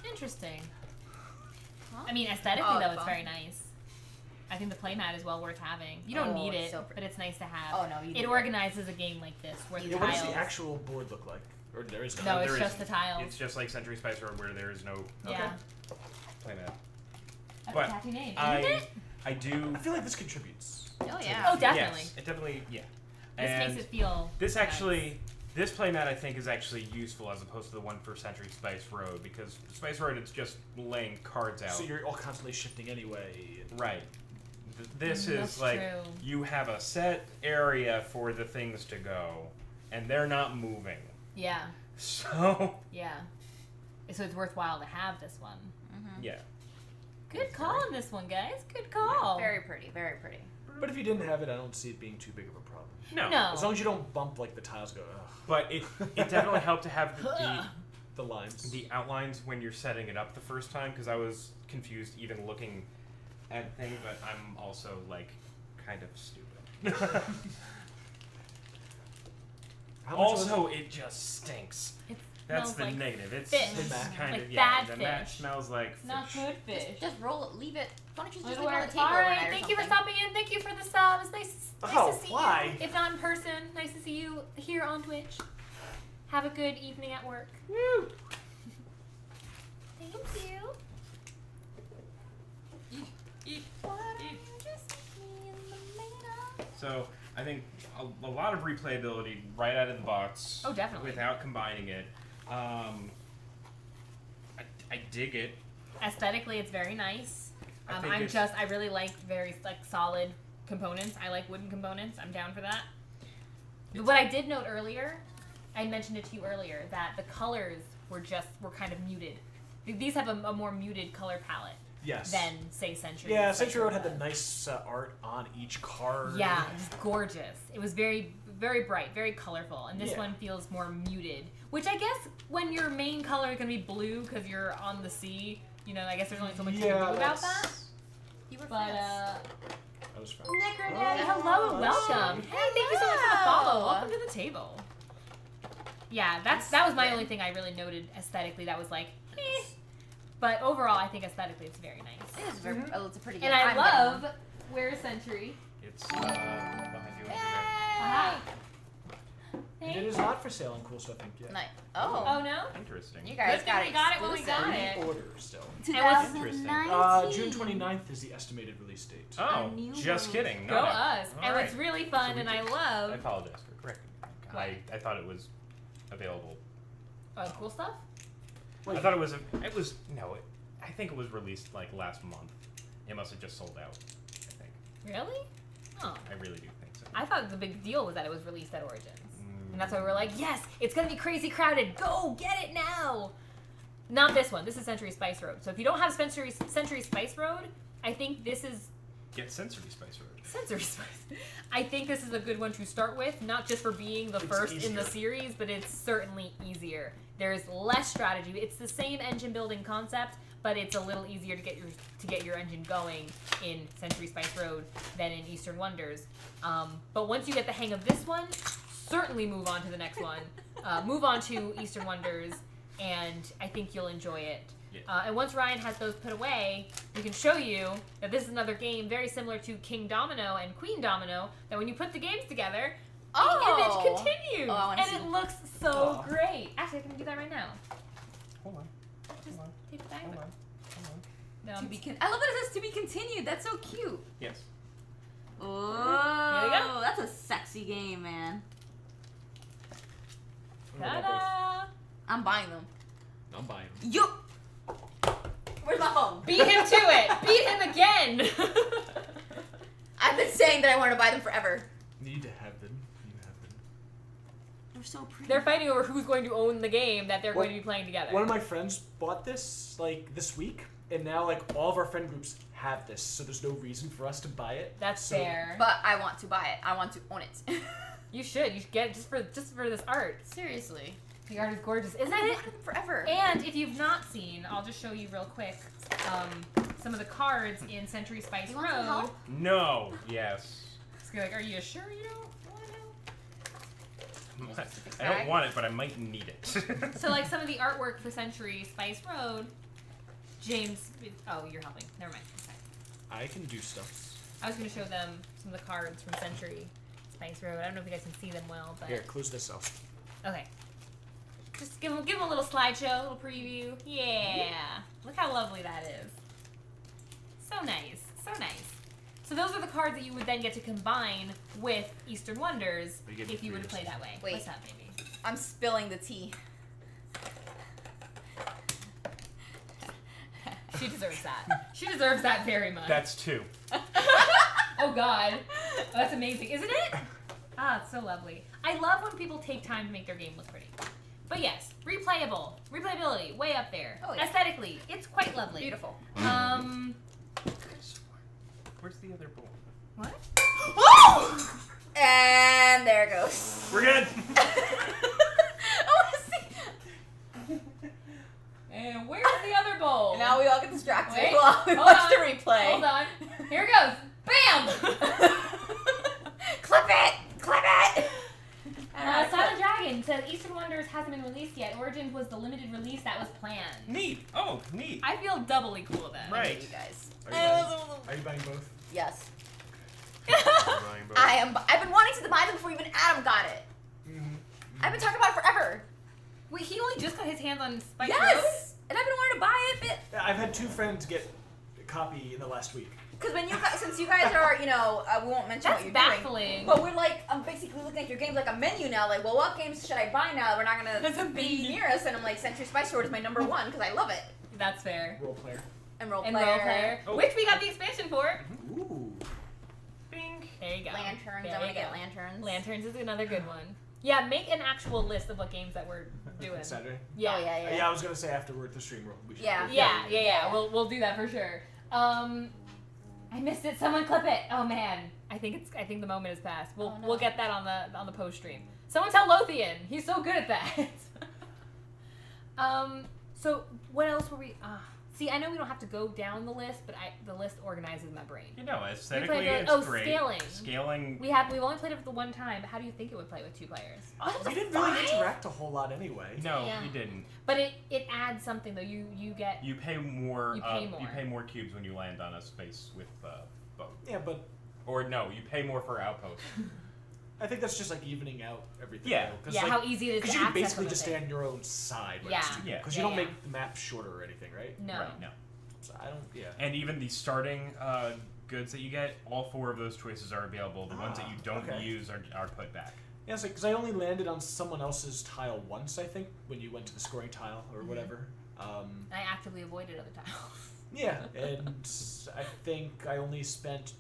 Interesting. Huh? I mean, aesthetically Oh, though, the it's phone. very nice. I think the playmat is well worth having. You don't Oh, need it's it, so pretty. but it's nice to have. Oh, no, you It need it. organizes a game like this where the Yeah, what does tiles. the actual board look like? Or there is No, it's there just isn't. the tiles. It's just like Century Spice Road where there is no Yeah. playmat. That's But a catchy name, isn't it? I do. I feel like this contributes. Oh, yeah. Oh, definitely. Yes, it definitely. Yeah. This And makes it feel. this nice. actually, this playmat I think is actually useful as opposed to the one for Century Spice Road because Spice Road it's just laying cards out. So you're all constantly shifting anyway. Right. This That's is like true. you have a set area for the things to go, and they're not moving. Yeah. So Yeah. So it's worthwhile to have this one. yeah. Good call on this one, guys. Good call. Very pretty. Very pretty. But if you didn't have it, I don't see it being too big of a problem. No. No. As long as you don't bump like the tiles go, ugh, But it definitely helped to have the lines. the outlines when you're setting it up the first time because I was confused even looking at things, but I'm also like kind of stupid. How much was Also, it just stinks. It That's smells the like negative. It's fish. kind Like of yeah. bad The mat fish. smells like fish. not good fish. Just roll it. Leave it. Why don't you just All leave it on the table right. overnight or Thank you for something? stopping in. Thank you for the subs. Nice Oh, to see why? you. If not in person, nice to see you here on Twitch. Have a good evening at work. Woo! Thank you. So I think a lot of replayability right out of the box. Oh, definitely. Without combining it. I dig it. Aesthetically, it's very nice. I think I really like very solid components. I like wooden components. I'm down for that. But what I did note earlier, I mentioned it to you earlier, that the colors were kind of muted. These have a more muted color palette. Yes. than say Century. Yeah, Spice Century Road had the was. nice art on each card. Yeah, it was gorgeous. It was very, very bright, very colorful, and this Yeah. one feels more muted. Which I guess when your main color is gonna be blue because you're on the sea, you know, I guess there's only so much you can do about that. You were But fast. That was fun. Nicker Hey, hello and welcome. Hey, thank you so much for the follow. Welcome to the table. Yeah, that was my only thing I really noted aesthetically. That was like, eh. But overall, I think aesthetically it's very nice. It is very. It's a pretty good. And I I'm love getting Where's Century. It's behind you over there. Hi. It is not for sale on Cool Stuff Inc. yet. one. Nice. Oh. Oh no. Interesting. You guys Good thing got we it. got it when we got exclusive. it. Order still. 2019. June 29th is the estimated release date. Oh, A new just one. kidding. Go No, no. us. All And right. it's really fun, So we and I I love apologize for correcting. What? I thought it was available. cool stuff. Wait. I thought it was. I think it was released like last month. It must have just sold out. I think. Really? Oh. I really do think so. I thought the big deal was that it was released at Origins. And that's why we were like, yes, it's going to be crazy crowded. Go get it now. Not this one. This is Century Spice Road. So if you don't have Century Spice Road, I think this is Get Sensory Spice Road. Sensory Spice. I think this is a good one to start with, not just for being the It's first in the easier. series, but it's certainly easier. There's less strategy. It's the same engine building concept, but it's a little easier to get your engine going in Century Spice Road than in Eastern Wonders. But once you get the hang of this one, certainly move on to the next one. Move on to Eastern Wonders, and I think you'll enjoy it. Yeah. And once Ryan has those put away, we can show you that this is another game very similar to King Domino and Queen Domino, that when you put the games together, the image continues. Oh, I wanna and see. it looks so Oh. great. Actually, I can do that right now. Hold on. Just Hold on. take it back. Hold on. Hold on. No, To I'm- be I love that it says to be continued. That's so cute. Yes. Oh, There you go. that's a sexy game, man. Ta-da! I'm buying them. I'm buying them. Yo. Where's my phone? Beat him to it! Beat him again! I've been saying that I want to buy them forever. Need to have them. Need to have them. They're so pretty. They're fighting over who's going to own the game that they're Well, going to be playing together. One of my friends bought this like this week, and now like all of our friend groups have this, so there's no reason for us to buy it. That's So- fair. But I want to buy it. I want to own it. You should get it just for this art. Seriously. The art is gorgeous, isn't I it? wanted them forever. And if you've not seen, I'll just show you real quick some of the cards in Century Spice You want some Road. help? No. Yes. It's like, are you sure you don't want to? I don't want it, but I might need it. So like some of the artwork for Century Spice Road, James. Oh, you're helping. Never mind. Okay. I can do stuff. I was going to show them some of the cards from Century Spice Road. I don't know if you guys can see them well, but Here, close this off. okay. Just give them a little slideshow, a little preview. Yeah. Look how lovely that is. So nice. So nice. So those are the cards that you would then get to combine with Eastern Wonders Are you getting if you were to curious? play that way. Wait. What's up, baby? I'm spilling the tea. She deserves that. She deserves that very much. That's two. Oh God. Oh, that's amazing, isn't it? Ah, it's so lovely. I love when people take time to make their game look pretty. But yes, replayability, way up there. Oh, yeah. Aesthetically, it's quite lovely. Beautiful. Where's the other bowl? What? And there it goes. We're good. I want to see. And where's the other bowl? Now we all get distracted Wait, while we hold watch on, the replay. Hold on. Here it goes. Bam! Clip it! Clip it! Silent Dragon says Eastern Wonders hasn't been released yet. Origins was the limited release that was planned. Neat. Oh, neat. I feel doubly cool then. Right. You guys. Are you buying both? Yes. Buying both. I've been wanting to buy them before even Adam got it. Mm-hmm. I've been talking about it forever. Wait, he only just got his hands on Spice Road? Yes! And I've been wanting to buy it, but Yeah, I've had two friends get a copy in the last week. because when you guys, since you guys are, we won't mention That's what you're baffling. doing. But we're like, I'm basically looking at your games like a menu now. Like, well, what games should I buy now? We're not That's a gonna be menu. near us, and I'm like, Century Spice Road is my number one because I love it. That's fair. Role player. And role And player. Role Player, Oh. which we got the expansion for. Ooh. Bing. There you go. Lanterns. There I want you to get go. lanterns. Lanterns is another good one. Yeah, make an actual list of what games that we're doing. Saturday. Yeah. Oh, yeah. Yeah, I was gonna say after we're at the stream, we should. Yeah. Yeah. We'll do that for sure. I missed it. Someone clip it. Oh man. I think the moment has passed. We'll get that on the post stream. Someone tell Lothian. He's so good at that. So what else were we? See, I know we don't have to go down the list, but the list organizes my brain. Aesthetically, it's great. Scaling. We've only played it for the one time. But how do you think it would play with 2 players? We didn't really interact a whole lot anyway. No, you didn't. But it adds something though. You get. You pay more. You pay more. You pay more cubes when you land on a space with boat. Yeah, but. Or no, you pay more for outposts. I think that's just like evening out everything. Yeah, how easy it is to access. Because you can basically just stay on your own side. Because you don't make the map shorter or anything, right? No. Right, no. So I don't. Yeah. And even the starting goods that you get, all 4 of those choices are available. The ones that you don't use are put back. Yeah, because I only landed on someone else's tile once, I think, when you went to the scoring tile or whatever. I actively avoided other tiles. Yeah, and I think I only spent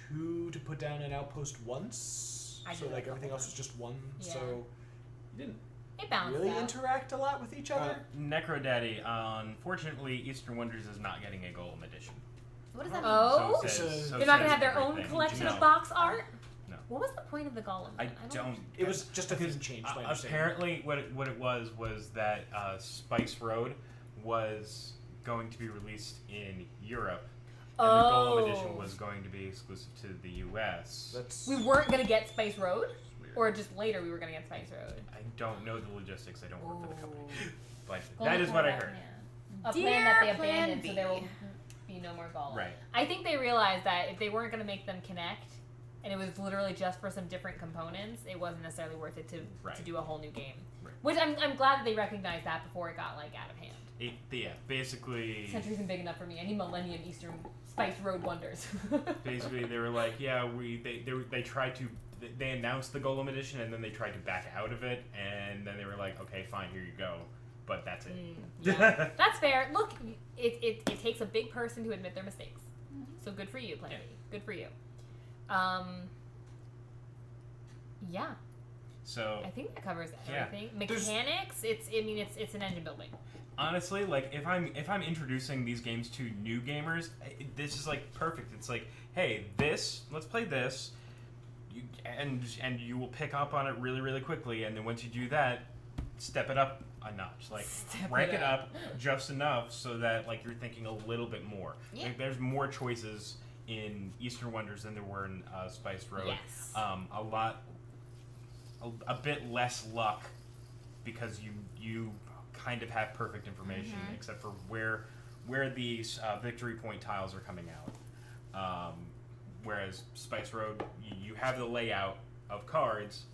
2 to put down an outpost once. So like everything else was just 1. Yeah. So you didn't really interact a lot with each other. Necro Daddy, unfortunately, Eastern Wonders is not getting a Golem edition. What does that mean? So they're not going to have their own collection of box art? No. What was the point of the Golem? I don't. It was just a thing changed. Apparently, what it was that Spice Road was going to be released in Europe. And the Golem edition was going to be exclusive to the U.S. We weren't going to get Spice Road? Or just later we were going to get Spice Road? I don't know the logistics. I don't work for the company. But that is what I heard. A plan that they abandoned, so there will be no more Golem. Right. I think they realized that if they weren't going to make them connect, and it was literally just for some different components, it wasn't necessarily worth it to do a whole new game. Right. Which I'm glad that they recognized that before it got out of hand. Basically. Century isn't big enough for me. I need Millennium Eastern Spice Road Wonders. Basically, they were like, they tried to. They announced the Golem edition, and then they tried to back out of it, and then they were like, okay, fine, here you go. But that's it. Yeah. That's fair. Look, it takes a big person to admit their mistakes. So good for you, Plan B. Good for you. Yeah. So I think that covers everything. Mechanics, it's an engine building. Honestly, like if I'm introducing these games to new gamers, this is like perfect. It's like, hey, let's play this, and you will pick up on it really, really quickly. And then once you do that, step it up a notch, like rank it up just enough so that like you're thinking a little bit more. Yeah. Like, there's more choices in Eastern Wonders than there were in Spice Road. Yes. A bit less luck because you kind of have perfect information except for where these victory point tiles are coming out. Whereas Spice Road, you have the layout of cards,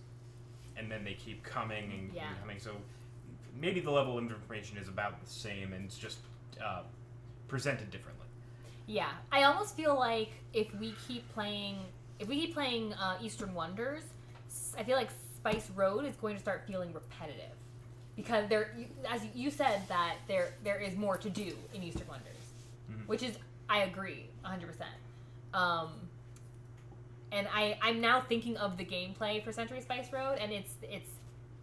and then they keep coming and coming. So maybe the level of information is about the same, and it's just presented differently. Yeah, I almost feel like if we keep playing Eastern Wonders, I feel like Spice Road is going to start feeling repetitive. Because as you said, that there is more to do in Eastern Wonders, which is, I agree, 100%. And I'm now thinking of the gameplay for Century Spice Road, and it's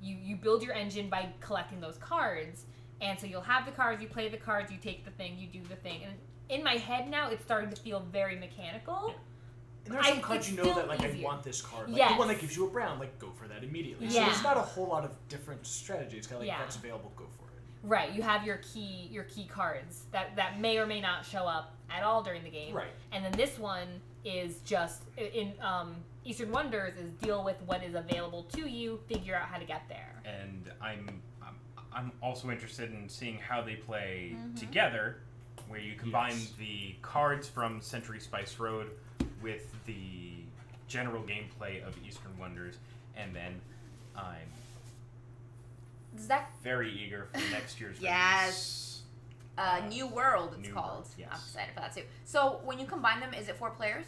you build your engine by collecting those cards, and so you'll have the cards, you play the cards, you take the thing, you do the thing, and in my head now it's starting to feel very mechanical. Yeah. And there are some cards that like I want this card. Like the one that gives you a brown, like go for that immediately. Yeah. So there's not a whole lot of different strategies. Kind of like that's available, go for it. Right, you have your key cards that may or may not show up at all during the game. Right. And then this one is just in Eastern Wonders is deal with what is available to you, figure out how to get there. And I'm also interested in seeing how they play together, where you combine the cards from Century Spice Road with the general gameplay of Eastern Wonders, and then I'm very eager for next year's release. New World, it's New called. World, yes. I'm excited for that too. So when you combine them, is it 4 players?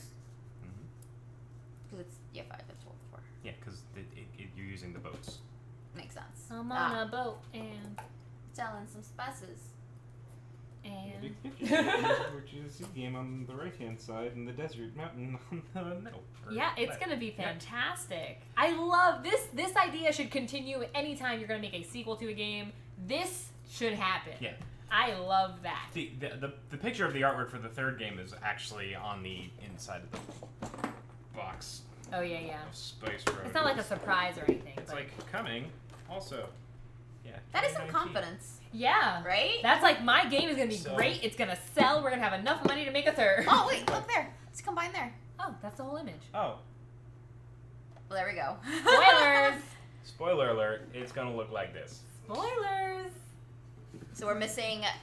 Because it's 5. It's 4. Yeah, because you're using the boats. Makes sense. I'm on a boat and selling some spices. And Big picture, which is a game on the right-hand side and the desert mountain on the middle. yeah, it's gonna be fantastic. I love this. This idea should continue anytime you're gonna make a sequel to a game. This should happen. Yeah. I love that. The picture of the artwork for the third game is actually on the inside of the box Oh yeah. of Spice Road. It's not like a surprise or anything. It's but- like coming. Also, yeah. That is some 2019. confidence, yeah. right? That's like my game is gonna be So- great. It's gonna sell. We're gonna have enough money to make a third. Oh wait, look there. Let's combine there. Oh, that's the whole image. Oh, Well, there we go. Spoilers. spoiler alert! It's gonna look like this. Spoilers. So we're missing that.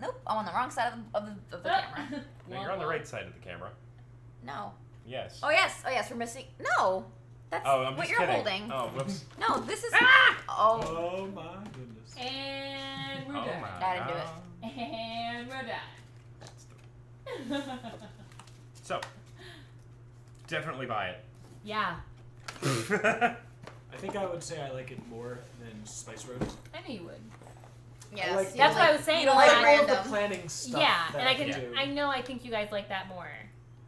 Nope, I'm on the wrong side of the camera. No, you're on the right side of the camera. No. Yes. Oh yes, we're missing. No, that's Oh, I'm what just you're kidding. holding. Oh, whoops. No, this is. Ah! Oh, Oh my goodness. And we're Oh done. my I didn't do it. God. And we're That's done. So, definitely buy Yeah, it. I think I would say I like it more than Spice Road. I knew you would. yes. like- you That's like- what I was saying. You don't like like all of random. the planning stuff. Yeah, that and I can. do. I know. I think you guys like that more.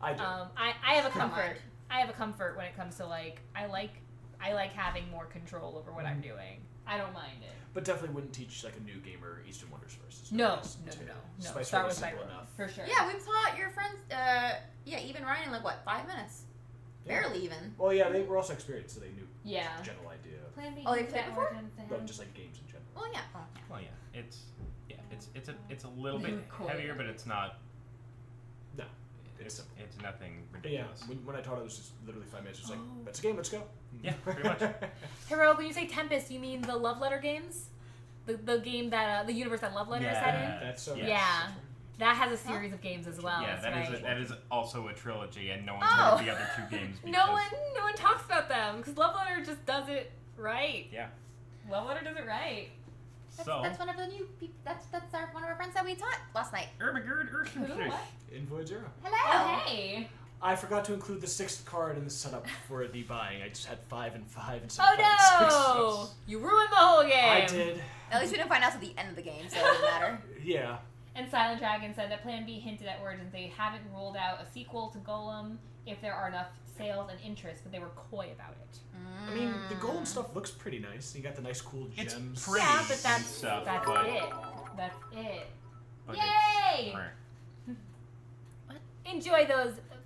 I do. I have a Come on. comfort. I have a comfort when it comes to like I like having more control over what I'm doing. I don't mind it. But definitely wouldn't teach like a new gamer Eastern Wonders first. It's No, nice no, to- no, no, no. Spice Start Road with is simple Spyro enough. for sure. Yeah, we've taught your friends. Yeah, even Ryan in like what 5 minutes? Yeah. Barely even. Well, yeah, they were also experienced, so they knew Yeah. the general idea. Plan B. Oh, they use played that before? origin to No, have- just like games in general. Well, yeah. Well, yeah, it's a little bit Cool. heavier, but it's not. No, it's It's nothing But yeah, ridiculous. when I taught it, it was just literally 5 minutes. Just like, Oh. that's a game, let's go. Yeah, pretty much. Heroic, when you say Tempest, you mean the love letter games? The game that the universe that love letter is set in? That's so Yes. Yeah. That has a series of games as well. Yeah, that's that is right. that is also a trilogy, and no one's Oh. heard of the other two games. Because, no one talks about them because Love Letter just does it right. Yeah. Love Letter does it right. So. That's one of the new people. That's one of our friends that we taught last night. Erbigerd Who? What? In Void Zero. Hello. Oh hey. I forgot to include the 6th card in the setup for the buying. I just had 5 and 5 instead of 5 and 6. Oh no! You ruined the whole game. I did. At least we didn't find out at the end of the game, so it doesn't matter. Yeah. And Silent Dragon said that Plan B hinted at Origins they haven't ruled out a sequel to Golem if there are enough sales and interest, but they were coy about it. I mean, the golden stuff looks pretty nice. You got the nice, cool It's gems. pretty. Yeah, but that's stuff, that's but- it. That's it. but Yay! it's-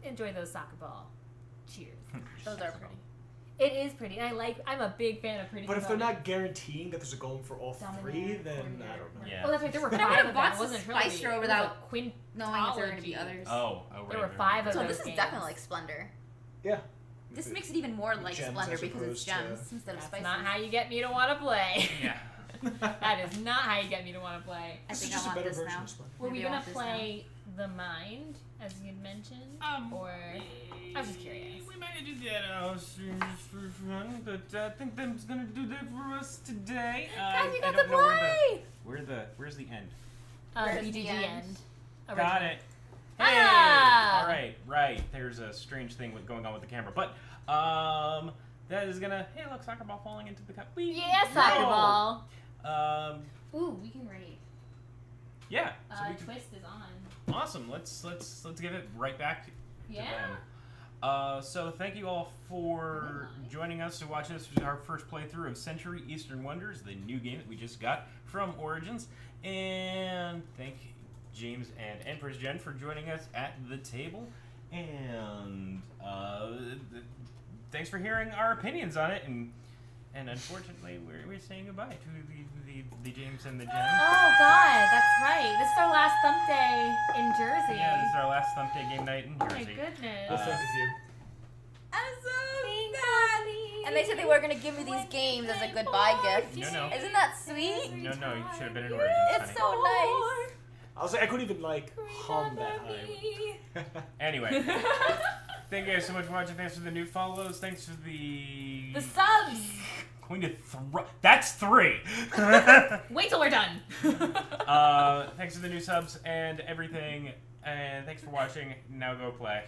Enjoy those soccer ball. Cheers. Those are pretty. It is pretty. And I'm a big fan of pretty. But if they're components. not guaranteeing that there's a golem for all Dominant, 3, then coordinator. I don't know. Yeah. Oh, that's right. There were But I 5 would've of them. bought It wasn't a Spice trilogy. Row It was without a quintology. Knowing if there are going to be others. Oh, There were right, 5 of So those this is games. definitely like Splendor. Yeah. This makes it even more like Gems Splendor as because it's opposed gems to- instead of That's spices. not how you get me to want to play. Yeah. That is not how you get me to want to play. I This is think just I a want better this version now. of Splendor. Were we Maybe I gonna want this play the mind as you'd mentioned, or I was just curious. We might do that just for fun, but I think that's gonna do that for us today. Guys, you I got don't to know play! where's the end? Where's BGG the end. end? Got Original. it. Hey! Ah! All right. There's a strange thing going on with the camera, but that is gonna. Hey, look, soccer ball falling into the cup. Whee! Yeah, soccer No! ball. Ooh, we can rate. Yeah. So we can, Twist is on. awesome. Let's give it right back to Yeah. them. So thank you all for joining us to watch this our first playthrough of Century Eastern Wonders, the new game that we just got from Origins, and thank James and Empress Jen for joining us at the table, and thanks for hearing our opinions on it, and unfortunately we're saying goodbye to the James and the Jen. Oh God, that's right. This is our last Thump Day in Jersey. Yeah, this is our last Thump Day game night in Oh my Jersey. goodness. Well, thank you. I'm so sad. And they said they were going to give me these games as a goodbye gift. No. Isn't that sweet? No, you should have been in Origins, It's honey. so nice. I was like, I couldn't even like hum that high. Anyway, thank you guys so much for watching. Thanks for the new follows. Thanks for the subs. Going to that's 3. Wait till we're done. Thanks for the new subs and everything. And thanks for watching. Now go play.